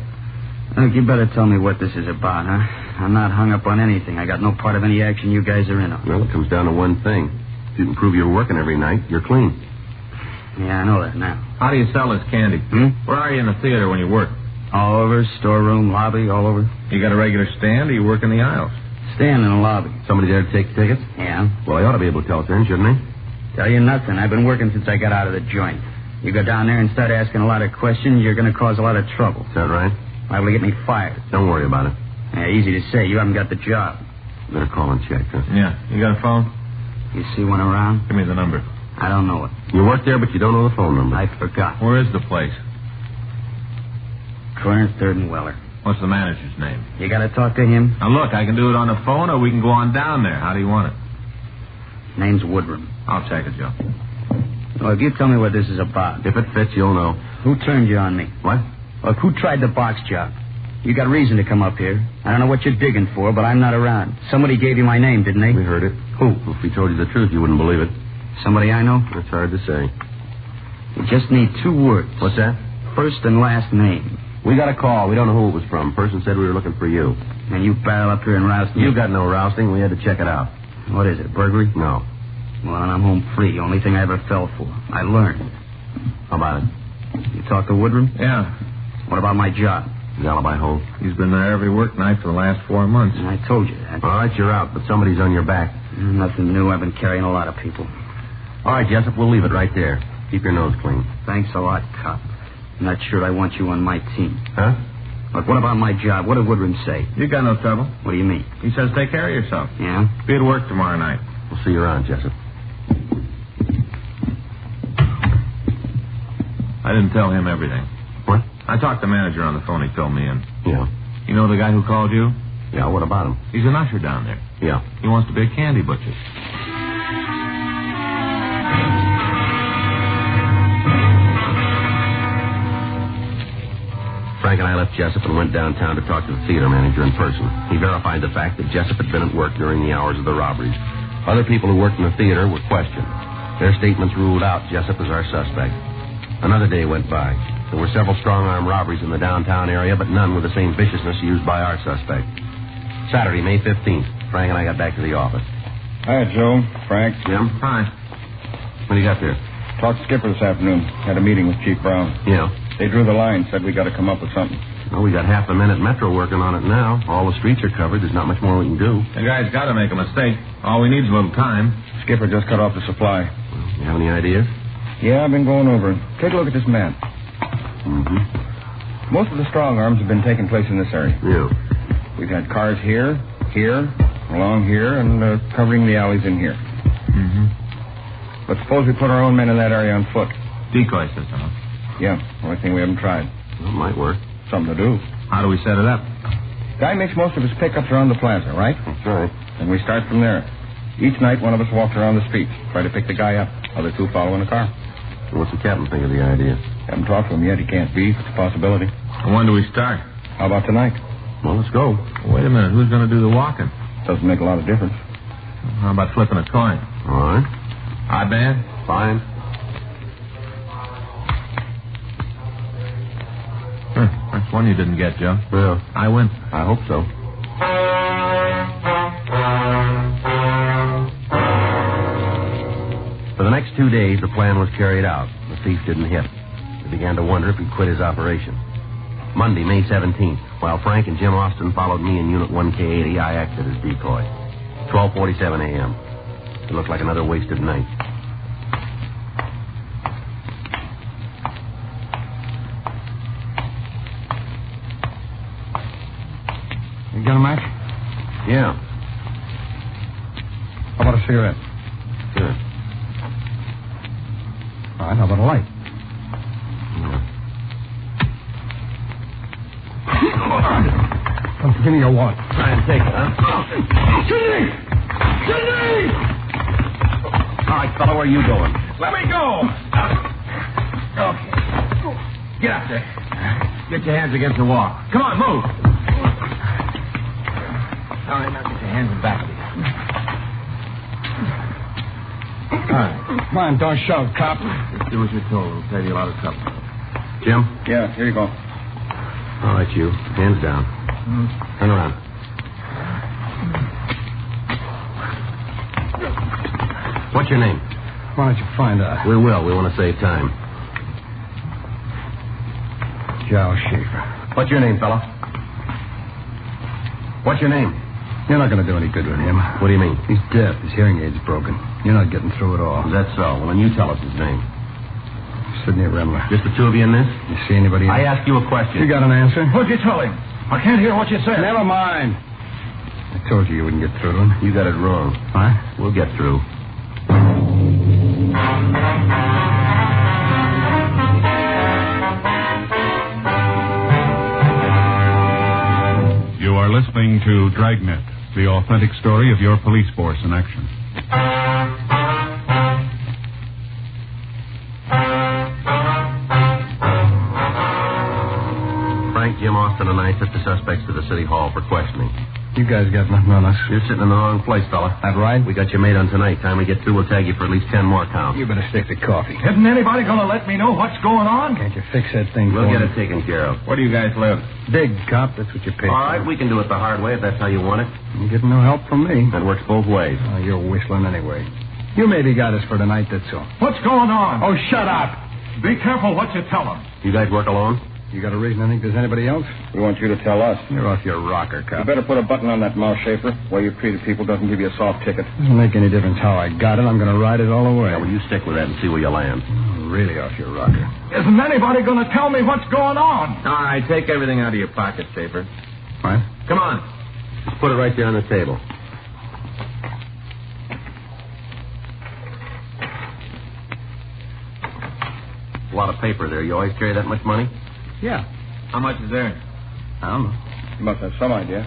Look, you better tell me what this is about, huh? I'm not hung up on anything. I got no part of any action you guys are in on. Well, it comes down to one thing. If you can prove you're working every night, you're clean. Yeah, I know that now. How do you sell this candy? Where are you in the theater when you work? All over, storeroom, lobby, all over. You got a regular stand or you work in the aisles? Stand in the lobby. Somebody there to take the tickets? Yeah. Well, he ought to be able to tell us then, shouldn't he? Tell you nothing. I've been working since I got out of the joint. You go down there and start asking a lot of questions, you're going to cause a lot of trouble. Is that right? Liable to get me fired. Don't worry about it. Yeah, easy to say. You haven't got the job. Better call and check, huh? Yeah. You got a phone? You see one around? Give me the number. I don't know it. You work there, but you don't know the phone number. I forgot. Where is the place? Corner 3rd and Weller. What's the manager's name? You got to talk to him? Now, look, I can do it on the phone or we can go on down there. How do you want it? Name's Woodrum. I'll check it, Joe. Well, if you tell me what this is about. If it fits, you'll know. Who turned you on me? What? Look, who tried the box job? You got reason to come up here. I don't know what you're digging for, but I'm not around. Somebody gave you my name, didn't they? We heard it. Who? If we told you the truth, you wouldn't believe it. Somebody I know? It's hard to say. You just need 2 words. What's that? First and last name. We got a call. We don't know who it was from. Person said we were looking for you. And you barrel up here and roust me? You got no rousting. We had to check it out. What is it, burglary? No. Well, then I'm home free. Only thing I ever fell for. I learned. How about it? You talk to Woodrum? Yeah. What about my job? The alibi hold? He's been there every work night for the last 4 months. I told you that. All right, you're out, but somebody's on your back. Nothing new. I've been carrying a lot of people. All right, Jessup, we'll leave it right there. Keep your nose clean. Thanks a lot, cop. I'm not sure I want you on my team. Huh? Look, what about my job? What did Woodrum say? You got no trouble. What do you mean? He says take care of yourself. Yeah? Be at work tomorrow night. We'll see you around, Jessup. I didn't tell him everything. What? I talked to the manager on the phone. He filled me in. Yeah. You know the guy who called you? Yeah, what about him? He's an usher down there. Yeah. He wants to be a candy butcher. Frank and I left Jessup and went downtown to talk to the theater manager in person. He verified the fact that Jessup had been at work during the hours of the robberies. Other people who worked in the theater were questioned. Their statements ruled out Jessup as our suspect. Another day went by. There were several strong-arm robberies in the downtown area, but none with the same viciousness used by our suspect. Saturday, May 15th, Frank and I got back to the office. Hi, Joe. Frank. Jim? Hi. What do you got there? Talked to Skipper this afternoon. Had a meeting with Chief Brown. Yeah. They drew the line, said we got to come up with something. Well, we got half a minute Metro working on it now. All the streets are covered. There's not much more we can do. The guy's got to make a mistake. All we need is a little time. Skipper just cut off the supply. You have any ideas? Yeah, I've been going over it. Take a look at this map. Mm-hmm. Most of the strong arms have been taking place in this area. Yeah. We've had cars here, along here, and covering the alleys in here. Mm-hmm. But suppose we put our own men in that area on foot. Decoy system, huh? Yeah, only thing we haven't tried. Well, it might work. Something to do. How do we set it up? Guy makes most of his pickups around the plaza, right? That's right. And we start from there. Each night, one of us walks around the streets, try to pick the guy up. Other two follow in the car. So what's the captain think of the idea? Haven't talked to him yet. He can't beef. It's a possibility. When do we start? How about tonight? Well, let's go. Wait a minute. Who's going to do the walking? Doesn't make a lot of difference. How about flipping a coin? All right. Odd man? Fine. That's one you didn't get, Joe. Yeah. I win. I hope so. For the next 2 days, the plan was carried out. The thief didn't hit. We began to wonder if he'd quit his operation. Monday, May 17th, while Frank and Jim Austin followed me in Unit 1K80, I acted as decoy. 12:47 a.m. It looked like another wasted night. You got a match? Yeah. How about a cigarette? Sure. All right, how about a light? Give me your wallet. Try and take it, huh? Sidney! Sidney! All right, fella, where are you going? Let me go! Okay. Get up there. Get your hands against the wall. Come on, move. All right, now get your hands in back of you. All right. Come on, don't shove, cop. Just do as you're told. It'll save you a lot of trouble. Jim? Yeah, here you go. All right, you. Hands down. Turn around. What's your name? Why don't you find out? We will. We want to save time. Joe Schaefer. What's your name, fella? What's your name? You're not going to do any good with him. What do you mean? He's deaf. His hearing aid's broken. You're not getting through at all. Is that so? Well, then you tell us his name. Sidney Remler. Just the two of you in this? You see anybody I asked you a question. You got an answer? What'd you tell him? I can't hear what you said. Never mind. I told you wouldn't get through to him. You got it wrong. Huh? We'll get through. You are listening to Dragnet, the authentic story of your police force in action. Frank, Jim Austin, and I took the suspects to the city hall for questioning. You guys got nothing on us. You're sitting in the wrong place, fella. That right? We got you made on tonight. Time we get through, we'll tag you for at least 10 more counts. You better stick to coffee. Isn't anybody going to let me know what's going on? Can't you fix that thing We'll for get me? it taken care of. Where do you guys live? Big, cop. That's what you pay All for. right, we can do it the hard way if that's how you want it. You're getting no help from me. That works both ways. Oh, you're whistling anyway. You maybe got us for tonight, that's all. What's going on? Oh, shut up. Be careful what you tell them. You guys work alone? You got a reason to think there's anybody else? We want you to tell us. You're off your rocker, cop. You better put a button on that mouth, Schaefer. The way you treated people doesn't give you a soft ticket. Doesn't make any difference how I got it. I'm going to ride it all the way. Yeah, well, you stick with that and see where you land. Really off your rocker. Isn't anybody going to tell me what's going on? All right, take everything out of your pocket, Schaefer. What? Come on. Just put it right there on the table. A lot of paper there. You always carry that much money? Yeah. How much is there? I don't know. You must have some idea.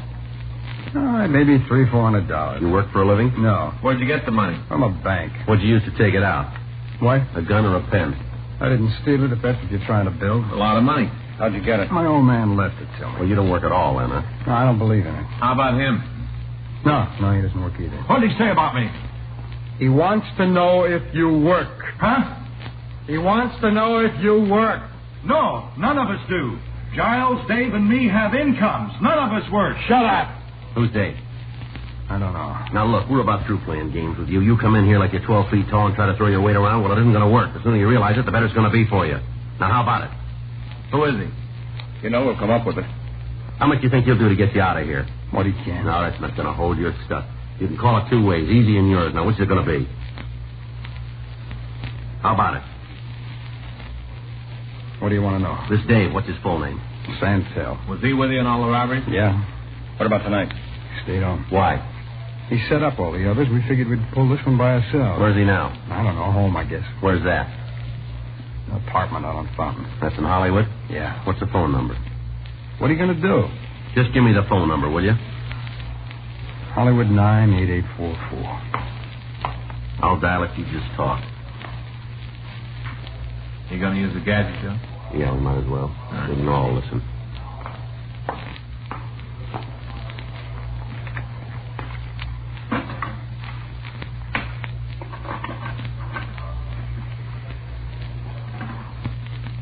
All right, maybe $300-400. You work for a living? No. Where'd you get the money? From a bank. What'd you use to take it out? What? A gun or a pen? I didn't steal it if that's what you're trying to build. A lot of money. How'd you get it? My old man left it to me. Well, you don't work at all, then, huh? No, I don't believe in it. How about him? No, he doesn't work either. What did he say about me? He wants to know if you work. Huh? He wants to know if you work. No, none of us do. Giles, Dave, and me have incomes. None of us work. Shut up. Who's Dave? I don't know. Now, look, we're about through playing games with you. You come in here like you're 12 feet tall and try to throw your weight around. Well, it isn't going to work. The sooner you realize it, the better it's going to be for you. Now, how about it? Who is he? You know, we'll come up with it. How much do you think he'll do to get you out of here? What he can. No, that's not going to hold your stuff. You can call it two ways, easy and yours. Now, which is it going to be? How about it? What do you want to know? This Dave, what's his full name? Santel. Was he with you in all the robberies? Yeah. What about tonight? Stayed home. Why? He set up all the others. We figured we'd pull this one by ourselves. Where's he now? I don't know. Home, I guess. Where's that? An apartment out on Fountain. That's in Hollywood? Yeah. What's the phone number? What are you going to do? Just give me the phone number, will you? Hollywood 98844. I'll dial it. You just talk. You going to use the gadget, Joe? Yeah, we might as well. We can all listen.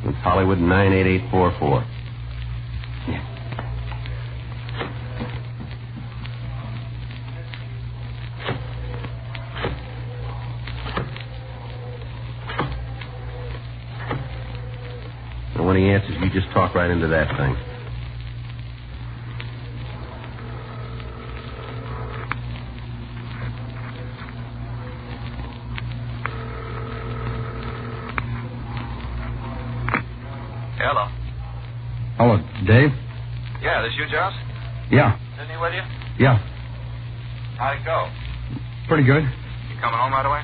It's Hollywood 98844. When he answers, you just talk right into that thing. Hello. Hello, Dave? Yeah, this you, Jones? Yeah. Isn't he with you? Yeah. How'd it go? Pretty good. You coming home right away?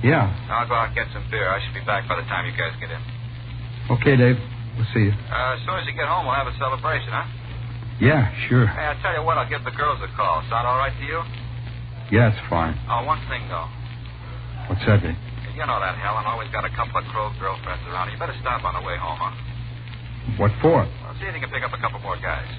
Yeah. I'll go out and get some beer. I should be back by the time you guys get in. Okay, Dave. We'll see you. As soon as you get home, we'll have a celebration, huh? Yeah, sure. Hey, I'll tell you what, I'll give the girls a call. Sound all right to you? Yeah, it's fine. Oh, one thing, though. What's that, Dave? You know that Helen always got a couple of crow girlfriends around. You better stop on the way home, huh? What for? Well, see if you can pick up a couple more guys.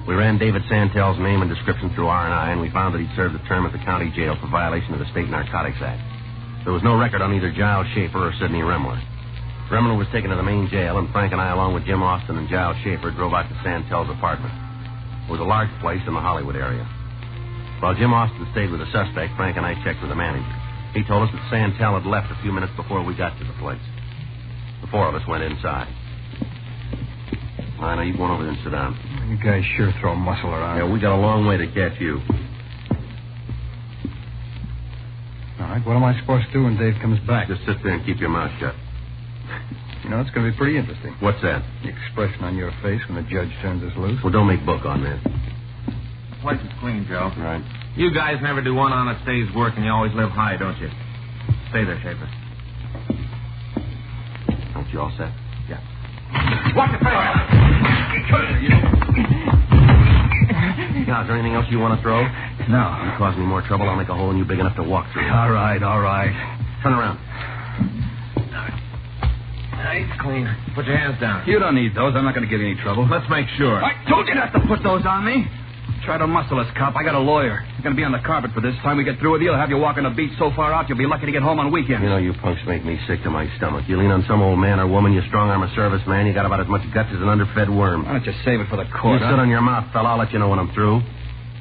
We ran David Santel's name and description through R&I, and we found that he'd served a term at the county jail for violation of the State Narcotics Act. There was no record on either Giles Schaefer or Sidney Remler. Remler was taken to the main jail, and Frank and I, along with Jim Austin and Giles Schaefer, drove out to Santel's apartment. It was a large place in the Hollywood area. While Jim Austin stayed with the suspect, Frank and I checked with the manager. He told us that Santel had left a few minutes before we got to the place. The four of us went inside. I know, you go on over there and sit down. You guys sure throw muscle around. Yeah, we got a long way to catch you. All right, what am I supposed to do when Dave comes back? Just sit there and keep your mouth shut. You know, it's going to be pretty interesting. What's that? The expression on your face when the judge turns us loose. Well, don't make book on that. Place is clean, Joe. Right. You guys never do one honest day's work, and you always live high, don't you? Stay there, Schaefer. Aren't you all set? Yeah. Watch the face! Now, is there anything else you want to throw? No. You cause me more trouble, I'll make a hole in you big enough to walk through. All right. Turn around. It's clean. Put your hands down. You don't need those. I'm not going to give you any trouble. Let's make sure. I told you not to put those on me. Try to muscle us, cop. I got a lawyer. You're going to be on the carpet for this. Time we get through with you, I'll have you walking the beach so far out, you'll be lucky to get home on weekends. You know, you punks make me sick to my stomach. You lean on some old man or woman, you strong-arm a serviceman, you got about as much guts as an underfed worm. Why don't you save it for the court, You sit on your mouth, fella. I'll let you know when I'm through.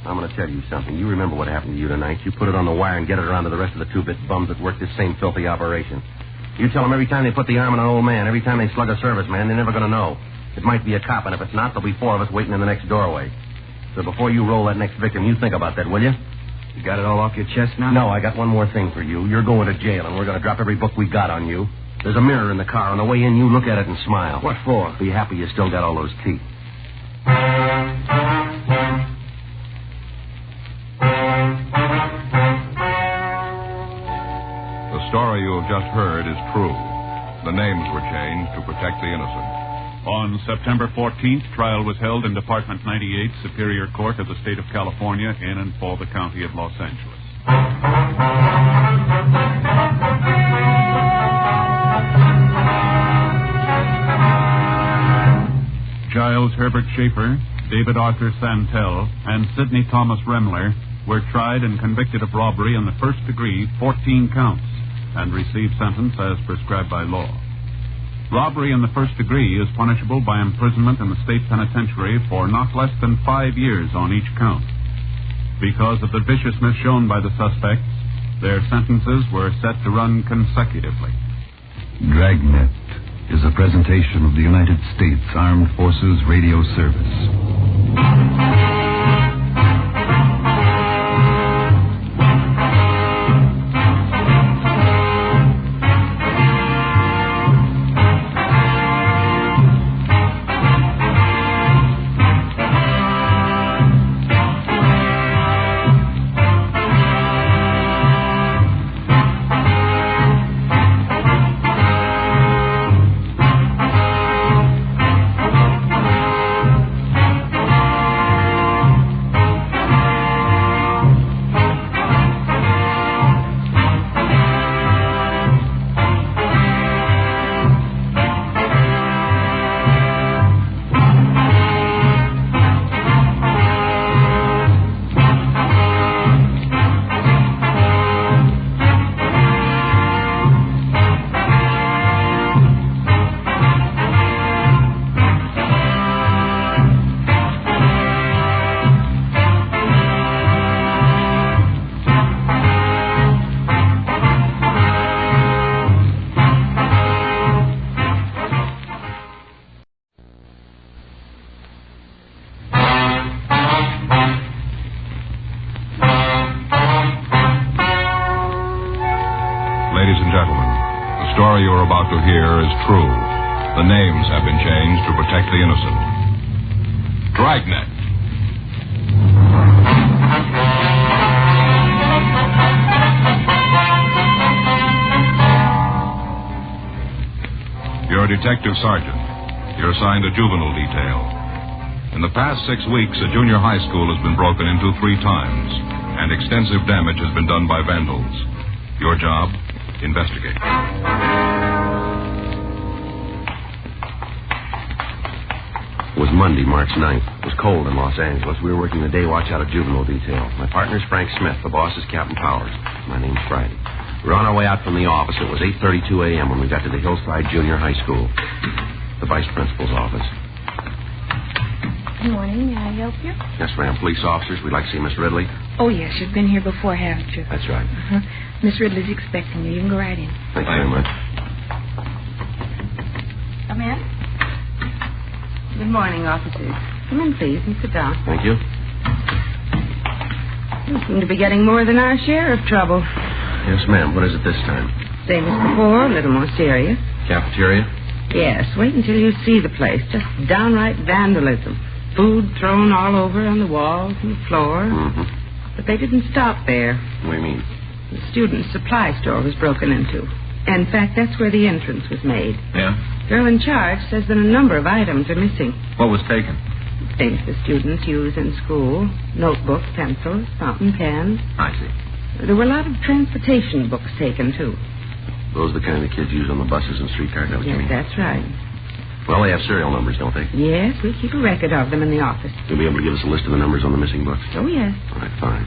I'm going to tell you something. You remember what happened to you tonight. You put it on the wire and get it around to the rest of the two-bit bums that work this same filthy operation. You tell them every time they put the arm on an old man, every time they slug a serviceman, they're never going to know. It might be a cop, and if it's not, there'll be four of us waiting in the next doorway. So before you roll that next victim, you think about that, will you? You got it all off your chest now? No, I got one more thing for you. You're going to jail, and we're going to drop every book we got on you. There's a mirror in the car. On the way in, you look at it and smile. What for? Be happy you still got all those teeth. The story you have just heard is true. The names were changed to protect the innocent. On September 14th, trial was held in Department 98, Superior Court of the State of California, in and for the County of Los Angeles. Giles Herbert Schaefer, David Arthur Santel, and Sidney Thomas Remler were tried and convicted of robbery in the first degree, 14 counts, and received sentence as prescribed by law. Robbery in the first degree is punishable by imprisonment in the state penitentiary for not less than 5 years on each count. Because of the viciousness shown by the suspects, their sentences were set to run consecutively. Dragnet is a presentation of the United States Armed Forces Radio Service. story you're about to hear is true. The names have been changed to protect the innocent. Dragnet. You're a detective sergeant. You're assigned a juvenile detail. In the past 6 weeks, a junior high school has been broken into 3 times, and extensive damage has been done by vandals. Your job? Investigate. It was Monday, March 9th. It was cold in Los Angeles. We were working the day watch out of juvenile detail. My partner's Frank Smith. The boss is Captain Powers. My name's Friday. We were on our way out from the office. It was 8:32 a.m. when we got to the Hillside Junior High School. The vice principal's office. Good morning. May I help you? Yes, ma'am. Police officers. We'd like to see Miss Ridley. Oh, yes. You've been here before, haven't you? That's right. Uh-huh. Miss Ridley's expecting you. You can go right in. Thank you very much. Come in. Good morning, officers. Come in, please, and sit down. Thank you. You seem to be getting more than our share of trouble. Yes, ma'am. What is it this time? Same as before, a little more serious. Cafeteria? Yes, wait until you see the place. Just downright vandalism. Food thrown all over on the walls and the floor. Mm-hmm. But they didn't stop there. What do you mean? The student supply store was broken into. In fact, that's where the entrance was made. Yeah? Girl in charge says that a number of items are missing. What was taken? Things the students use in school. Notebooks, pencils, fountain pens. I see. There were a lot of transportation books taken, too. Those are the kind the kids use on the buses and streetcars, is that what you Yes, mean? that's right. Well, they have serial numbers, don't they? Yes, we keep a record of them in the office. You'll be able to give us a list of the numbers on the missing books? Oh, yes. All right, fine.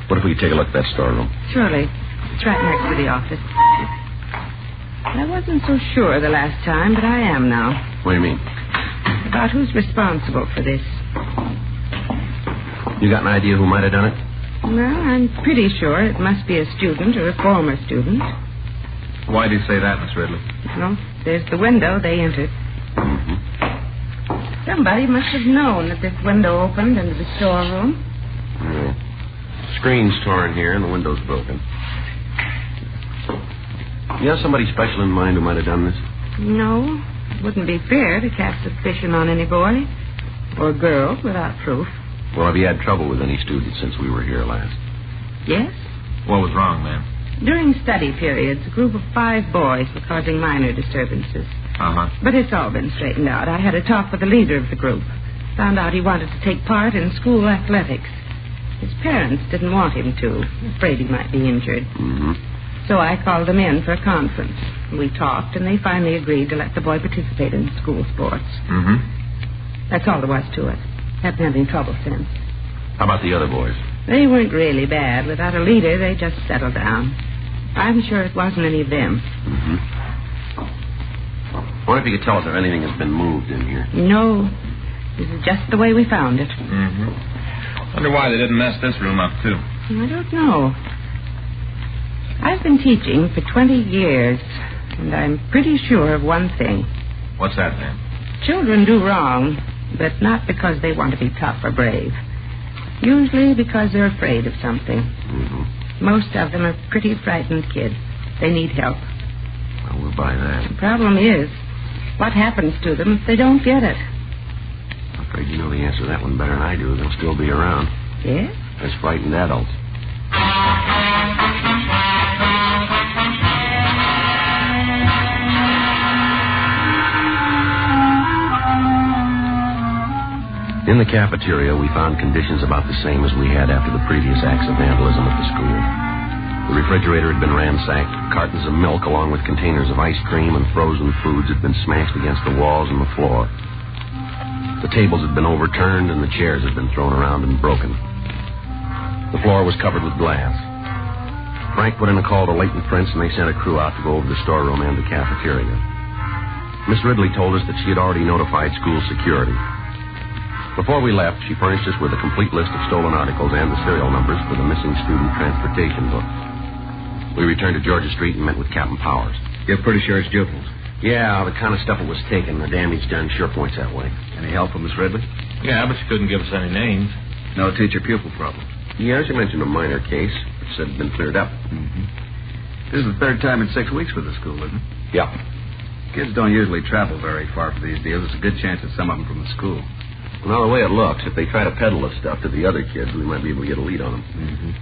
What if we could take a look at that storeroom? Surely. It's right next to the office. I wasn't so sure the last time, but I am now. What do you mean? About who's responsible for this. You got an idea who might have done it? Well, I'm pretty sure it must be a student or a former student. Why do you say that, Miss Ridley? Well, there's the window they entered. Mm-hmm. Somebody must have known that this window opened into the storeroom. Yeah. Screen's torn here and the window's broken. You have somebody special in mind who might have done this? No. It wouldn't be fair to cast suspicion on any boy or girl without proof. Well, have you had trouble with any students since we were here last? Yes? What was wrong, ma'am? During study periods, a group of 5 boys were causing minor disturbances. Uh-huh. But it's all been straightened out. I had a talk with the leader of the group. Found out he wanted to take part in school athletics. His parents didn't want him to, afraid he might be injured. Mm-hmm. So I called them in for a conference. We talked, and they finally agreed to let the boy participate in school sports. Mm-hmm. That's all there was to it. Haven't had any trouble since. How about the other boys? They weren't really bad. Without a leader, they just settled down. I'm sure it wasn't any of them. Mm-hmm. Wonder if you could tell us if anything has been moved in here. No. This is just the way we found it. Mm-hmm. Wonder why they didn't mess this room up, too. I don't know. I've been teaching for 20 years, and I'm pretty sure of one thing. What's that, ma'am? Children do wrong, but not because they want to be tough or brave. Usually because they're afraid of something. Mm-hmm. Most of them are pretty frightened kids. They need help. Well, we'll buy that. The problem is, what happens to them if they don't get it? I'm afraid you know the answer to that one better than I do. They'll still be around. Yes? As frightened adults. In the cafeteria, we found conditions about the same as we had after the previous acts of vandalism at the school. The refrigerator had been ransacked. Cartons of milk, along with containers of ice cream and frozen foods, had been smashed against the walls and the floor. The tables had been overturned, and the chairs had been thrown around and broken. The floor was covered with glass. Frank put in a call to Leighton Prince, and they sent a crew out to go over the storeroom and the cafeteria. Miss Ridley told us that she had already notified school security. Before we left, she furnished us with a complete list of stolen articles and the serial numbers for the missing student transportation books. We returned to Georgia Street and met with Captain Powers. You're pretty sure it's juveniles? Yeah, the kind of stuff that was taken, the damage done sure points that way. Any help from Miss Ridley? Yeah, but she couldn't give us any names. No teacher-pupil problem. Yeah, she mentioned a minor case, which said had been cleared up. Mm-hmm. This is the third time in 6 weeks for the school, isn't it? Yeah. Kids don't usually travel very far for these deals. There's a good chance that some of them from the school. Well, the way it looks, if they try to peddle this stuff to the other kids, we might be able to get a lead on them. Mm-hmm.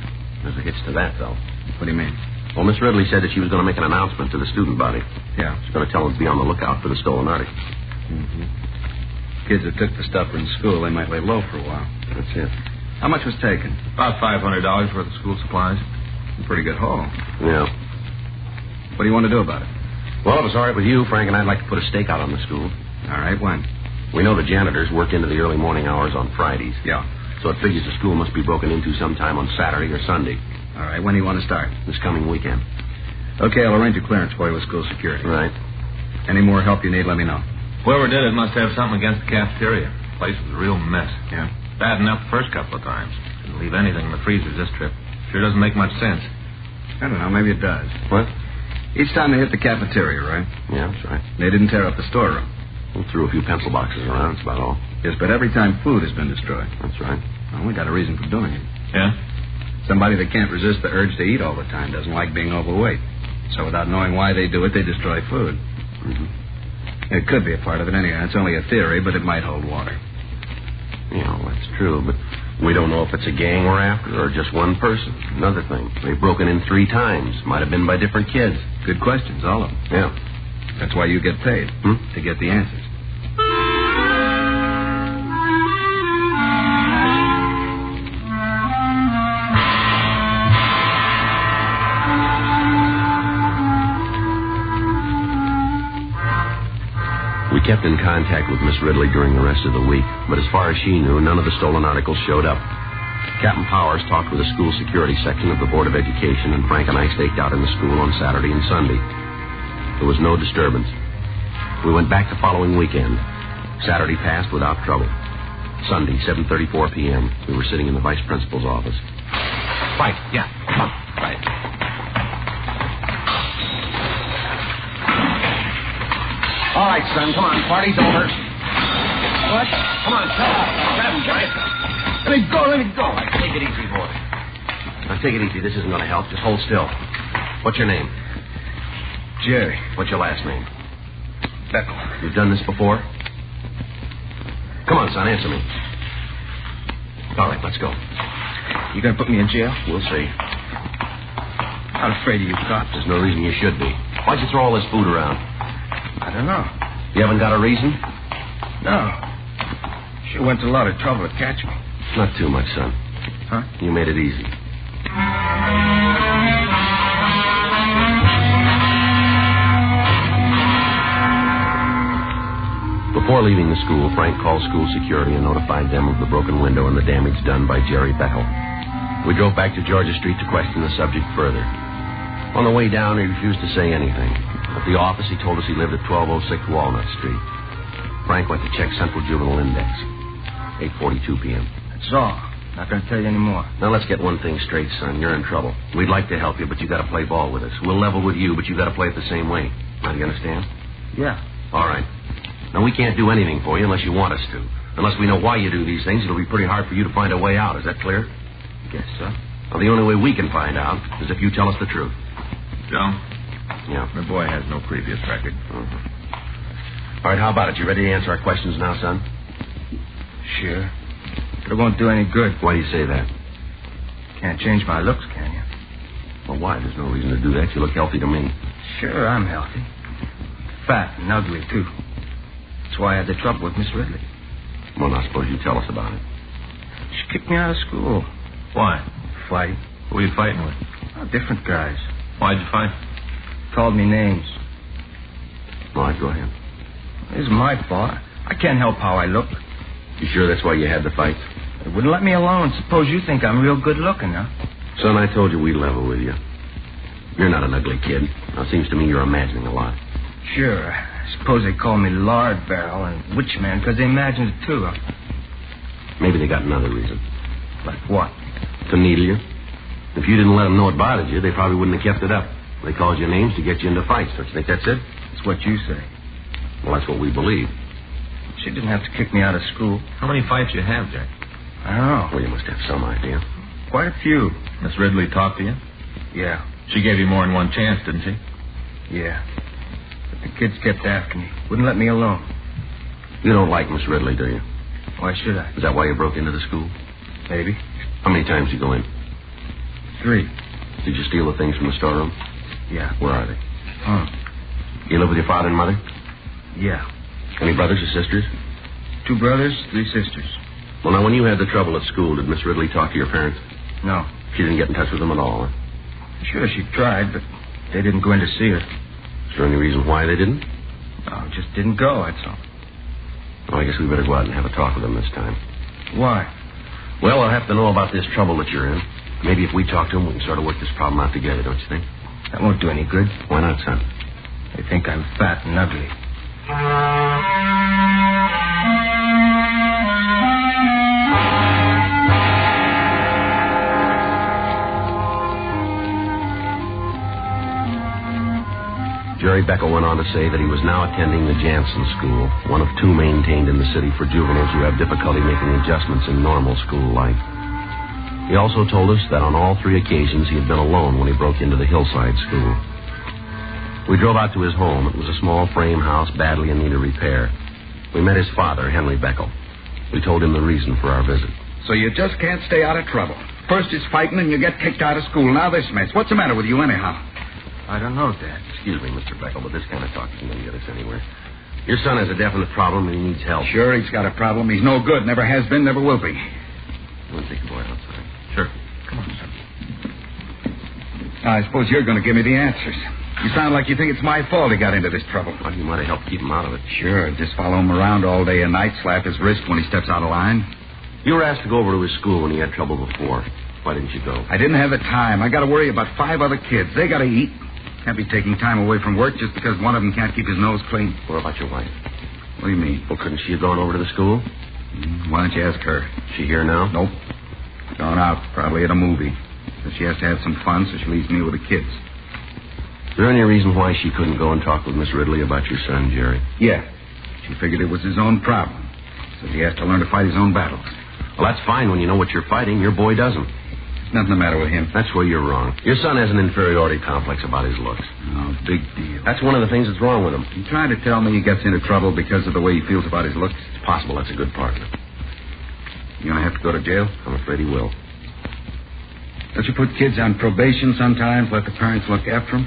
There's a hitch to that, though. What do you mean? Well, Miss Ridley said that she was going to make an announcement to the student body. Yeah. She's going to tell them to be on the lookout for the stolen article. Mm-hmm. Kids that took the stuff from school, they might lay low for a while. That's it. How much was taken? About $500 worth of school supplies. A pretty good haul. Yeah. What do you want to do about it? Well, if it's all right with you, Frank and I'd like to put a stake out on the school. All right, when? We know the janitors work into the early morning hours on Fridays. Yeah. So it figures the school must be broken into sometime on Saturday or Sunday. All right, when do you want to start? This coming weekend. Okay, I'll arrange a clearance for you with school security. Right. Any more help you need, let me know. Whoever did it must have something against the cafeteria. The place was a real mess. Yeah? Bad enough the first couple of times. Didn't leave anything in the freezers this trip. Sure doesn't make much sense. I don't know, maybe it does. What? Each time they hit the cafeteria, right? Yeah, that's right. They didn't tear up the storeroom. We threw a few pencil boxes around, that's about all. Yes, but every time food has been destroyed. That's right. Well, we got a reason for doing it. Yeah? Somebody that can't resist the urge to eat all the time doesn't like being overweight. So without knowing why they do it, they destroy food. Mm-hmm. It could be a part of it anyway. It's only a theory, but it might hold water. Yeah, well, that's true, but we don't know if it's a gang we're after or just one person. Another thing, they've broken in 3 times. Might have been by different kids. Good questions, all of them. Yeah. That's why you get paid, to get the answers. We kept in contact with Miss Ridley during the rest of the week, but as far as she knew, none of the stolen articles showed up. Captain Powers talked with the school security section of the Board of Education, and Frank and I staked out in the school on Saturday and Sunday. There was no disturbance. We went back the following weekend. Saturday passed without trouble. Sunday, 7:34 p.m., we were sitting in the vice principal's office. Right, yeah. Come on. Right. All right, son, come on. Party's over. What? Come on, tell us. Grab him, Johnny. Let me go. All right, take it easy, boy. Now, take it easy. This isn't going to help. Just hold still. What's your name? Jerry. What's your last name? Beckle. You've done this before? Come on, son, answer me. All right, let's go. You gonna put me in jail? We'll see. I'm afraid of you cops. There's no reason you should be. Why'd you throw all this food around? I don't know. You haven't got a reason? No. She went to a lot of trouble to catch me. Not too much, son. Huh? You made it easy. Before leaving the school, Frank called school security and notified them of the broken window and the damage done by Jerry Beckel. We drove back to Georgia Street to question the subject further. On the way down, he refused to say anything. At the office, he told us he lived at 1206 Walnut Street. Frank went to check Central Juvenile Index. 8:42 p.m. That's all. Not going to tell you any more. Now, let's get one thing straight, son. You're in trouble. We'd like to help you, but you got to play ball with us. We'll level with you, but you got to play it the same way. Now, do you understand? Yeah. All right. Now, we can't do anything for you unless you want us to. Unless we know why you do these things, it'll be pretty hard for you to find a way out. Is that clear? Guess so. Well, the only way we can find out is if you tell us the truth. Joe? Yeah. The boy has no previous record. Mm-hmm. All right, how about it? You ready to answer our questions now, son? Sure. But it won't do any good. Why do you say that? Can't change my looks, can you? Well, why? There's no reason to do that. You look healthy to me. Sure, I'm healthy. Fat and ugly, too. That's why I had the trouble with Miss Ridley. Well, now, suppose you tell us about it. She kicked me out of school. Why? Fight. Who were you fighting with? Oh, different guys. Why'd you fight? Called me names. All right, go ahead. It isn't my fault. I can't help how I look. You sure that's why you had the fight? They wouldn't let me alone. Suppose you think I'm real good looking, huh? Son, I told you we'd level with you. You're not an ugly kid. Now, it seems to me you're imagining a lot. Sure. I suppose they call me Lard Barrel and Witchman because they imagined it, too, huh? Maybe they got another reason. Like what? To needle you. If you didn't let them know it bothered you, they probably wouldn't have kept it up. They called your names to get you into fights. Don't you think that's it? That's what you say. Well, that's what we believe. She didn't have to kick me out of school. How many fights you have, Jack? I don't know. Well, you must have some idea. Quite a few. Miss Ridley talked to you? Yeah. She gave you more than one chance, didn't she? Yeah. But the kids kept after me. Wouldn't let me alone. You don't like Miss Ridley, do you? Why should I? Is that why you broke into the school? Maybe. How many times did you go in? 3. Did you steal the things from the storeroom? Yeah. Where are they? Home. You live with your father and mother? Yeah. Any brothers or sisters? 2 brothers, 3 sisters. Well, now, when you had the trouble at school, did Miss Ridley talk to your parents? No. She didn't get in touch with them at all, huh? Sure, she tried, but they didn't go in to see her. Is there any reason why they didn't? No, just didn't go, that's all. Well, I guess we better go out and have a talk with them this time. Why? Well, I'll have to know about this trouble that you're in. Maybe if we talk to them, we can sort of work this problem out together, don't you think? That won't do any good. Why not, son? They think I'm fat and ugly. Jerry Beckel went on to say that he was now attending the Jansen School, one of 2 maintained in the city for juveniles who have difficulty making adjustments in normal school life. He also told us that on all 3 occasions he had been alone when he broke into the Hillside School. We drove out to his home. It was a small frame house badly in need of repair. We met his father, Henry Beckel. We told him the reason for our visit. So you just can't stay out of trouble. First it's fighting and you get kicked out of school. Now this mess. What's the matter with you anyhow? I don't know, Dad. Excuse me, Mr. Beckel, but this kind of talk isn't going to get us anywhere. Your son has a definite problem and he needs help. Sure, he's got a problem. He's no good. Never has been, never will be. You want to take the boy outside? Sure. Come on, son. I suppose you're going to give me the answers. You sound like you think it's my fault he got into this trouble. Well, you might have helped keep him out of it. Sure, just follow him around all day and night, slap his wrist when he steps out of line. You were asked to go over to his school when he had trouble before. Why didn't you go? I didn't have the time. I got to worry about 5 other kids. They got to eat. Can't be taking time away from work just because one of them can't keep his nose clean. What about your wife? What do you mean? Well, couldn't she have gone over to the school? Why don't you ask her? Is she here now? Nope. Gone out, probably at a movie. So she has to have some fun, so she leaves me with the kids. Is there any reason why she couldn't go and talk with Miss Ridley about your son, Jerry? Yeah. She figured it was his own problem. So he has to learn to fight his own battles. Well, that's fine when you know what you're fighting. Your boy doesn't. There's nothing the matter with him. That's where you're wrong. Your son has an inferiority complex about his looks. Oh, big deal. That's one of the things that's wrong with him. You trying to tell me he gets into trouble because of the way he feels about his looks? It's possible that's a good part of it. You going to have to go to jail? I'm afraid he will. Don't you put kids on probation sometimes, let the parents look after them?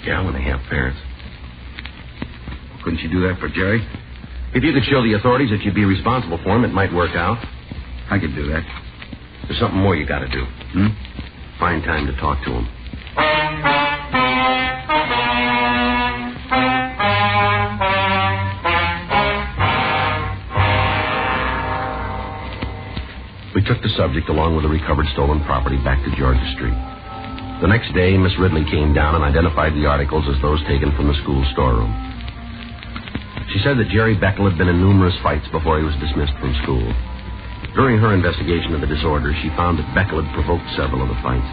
Yeah, when they have parents. Well, couldn't you do that for Jerry? If you could show the authorities that you'd be responsible for him, it might work out. I could do that. There's something more you got to do. Find time to talk to him. We took the subject along with the recovered stolen property back to Georgia Street. The next day, Miss Ridley came down and identified the articles as those taken from the school storeroom. She said that Jerry Beckel had been in numerous fights before he was dismissed from school. During her investigation of the disorder, she found that Beckel had provoked several of the fights.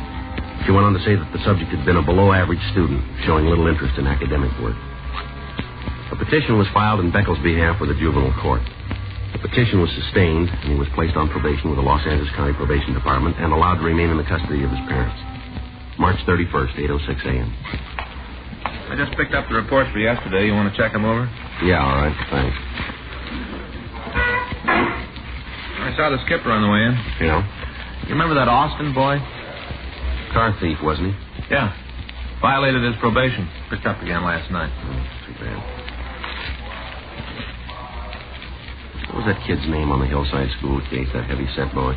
She went on to say that the subject had been a below-average student, showing little interest in academic work. A petition was filed in Beckel's behalf with the juvenile court. The petition was sustained, and he was placed on probation with the Los Angeles County Probation Department and allowed to remain in the custody of his parents. March 31st, 8:06 a.m. I just picked up the reports for yesterday. You want to check them over? Yeah, all right. Thanks. I saw the skipper on the way in. Yeah? You remember that Austin boy? Car thief, wasn't he? Yeah. Violated his probation. Picked up again last night. Too bad. What was that kid's name on the Hillside School case, that heavy-set boy?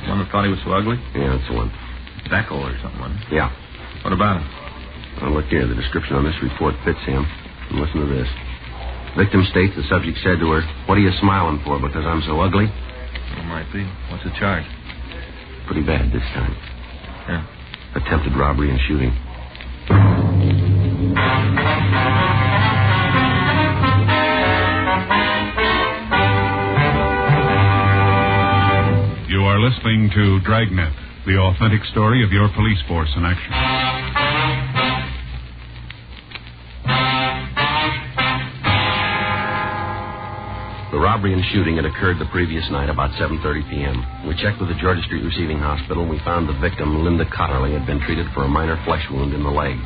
One that thought he was so ugly? Yeah, that's the one. Beckel or something. Yeah. What about him? Well, look here. The description on this report fits him. And listen to this. Victim states the subject said to her, "What are you smiling for, because I'm so ugly?" It might be. What's the charge? Pretty bad this time. Yeah. Attempted robbery and shooting. You are listening to Dragnet, the authentic story of your police force in action. The robbery and shooting had occurred the previous night about 7:30 p.m. We checked with the Georgia Street Receiving Hospital, and we found the victim, Linda Cotterly, had been treated for a minor flesh wound in the leg.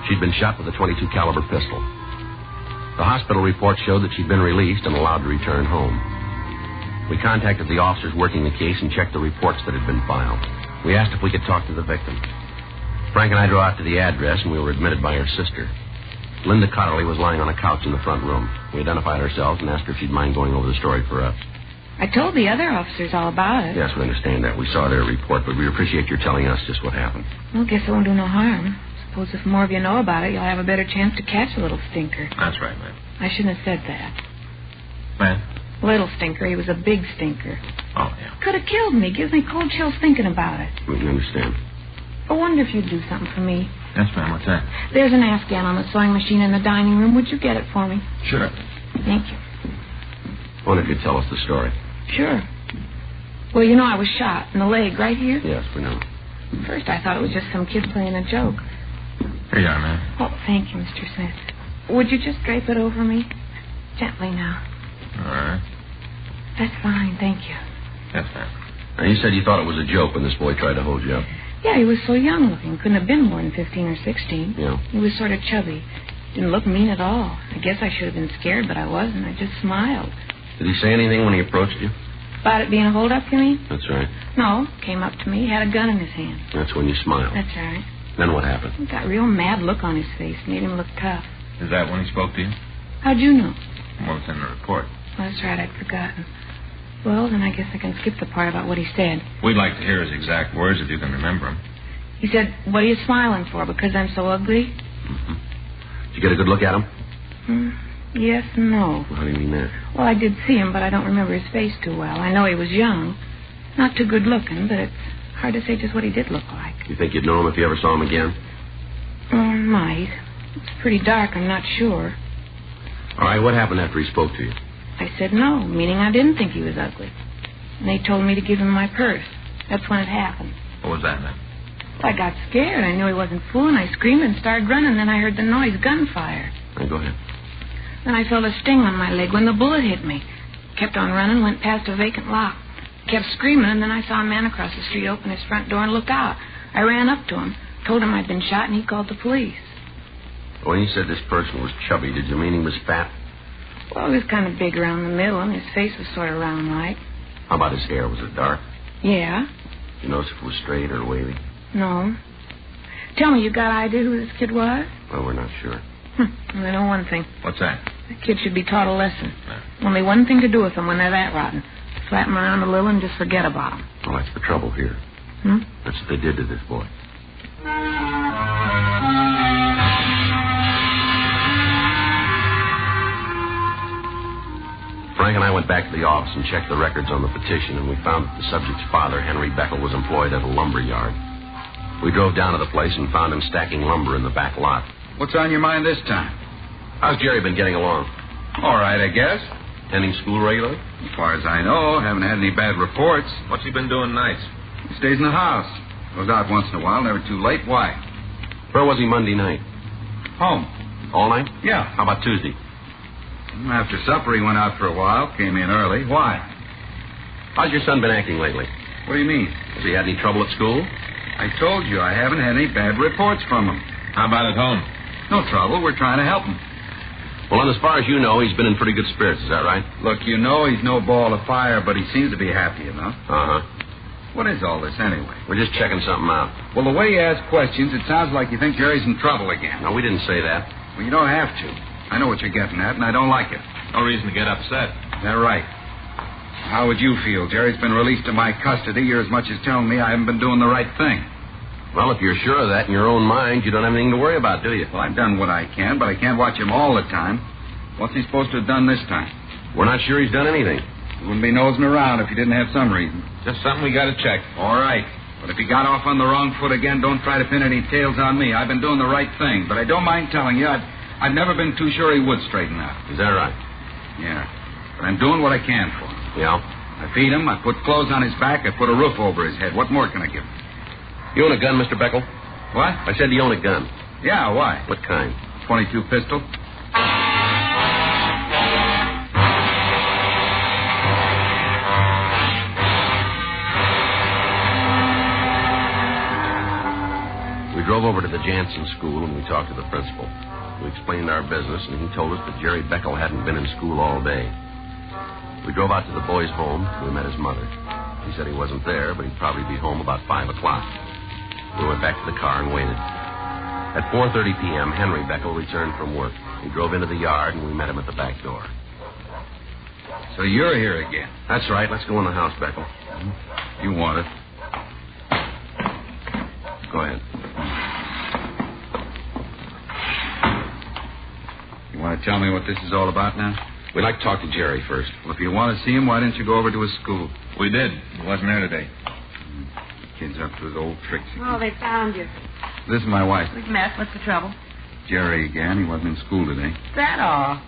She'd been shot with a .22 caliber pistol. The hospital report showed that she'd been released and allowed to return home. We contacted the officers working the case and checked the reports that had been filed. We asked if we could talk to the victim. Frank and I drove out to the address, and we were admitted by her sister. Linda Cotterly was lying on a couch in the front room. We identified ourselves and asked her if she'd mind going over the story for us. I told the other officers all about it. Yes, we understand that. We saw their report, but we appreciate your telling us just what happened. Well, guess it won't do no harm. Suppose if more of you know about it, you'll have a better chance to catch a little stinker. That's right, ma'am. I shouldn't have said that. Ma'am? Little stinker. He was a big stinker. Oh, yeah. Could have killed me. Gives me cold chills thinking about it. We can understand. I wonder if you'd do something for me. Yes, ma'am. What's that? There's an Afghan on the sewing machine in the dining room. Would you get it for me? Sure. Thank you. I wonder if you'd tell us the story. Sure. Well, you know I was shot in the leg right here. Yes, we know. First, I thought it was just some kid playing a joke. Here you are, ma'am. Oh, thank you, Mr. Smith. Would you just drape it over me? Gently now. All right. That's fine, thank you. Yes, ma'am. Now, you said you thought it was a joke when this boy tried to hold you up. Yeah, he was so young looking. Couldn't have been more than 15 or 16. Yeah. He was sort of chubby. Didn't look mean at all. I guess I should have been scared, but I wasn't. I just smiled. Did he say anything when he approached you? About it being a hold-up, you mean? That's right. No. Came up to me, had a gun in his hand. That's when you smiled. That's right. Then what happened? He got a real mad look on his face. Made him look tough. Is that when he spoke to you? How'd you know? Well, it's in the report. That's right, I'd forgotten. Well, then I guess I can skip the part about what he said. We'd like to hear his exact words if you can remember them. He said, "What are you smiling for? Because I'm so ugly?" Mm-hmm. Did you get a good look at him? Yes and no. How do you mean that? Well, I did see him, but I don't remember his face too well. I know he was young. Not too good looking, but it's hard to say just what he did look like. You think you'd know him if you ever saw him again? Might. It's pretty dark, I'm not sure. All right, what happened after he spoke to you? I said no, meaning I didn't think he was ugly. And they told me to give him my purse. That's when it happened. What was that, then? Well, I got scared. I knew he wasn't fooling. I screamed and started running. Then I heard the noise, gunfire. All right, go ahead. Then I felt a sting on my leg when the bullet hit me. Kept on running, went past a vacant lot. Kept screaming, and then I saw a man across the street open his front door and look out. I ran up to him, told him I'd been shot, and he called the police. When you said this person was chubby, did you mean he was fat? Well, he was kind of big around the middle, and his face was sort of round-like. How about his hair? Was it dark? Yeah. Did you notice if it was straight or wavy? No. Tell me, you got an idea who this kid was? Well, we're not sure. Well, I know one thing. What's that? The kid should be taught a lesson. Only one thing to do with them when they're that rotten. Slap them around a little and just forget about them. Well, that's the trouble here. That's what they did to this boy. Frank and I went back to the office and checked the records on the petition, and we found that the subject's father, Henry Beckel, was employed at a lumber yard. We drove down to the place and found him stacking lumber in the back lot. What's on your mind this time? How's Jerry been getting along? All right, I guess. Attending school regularly? As far as I know, haven't had any bad reports. What's he been doing nights? He stays in the house. Goes out once in a while, never too late. Why? Where was he Monday night? Home. All night? Yeah. How about Tuesday? After supper, he went out for a while, came in early. Why? How's your son been acting lately? What do you mean? Has he had any trouble at school? I told you I haven't had any bad reports from him. How about at home? No trouble. We're trying to help him. Well, and as far as you know, he's been in pretty good spirits. Is that right? Look, you know he's no ball of fire, but he seems to be happy enough. Uh-huh. What is all this, anyway? We're just checking something out. Well, the way you ask questions, it sounds like you think Jerry's in trouble again. No, we didn't say that. Well, you don't have to. I know what you're getting at, and I don't like it. No reason to get upset. That's right. How would you feel? Jerry's been released to my custody. You're as much as telling me I haven't been doing the right thing. Well, if you're sure of that in your own mind, you don't have anything to worry about, do you? Well, I've done what I can, but I can't watch him all the time. What's he supposed to have done this time? We're not sure he's done anything. He wouldn't be nosing around if he didn't have some reason. Just something we got to check. All right. But if he got off on the wrong foot again, don't try to pin any tails on me. I've been doing the right thing. But I don't mind telling you, I've never been too sure he would straighten out. Is that right? Yeah. But I'm doing what I can for him. Yeah? I feed him, I put clothes on his back, I put a roof over his head. What more can I give him? You own a gun, Mr. Beckel? What? I said you own a gun. Yeah, why? What kind? .22 pistol. We drove over to the Jansen school and we talked to the principal. We explained our business, and he told us that Jerry Beckel hadn't been in school all day. We drove out to the boy's home. We met his mother. He said he wasn't there, but he'd probably be home about 5 o'clock. We went back to the car and waited. At 4:30 p.m., Henry Beckel returned from work. He drove into the yard, and we met him at the back door. So you're here again? That's right. Let's go in the house, Beckel. You want it. Go ahead. You want to tell me what this is all about now? We'd like to talk to Jerry first. Well, if you want to see him, why didn't you go over to his school? We did. He wasn't there today. The kid's up to his old tricks again. Oh, they found you. This is my wife. We've met. What's the trouble? Jerry again. He wasn't in school today. Is that all?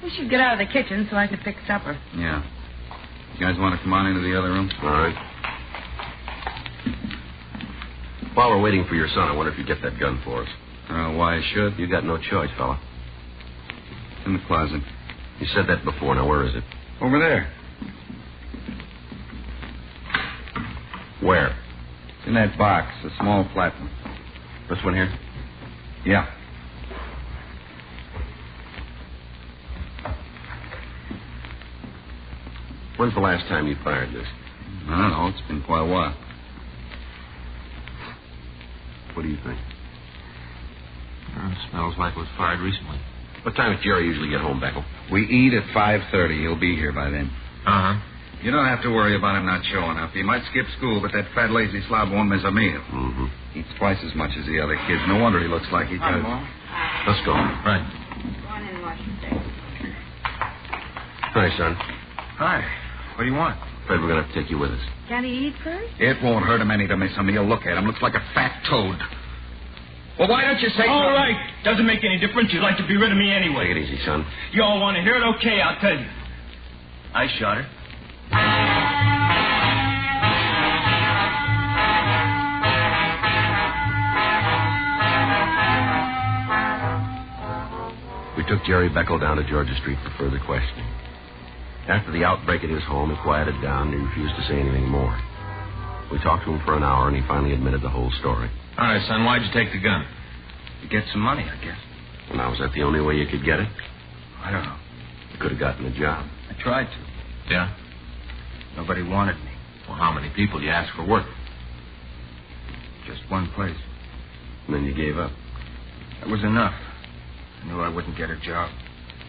We should get out of the kitchen so I can fix supper. Yeah. You guys want to come on into the other room? All right. While we're waiting for your son, I wonder if you'd get that gun for us. Why I should? You got no choice, fella. It's in the closet. You said that before. Now, where is it? Over there. Where? It's in that box, a small flat one. This one here? Yeah. When's the last time you fired this? I don't know. It's been quite a while. What do you think? It smells like it was fired recently. What time does Jerry usually get home, Beckel? We eat at 5:30. He'll be here by then. Uh-huh. You don't have to worry about him not showing up. He might skip school, but that fat, lazy slob won't miss a meal. Mm-hmm. Eats twice as much as the other kids. No wonder he looks like he does. Let's go. Right. Go on in and wash your face. Hi, son. Hi. What do you want? Afraid we're going to have to take you with us. Can he eat first? It won't hurt him any to miss a meal. Look at him. Looks like a fat toad. Well, why don't you say All something? right. Doesn't make any difference. You'd like to be rid of me anyway. Take it easy, son. You all want to hear it? Okay, I'll tell you. I shot her. We took Jerry Beckel down to Georgia Street for further questioning. After the outbreak at his home, he quieted down and he refused to say anything more. We talked to him for an hour, and he finally admitted the whole story. All right, son, why'd you take the gun? To get some money, I guess. Well, now, was that the only way you could get it? I don't know. You could have gotten a job. I tried to. Yeah? Nobody wanted me. Well, how many people did you ask for work? Just one place. And then you gave up. That was enough. I knew I wouldn't get a job.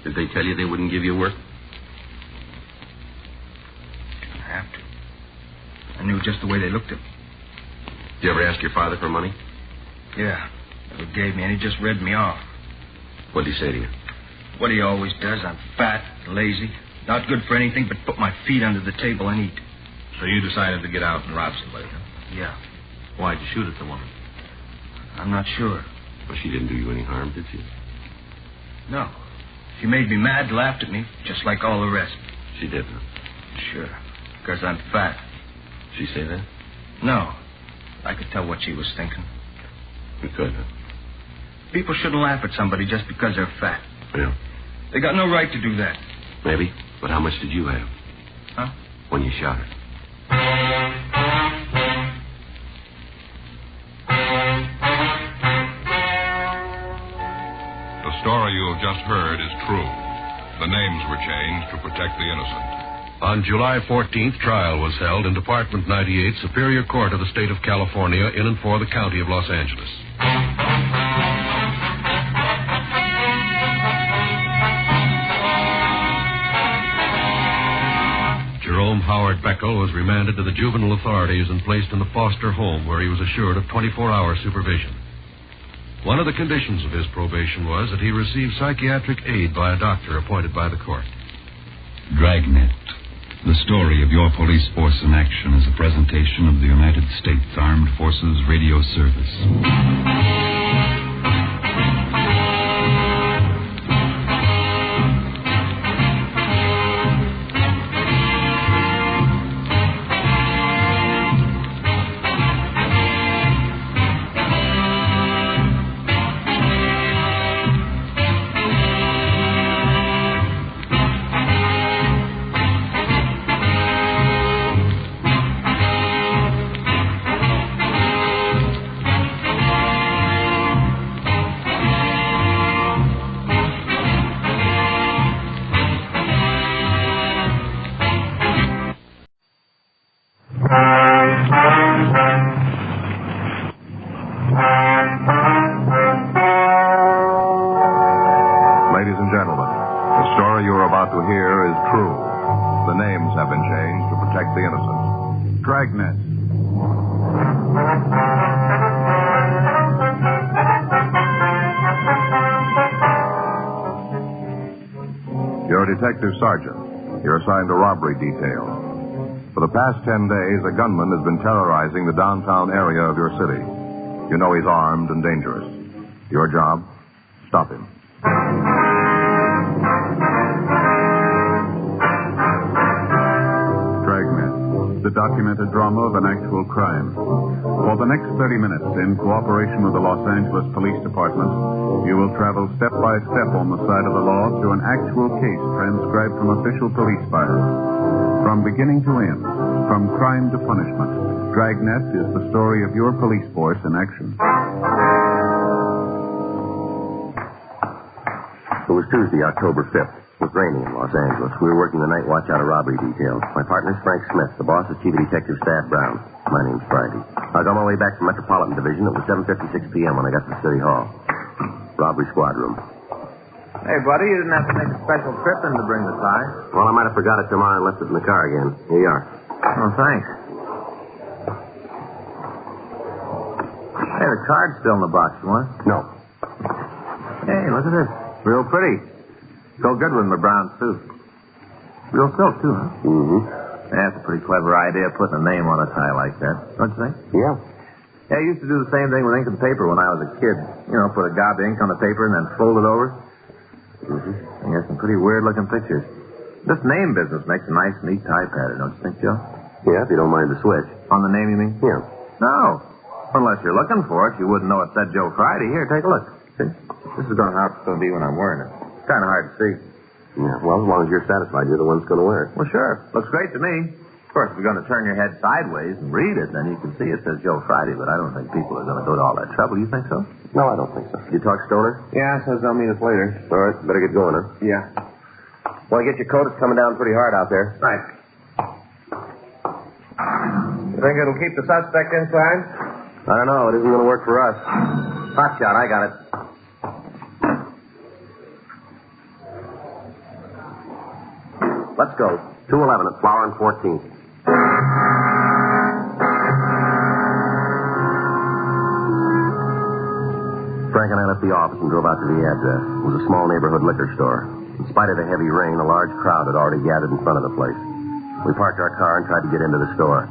Did they tell you they wouldn't give you work? Didn't have to. I knew just the way they looked at me. Did you ever ask your father for money? Yeah. Never gave me, and he just read me off. What did he say to you? What he always does. I'm fat, lazy, not good for anything but put my feet under the table and eat. So you decided to get out and rob somebody, huh? Yeah. Why'd you shoot at the woman? I'm not sure. Well, she didn't do you any harm, did she? No. She made me mad, laughed at me, just like all the rest. She did, huh? Sure. Because I'm fat. She say that? No. I could tell what she was thinking. You could, huh? People shouldn't laugh at somebody just because they're fat. Yeah. They got no right to do that. Maybe. But how much did you have? Huh? When you shot her? The story you have just heard is true. The names were changed to protect the innocent. On July 14th, trial was held in Department 98, Superior Court of the State of California, in and for the County of Los Angeles. Jerome Howard Beckel was remanded to the juvenile authorities and placed in the foster home, where he was assured of 24-hour supervision. One of the conditions of his probation was that he receive psychiatric aid by a doctor appointed by the court. Dragnet. The story of your police force in action is a presentation of the United States Armed Forces Radio Service. You're a detective sergeant. You're assigned to robbery detail. For the past 10 days, a gunman has been terrorizing the downtown area of your city. You know he's armed and dangerous. Your job? Stop him. Dragnet, the documented drama of an actual crime. For the next 30 minutes, in cooperation with the Los Angeles Police Department, you will travel step by step on the side of the law through an actual case transcribed from official police files. From beginning to end, from crime to punishment, Dragnet is the story of your police force in action. It was Tuesday, October 5th. It was raining in Los Angeles. We were working the night watch out of robbery detail. My partner's Frank Smith. The boss is Chief of Detective Staff Brown. My name's Friday. I was on my way back from Metropolitan Division. It was 7:56 p.m. when I got to City Hall. Robbery squad room. Hey, buddy, you didn't have to make a special trip in to bring the tie. Well, I might have forgot it tomorrow and left it in the car again. Here you are. Oh, thanks. Hey, the card's still in the box, you want? No. Hey, look at this. Real pretty. Go good with my brown suit. Real silk, too, huh? Mm-hmm. That's a pretty clever idea, putting a name on a tie like that. Don't you think? Yeah. Yeah, I used to do the same thing with ink and paper when I was a kid. You know, put a gob of ink on the paper and then fold it over. Mm-hmm. And get some pretty weird-looking pictures. This name business makes a nice, neat tie pattern, don't you think, Joe? Yeah, if you don't mind the switch. On the name, you mean? Yeah. No. Unless you're looking for it, you wouldn't know it said Joe Friday. Here, take a look. See? This is how it's going to be when I'm wearing it. It's kind of hard to see. Yeah, well, as long as you're satisfied, you're the one that's going to wear it. Well, sure. Looks great to me. Of course, if you're going to turn your head sideways and read it, then you can see it says Joe Friday, but I don't think people are going to go to all that trouble. You think so? No, I don't think so. You talk Stoner? Yeah, says they'll meet us later. All right, better get going, huh? Yeah. Want to get your coat? It's coming down pretty hard out there. Right. You think it'll keep the suspect inside? I don't know. It isn't going to work for us. Hot shot, I got it. Let's go. 211 at Flower and 14th. Frank and I left the office and drove out to the address. It was a small neighborhood liquor store. In spite of the heavy rain, a large crowd had already gathered in front of the place. We parked our car and tried to get into the store.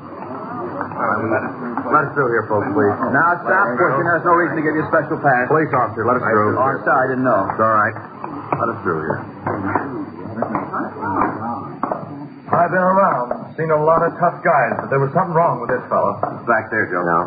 Let us through here, folks, please. Now, stop pushing. There's no reason to give you a special pass. Police officer, let us through. Oh, I'm sorry. I didn't know. It's all right. Let us through here. I've been around, seen a lot of tough guys, but there was something wrong with this fellow. Back there, Joe. No.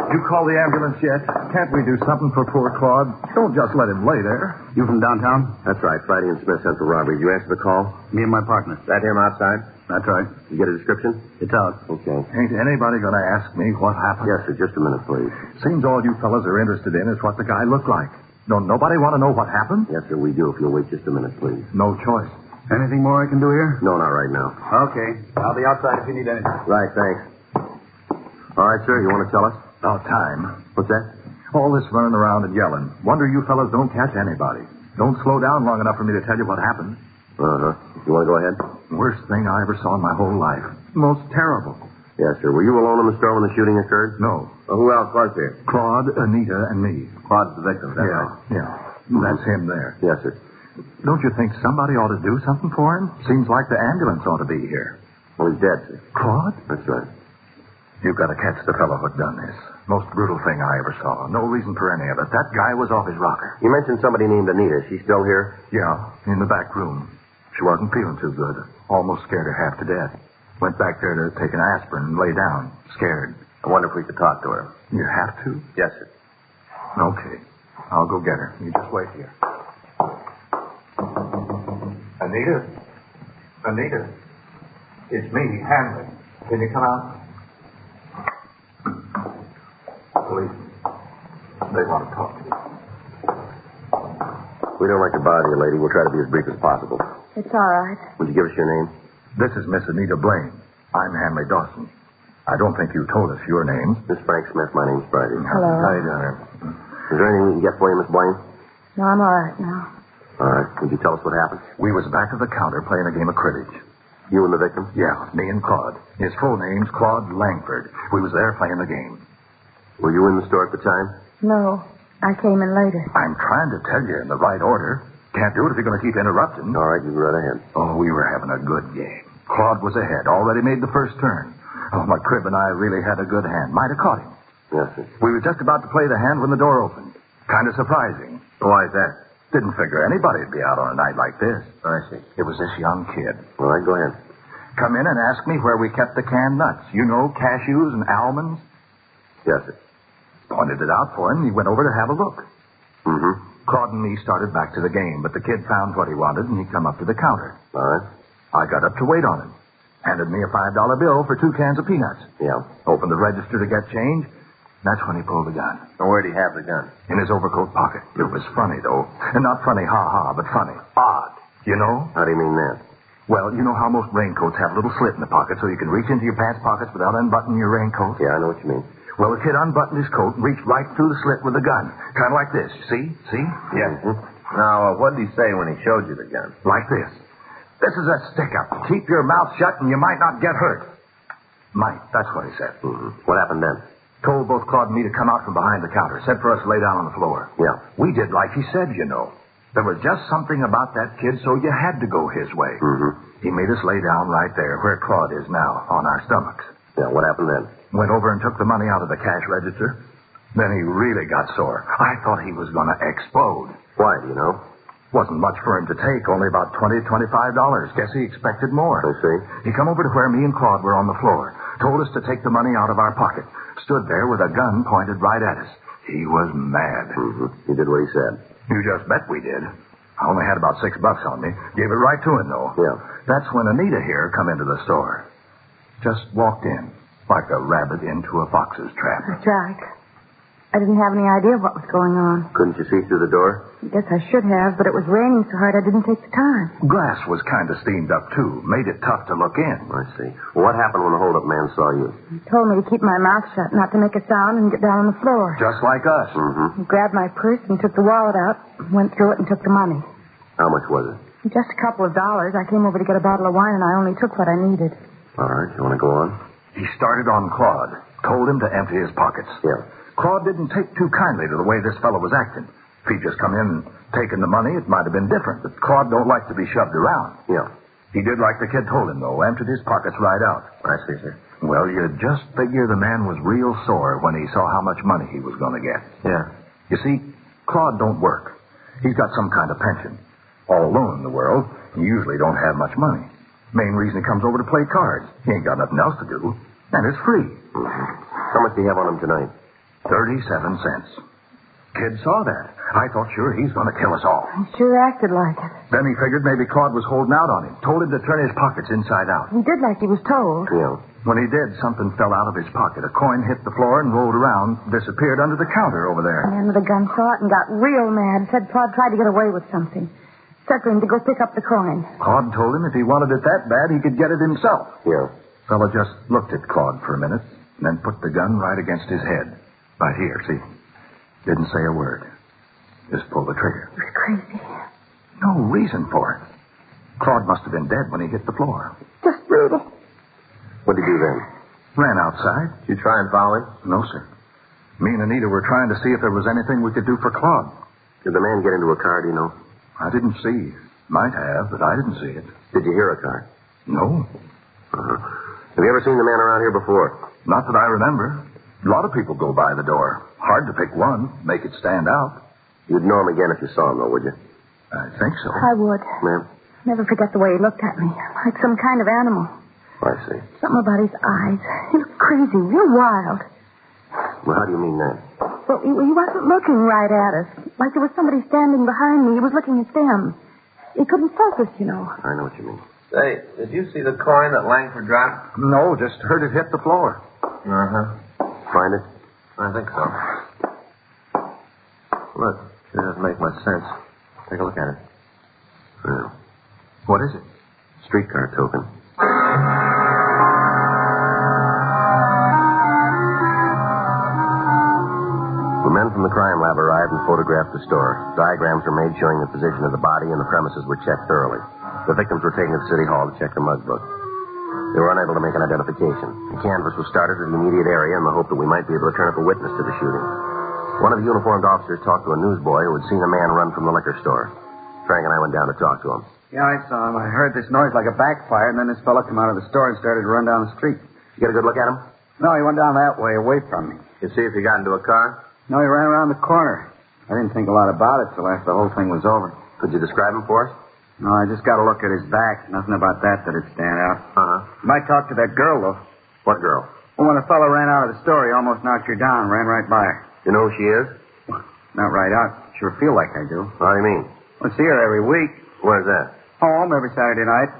You call the ambulance yet? Can't we do something for poor Claude? Don't just let him lay there. You from downtown? That's right. Friday and Smith sent for robbery. You answer the call? Me and my partner. That him outside? That's right. You get a description? It's out. Okay. Ain't anybody going to ask me what happened? Yes, sir. Just a minute, please. Seems all you fellas are interested in is what the guy looked like. Don't nobody want to know what happened? Yes, sir, we do. If you'll wait just a minute, please. No choice. Anything more I can do here? No, not right now. Okay. I'll be outside if you need anything. Right, thanks. All right, sir. You want to tell us? About time. What's that? All this running around and yelling. Wonder you fellas don't catch anybody. Don't slow down long enough for me to tell you what happened. Uh-huh. You want to go ahead? Worst thing I ever saw in my whole life. Most terrible. Yes, sir. Were you alone in the store when the shooting occurred? No. Well, who else was there? Claude, Anita, and me. Claude's the victim, is that Yeah, right? yeah. That's him there. Yes, sir. Don't you think somebody ought to do something for him? Seems like the ambulance ought to be here. Well, he's dead, sir. Claude? That's right. You've got to catch the fellow who done this. Most brutal thing I ever saw. No reason for any of it. That guy was off his rocker. You mentioned somebody named Anita. Is she still here? Yeah, in the back room. She wasn't feeling too good. Almost scared her half to death. Went back there to take an aspirin and lay down, scared. I wonder if we could talk to her. You have to? Yes, sir. Okay. I'll go get her. You just wait here. Anita? Anita? It's me, Hanley. Can you come out? Police. They want to talk to you. We don't like to bother you, lady. We'll try to be as brief as possible. It's all right. Would you give us your name? This is Miss Anita Blaine. I'm Hanley Dawson. I don't think you told us your names. Miss Frank Smith. My name's Friday. Hello. How you doing? Is there anything we can get for you, Miss Blaine? No, I'm all right now. All right. Would you tell us what happened? We was back of the counter playing a game of cribbage. You and the victim? Yeah, me and Claude. His full name's Claude Langford. We was there playing the game. Were you in the store at the time? No, I came in later. I'm trying to tell you in the right order. Can't do it if you're going to keep interrupting. All right, you can run ahead. Oh, we were having a good game. Claude was ahead, already made the first turn. Oh, my crib and I really had a good hand. Might have caught him. Yes, sir. We were just about to play the hand when the door opened. Kind of surprising. Why is that? Didn't figure anybody'd be out on a night like this. I see. It was this young kid. All right, go ahead. Come in and ask me where we kept the canned nuts. You know, cashews and almonds? Yes, sir. Pointed it out for him. He went over to have a look. Mm-hmm. Claude and me started back to the game, but the kid found what he wanted, and he come up to the counter. All right. I got up to wait on him. Handed me a $5 bill for 2 cans of peanuts. Yeah. Opened the register to get change. That's when he pulled the gun. Now, where'd he have the gun? In his overcoat pocket. It was funny, though. And not funny, ha-ha, but funny. Odd. You know? How do you mean that? Well, you know how most raincoats have a little slit in the pocket so you can reach into your pants pockets without unbuttoning your raincoat? Yeah, I know what you mean. Well, the kid unbuttoned his coat and reached right through the slit with the gun. Kind of like this. See? See? Yeah. Mm-hmm. Now, what did he say when he showed you the gun? Like this. This is a stick-up. Keep your mouth shut and you might not get hurt. Might. That's what he said. Mm-hmm. What happened then? Told both Claude and me to come out from behind the counter. Said for us to lay down on the floor. Yeah. We did like he said, you know. There was just something about that kid, so you had to go his way. Mm-hmm. He made us lay down right there, where Claude is now, on our stomachs. Yeah, what happened then? Went over and took the money out of the cash register. Then he really got sore. I thought he was going to explode. Why, do you know? Wasn't much for him to take, only about $20, $25. Guess he expected more. I see. He come over to where me and Claude were on the floor. Told us to take the money out of our pocket. Stood there with a gun pointed right at us. He was mad. Mm-hmm. He did what he said. You just bet we did. I only had about $6 on me. Gave it right to him, though. Yeah. That's when Anita here come into the store. Just walked in, like a rabbit into a fox's trap. That's right. I didn't have any idea what was going on. Couldn't you see through the door? I guess I should have, but it was raining so hard I didn't take the time. Glass was kind of steamed up, too. Made it tough to look in. I see. Well, what happened when the hold-up man saw you? He told me to keep my mouth shut, not to make a sound, and get down on the floor. Just like us. Mm-hmm. He grabbed my purse and took the wallet out, went through it and took the money. How much was it? Just a couple of dollars. I came over to get a bottle of wine, and I only took what I needed. All right. You want to go on? He started on Claude. Told him to empty his pockets. Yeah. Claude didn't take too kindly to the way this fellow was acting. If he'd just come in and taken the money, it might have been different. But Claude don't like to be shoved around. Yeah. He did like the kid told him, though. Emptied his pockets right out. I see, sir. Well, you'd just figure the man was real sore when he saw how much money he was going to get. Yeah. You see, Claude don't work. He's got some kind of pension. All alone in the world, he usually don't have much money. Main reason he comes over to play cards. He ain't got nothing else to do. And it's free. Mm-hmm. How much do you have on him tonight? 37 cents. Kid saw that. I thought sure he's going to kill us all. He sure acted like it. Then he figured maybe Claude was holding out on him. Told him to turn his pockets inside out. He did like he was told. Yeah. When he did, something fell out of his pocket. A coin hit the floor and rolled around, disappeared under the counter over there. The man with the gun saw it and got real mad. Said Claude tried to get away with something. Said for him to go pick up the coin. Claude told him if he wanted it that bad, he could get it himself. Yeah. Fellow just looked at Claude for a minute, and then put the gun right against his head. Right here, see? Didn't say a word. Just pulled the trigger. He was crazy. No reason for it. Claude must have been dead when he hit the floor. Just brutal. What'd he do then? Ran outside. Did you try and follow him? No, sir. Me and Anita were trying to see if there was anything we could do for Claude. Did the man get into a car, do you know? I didn't see. Might have, but I didn't see it. Did you hear a car? No. Uh-huh. Have you ever seen the man around here before? Not that I remember. A lot of people go by the door. Hard to pick one, make it stand out. You'd know him again if you saw him, though, would you? I think so. I would. Ma'am? Never forget the way he looked at me. Like some kind of animal. I see. Something about his eyes. He looked crazy, real wild. Well, how do you mean that? Well, he wasn't looking right at us. Like there was somebody standing behind me. He was looking at them. He couldn't focus, you know. I know what you mean. Say, did you see the coin that Langford dropped? No, just heard it hit the floor. Uh-huh. Find it? I think so. Look, it doesn't make much sense. Take a look at it. Yeah. What is it? Streetcar token. The men from the crime lab arrived and photographed the store. Diagrams were made showing the position of the body, and the premises were checked thoroughly. The victims were taken to the city hall to check the mug book. They were unable to make an identification. A canvass was started in the immediate area in the hope that we might be able to turn up a witness to the shooting. One of the uniformed officers talked to a newsboy who had seen a man run from the liquor store. Frank and I went down to talk to him. Yeah, I saw him. I heard this noise like a backfire, and then this fella come out of the store and started to run down the street. You get a good look at him? No, he went down that way, away from me. You see if he got into a car? No, he ran around the corner. I didn't think a lot about it till after the whole thing was over. Could you describe him for us? No, I just got to look at his back. Nothing about that'd stand out. Uh-huh. You might talk to that girl, though. What girl? Well, when a fellow ran out of the store, he almost knocked her down, ran right by her. You know who she is? Not right out. Sure feel like I do. What do you mean? I see her every week. Where's that? Home every Saturday night.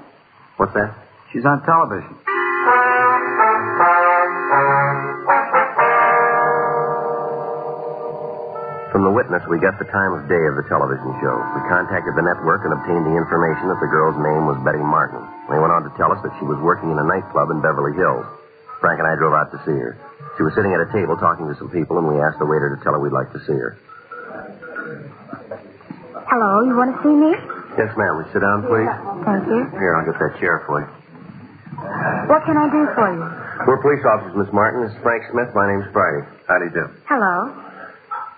What's that? She's on television. From the witness, we got the time of day of the television show. We contacted the network and obtained the information that the girl's name was Betty Martin. They went on to tell us that she was working in a nightclub in Beverly Hills. Frank and I drove out to see her. She was sitting at a table talking to some people, and we asked the waiter to tell her we'd like to see her. Hello, you want to see me? Yes, ma'am. Will you sit down, please? Thank you. Here, I'll get that chair for you. What can I do for you? We're police officers, Miss Martin. This is Frank Smith. My name's Friday. How do you do? Hello.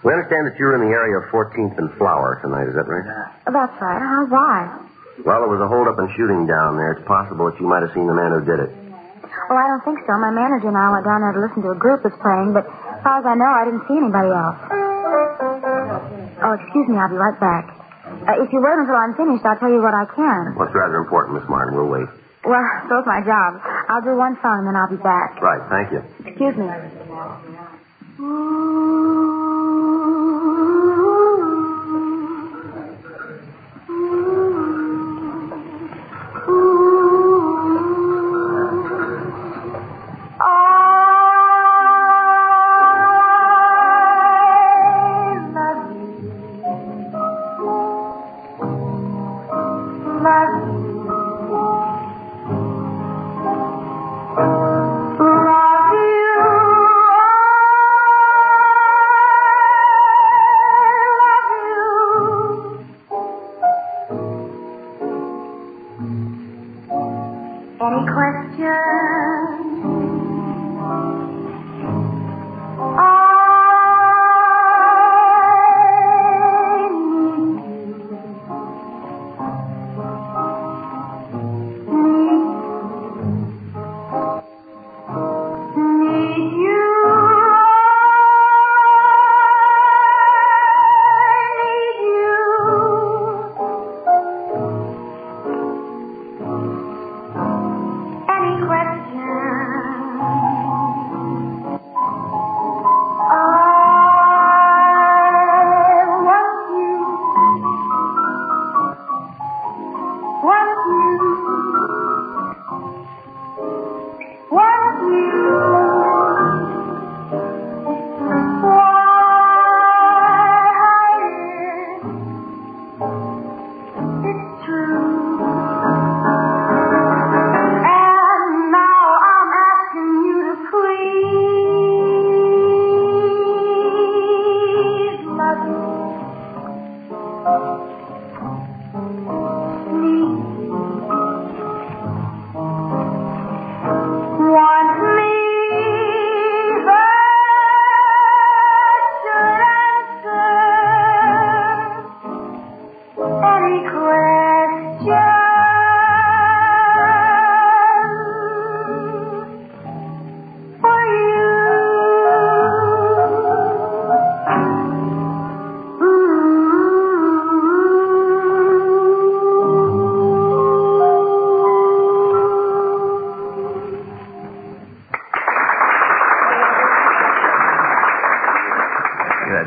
We understand that you were in the area of 14th and Flower tonight. Is that right? That's right. Why? Well, there was a hold-up and shooting down there. It's possible that you might have seen the man who did it. Oh, I don't think so. My manager and I went down there to listen to a group that's playing, but as far as I know, I didn't see anybody else. Oh, excuse me. I'll be right back. If you wait until I'm finished, I'll tell you what I can. Well, it's rather important, Miss Martin. We'll wait. Well, so's my job. I'll do one song, then I'll be back. Right. Thank you. Excuse me.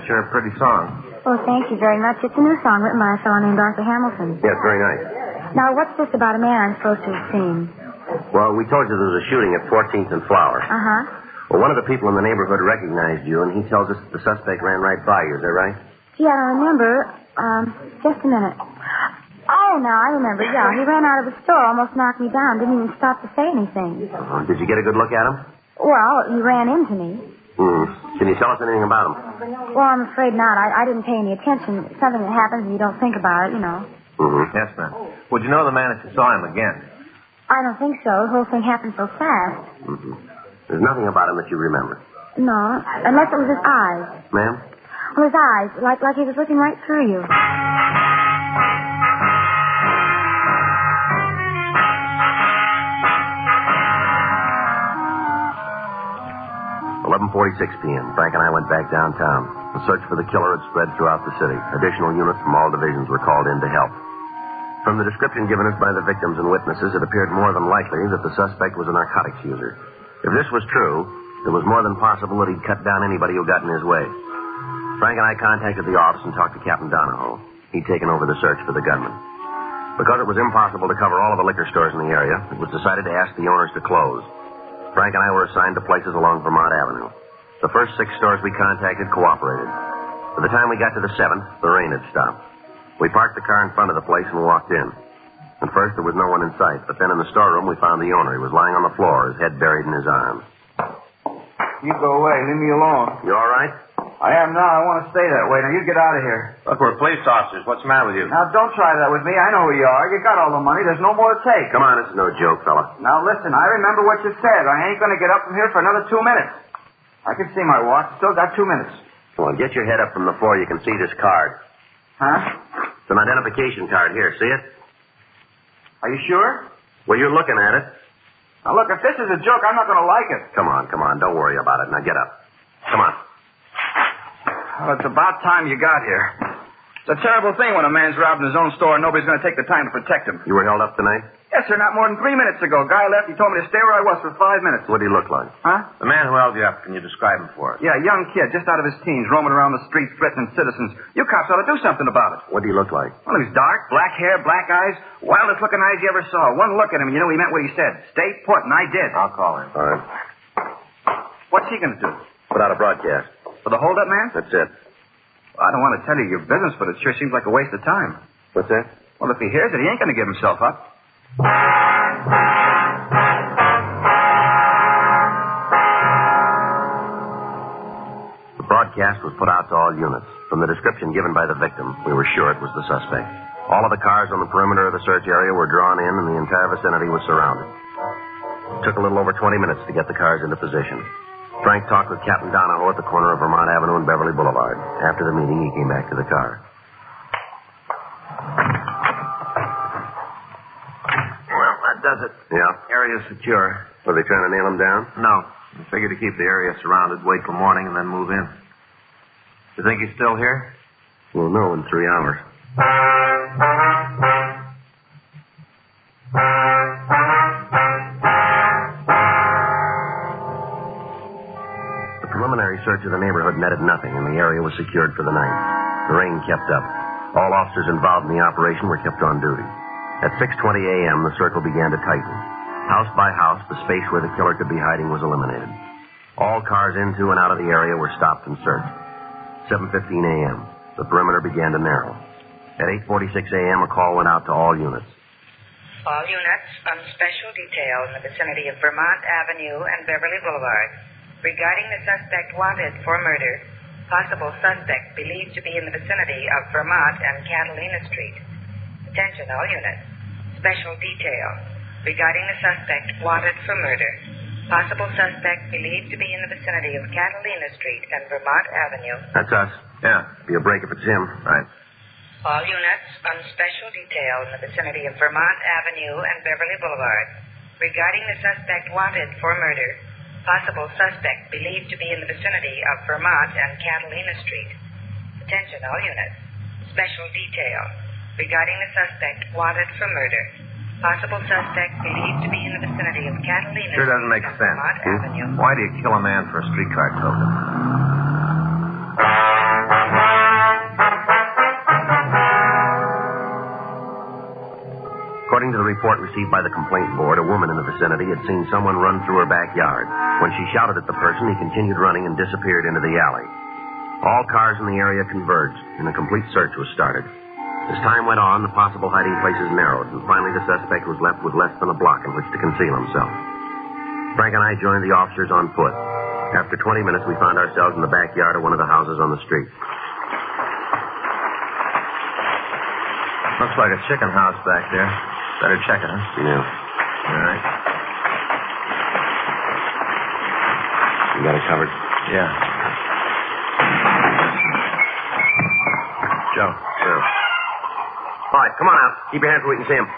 Sure, a pretty song. Oh, thank you very much. It's a new song written by a fellow named Arthur Hamilton. Yes, very nice. Now, what's this about a man I'm supposed to have seen? Well, we told you there was a shooting at 14th and Flower. Uh-huh. Well, one of the people in the neighborhood recognized you, and he tells us that the suspect ran right by you. Is that right? Gee, I don't remember. Just a minute. Oh, now I remember. Yeah, he ran out of the store, almost knocked me down, didn't even stop to say anything. Did you get a good look at him? Well, he ran into me. Can you tell us anything about him? Well, I'm afraid not. I didn't pay any attention. It's something that happens and you don't think about it, you know. Mm-hmm. Yes, ma'am. Would you know the man if you saw him again? I don't think so. The whole thing happened so fast. Mm-hmm. There's nothing about him that you remember. No, unless it was his eyes. Ma'am? Well, his eyes, like he was looking right through you. 11:46 p.m. Frank and I went back downtown. The search for the killer had spread throughout the city. Additional units from all divisions were called in to help. From the description given us by the victims and witnesses, it appeared more than likely that the suspect was a narcotics user. If this was true, it was more than possible that he'd cut down anybody who got in his way. Frank and I contacted the office and talked to Captain Donahoe. He'd taken over the search for the gunman. Because it was impossible to cover all of the liquor stores in the area, it was decided to ask the owners to close. Frank and I were assigned to places along Vermont Avenue. The first 6 stores we contacted cooperated. By the time we got to the 7th, the rain had stopped. We parked the car in front of the place and walked in. At first, there was no one in sight, but then in the storeroom, we found the owner. He was lying on the floor, his head buried in his arms. You go away. Leave me alone. You all right? I am now. I want to stay that way. Now, you get out of here. Look, we're police officers. What's the matter with you? Now, don't try that with me. I know who you are. You got all the money. There's no more to take. Come on, it's no joke, fella. Now, listen. I remember what you said. I ain't going to get up from here for another 2 minutes. I can see my watch. Still got 2 minutes. Come on, get your head up from the floor. You can see this card. Huh? It's an identification card. Here, see it? Are you sure? Well, you're looking at it. Now, look, if this is a joke, I'm not going to like it. Come on. Don't worry about it. Now, get up. Come on. Well, it's about time you got here. It's a terrible thing when a man's robbing his own store and nobody's going to take the time to protect him. You were held up tonight? Yes, sir, not more than 3 minutes ago. Guy left. He told me to stay where I was for 5 minutes. What did he look like? Huh? The man who held you up, can you describe him for us? Yeah, a young kid, just out of his teens, roaming around the streets, threatening citizens. You cops ought to do something about it. What did he look like? Well, he was dark, black hair, black eyes, wildest looking eyes you ever saw. One look at him, and you know he meant what he said. Stay put, and I did. I'll call him. All right. What's he going to do? Put out a broadcast. For the hold-up man? That's it. Well, I don't want to tell you your business, but it sure seems like a waste of time. What's that? Well, if he hears it, he ain't going to give himself up. The broadcast was put out to all units. From the description given by the victim, we were sure it was the suspect. All of the cars on the perimeter of the search area were drawn in, and the entire vicinity was surrounded. It took a little over 20 minutes to get the cars into position. Frank talked with Captain Donahoe at the corner of Vermont Avenue and Beverly Boulevard. After the meeting, he came back to the car. Well, that does it. Yeah? Area's secure. Were they trying to nail him down? No. We figured to keep the area surrounded, wait till morning, and then move in. You think he's still here? We'll know in 3 hours. The preliminary search of the neighborhood netted nothing, and the area was secured for the night. The rain kept up. All officers involved in the operation were kept on duty. At 6:20 a.m., the circle began to tighten. House by house, the space where the killer could be hiding was eliminated. All cars into and out of the area were stopped and searched. 7:15 a.m., the perimeter began to narrow. At 8:46 a.m., a call went out to all units. All units on special detail in the vicinity of Vermont Avenue and Beverly Boulevard. Regarding the suspect wanted for murder, possible suspect believed to be in the vicinity of Vermont and Catalina Street. Attention, all units. Special detail. Regarding the suspect wanted for murder, possible suspect believed to be in the vicinity of Catalina Street and Vermont Avenue. That's us. Yeah. Be a break if it's him. Right. All units on special detail in the vicinity of Vermont Avenue and Beverly Boulevard. Regarding the suspect wanted for murder, possible suspect believed to be in the vicinity of Vermont and Catalina Street. Attention, all units. Special detail. Regarding the suspect wanted for murder, possible suspect believed to be in the vicinity of Catalina Sure doesn't make Street and sense. Vermont Avenue. Why do you kill a man for a streetcar token? According to the report received by the complaint board, a woman in the vicinity had seen someone run through her backyard. When she shouted at the person, he continued running and disappeared into the alley. All cars in the area converged, and a complete search was started. As time went on, the possible hiding places narrowed, and finally the suspect was left with less than a block in which to conceal himself. Frank and I joined the officers on foot. After 20 minutes, we found ourselves in the backyard of one of the houses on the street. Looks like a chicken house back there. Better check it, huh? Yeah. All right. You got it covered? Yeah. Joe. Sure. All right, come on out. Keep your hands where we can see him.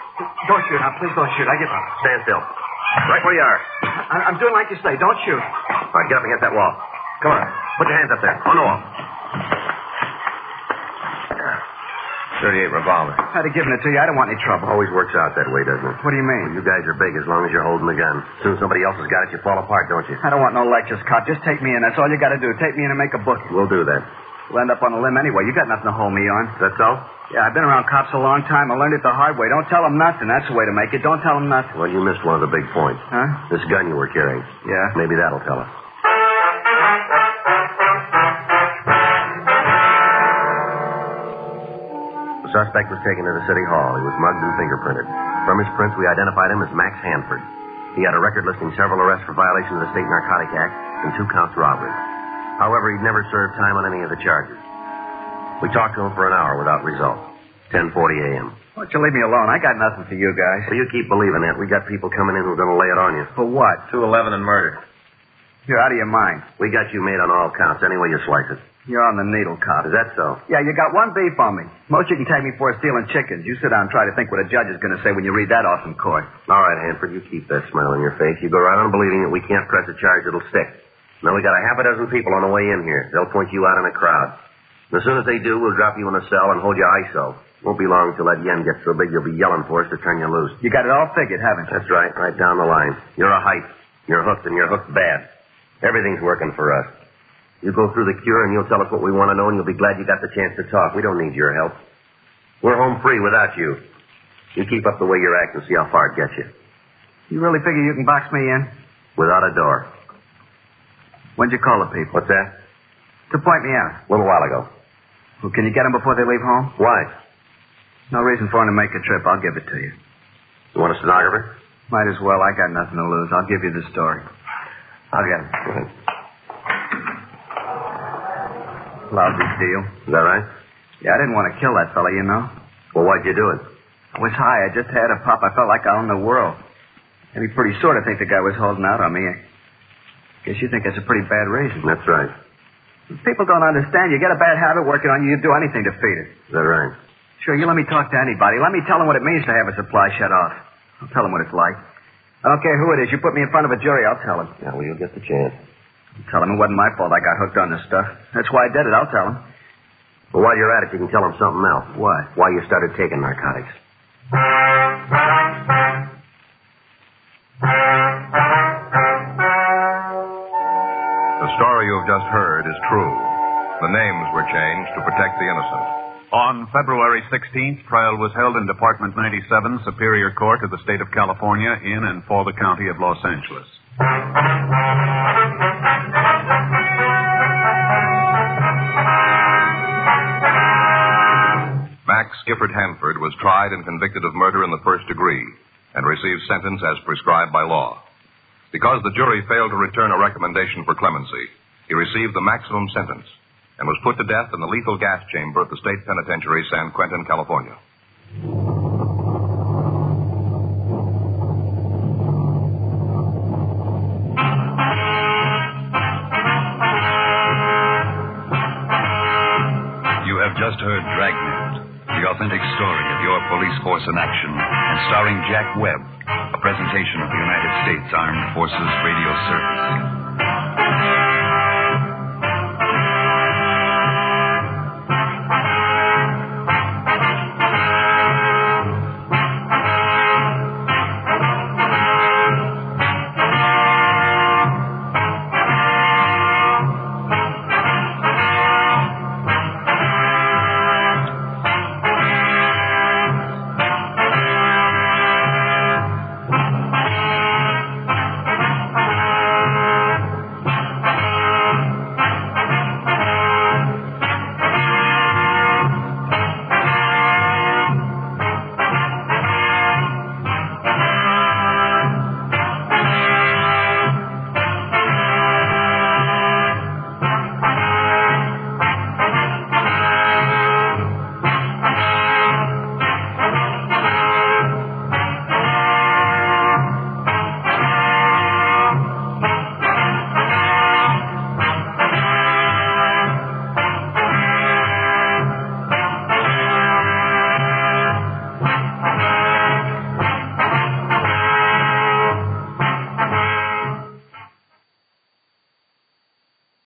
Don't shoot now. Please don't shoot. I get up. Stand still. Right where you are. I'm doing like you say. Don't shoot. All right, get up against that wall. Come on. Put your hands up there. On the wall. 38 revolver. I'd have given it to you. I don't want any trouble. Always works out that way, doesn't it? What do you mean? You guys are big as long as you're holding the gun. As soon as somebody else has got it, you fall apart, don't you? I don't want no lectures, cop. Just take me in. That's all you got to do. Take me in and make a bookie. We'll do that. We'll end up on a limb anyway. You got nothing to hold me on. Is that so? Yeah, I've been around cops a long time. I learned it the hard way. Don't tell them nothing. That's the way to make it. Don't tell them nothing. Well, you missed one of the big points. Huh? This gun you were carrying. Yeah? Maybe that'll tell us. The suspect was taken to the city hall. He was mugged and fingerprinted. From his prints, we identified him as Max Hanford. He had a record listing several arrests for violation of the State Narcotic Act and 2 counts robbery. However, he'd never served time on any of the charges. We talked to him for an hour without result. 10:40 a.m. Why don't you leave me alone? I got nothing for you guys. So you keep believing that. We got people coming in who are going to lay it on you. For what? 211 and murder. You're out of your mind. We got you made on all counts, any way you slice it. You're on the needle, cop. Is that so? Yeah, you got one beef on me. Most you can take me for is stealing chickens. You sit down and try to think what a judge is going to say when you read that off in court. All right, Hanford, you keep that smile on your face. You go right on believing that we can't press a charge that'll stick. Now, we got a half a dozen people on the way in here. They'll point you out in a crowd. And as soon as they do, we'll drop you in a cell and hold you ISO. Won't be long till that yen gets so big you'll be yelling for us to turn you loose. You got it all figured, haven't you? That's right down the line. You're a hype. You're hooked, and you're hooked bad. Everything's working for us. You go through the cure, and you'll tell us what we want to know, and you'll be glad you got the chance to talk. We don't need your help. We're home free without you. You keep up the way you're acting, see how far it gets you. You really figure you can box me in? Without a door. When'd you call the people? What's that? To point me out. A little while ago. Well, can you get them before they leave home? Why? No reason for them to make a trip. I'll give it to you. You want a stenographer? Might as well. I got nothing to lose. I'll give you the story. I'll get it. Go ahead. Lousy deal. Is that right? Yeah, I didn't want to kill that fella, you know. Well, why'd you do it? I was high. I just had a pop. I felt like I owned the world. Maybe pretty sure to think the guy was holding out on me. I guess you think that's a pretty bad reason. That's right. People don't understand. You get a bad habit working on you, you'd do anything to feed it. Is that right? Sure, you let me talk to anybody. Let me tell them what it means to have a supply shut off. I'll tell them what it's like. I don't care who it is. You put me in front of a jury, I'll tell them. Yeah, well, you'll get the chance. I'll tell them it wasn't my fault I got hooked on this stuff. That's why I did it. I'll tell them. Well, while you're at it, you can tell them something else. What? Why you started taking narcotics. The story you have just heard is true. The names were changed to protect the innocent. On February 16th, trial was held in Department 97, Superior Court of the State of California, in and for the County of Los Angeles. Max Gifford Hanford was tried and convicted of murder in the first degree and received sentence as prescribed by law. Because the jury failed to return a recommendation for clemency, he received the maximum sentence and was put to death in the lethal gas chamber at the State Penitentiary, San Quentin, California. You have just heard Dragnet, the authentic story of your police force in action, and starring Jack Webb, a presentation of the United States Armed Forces Radio Service.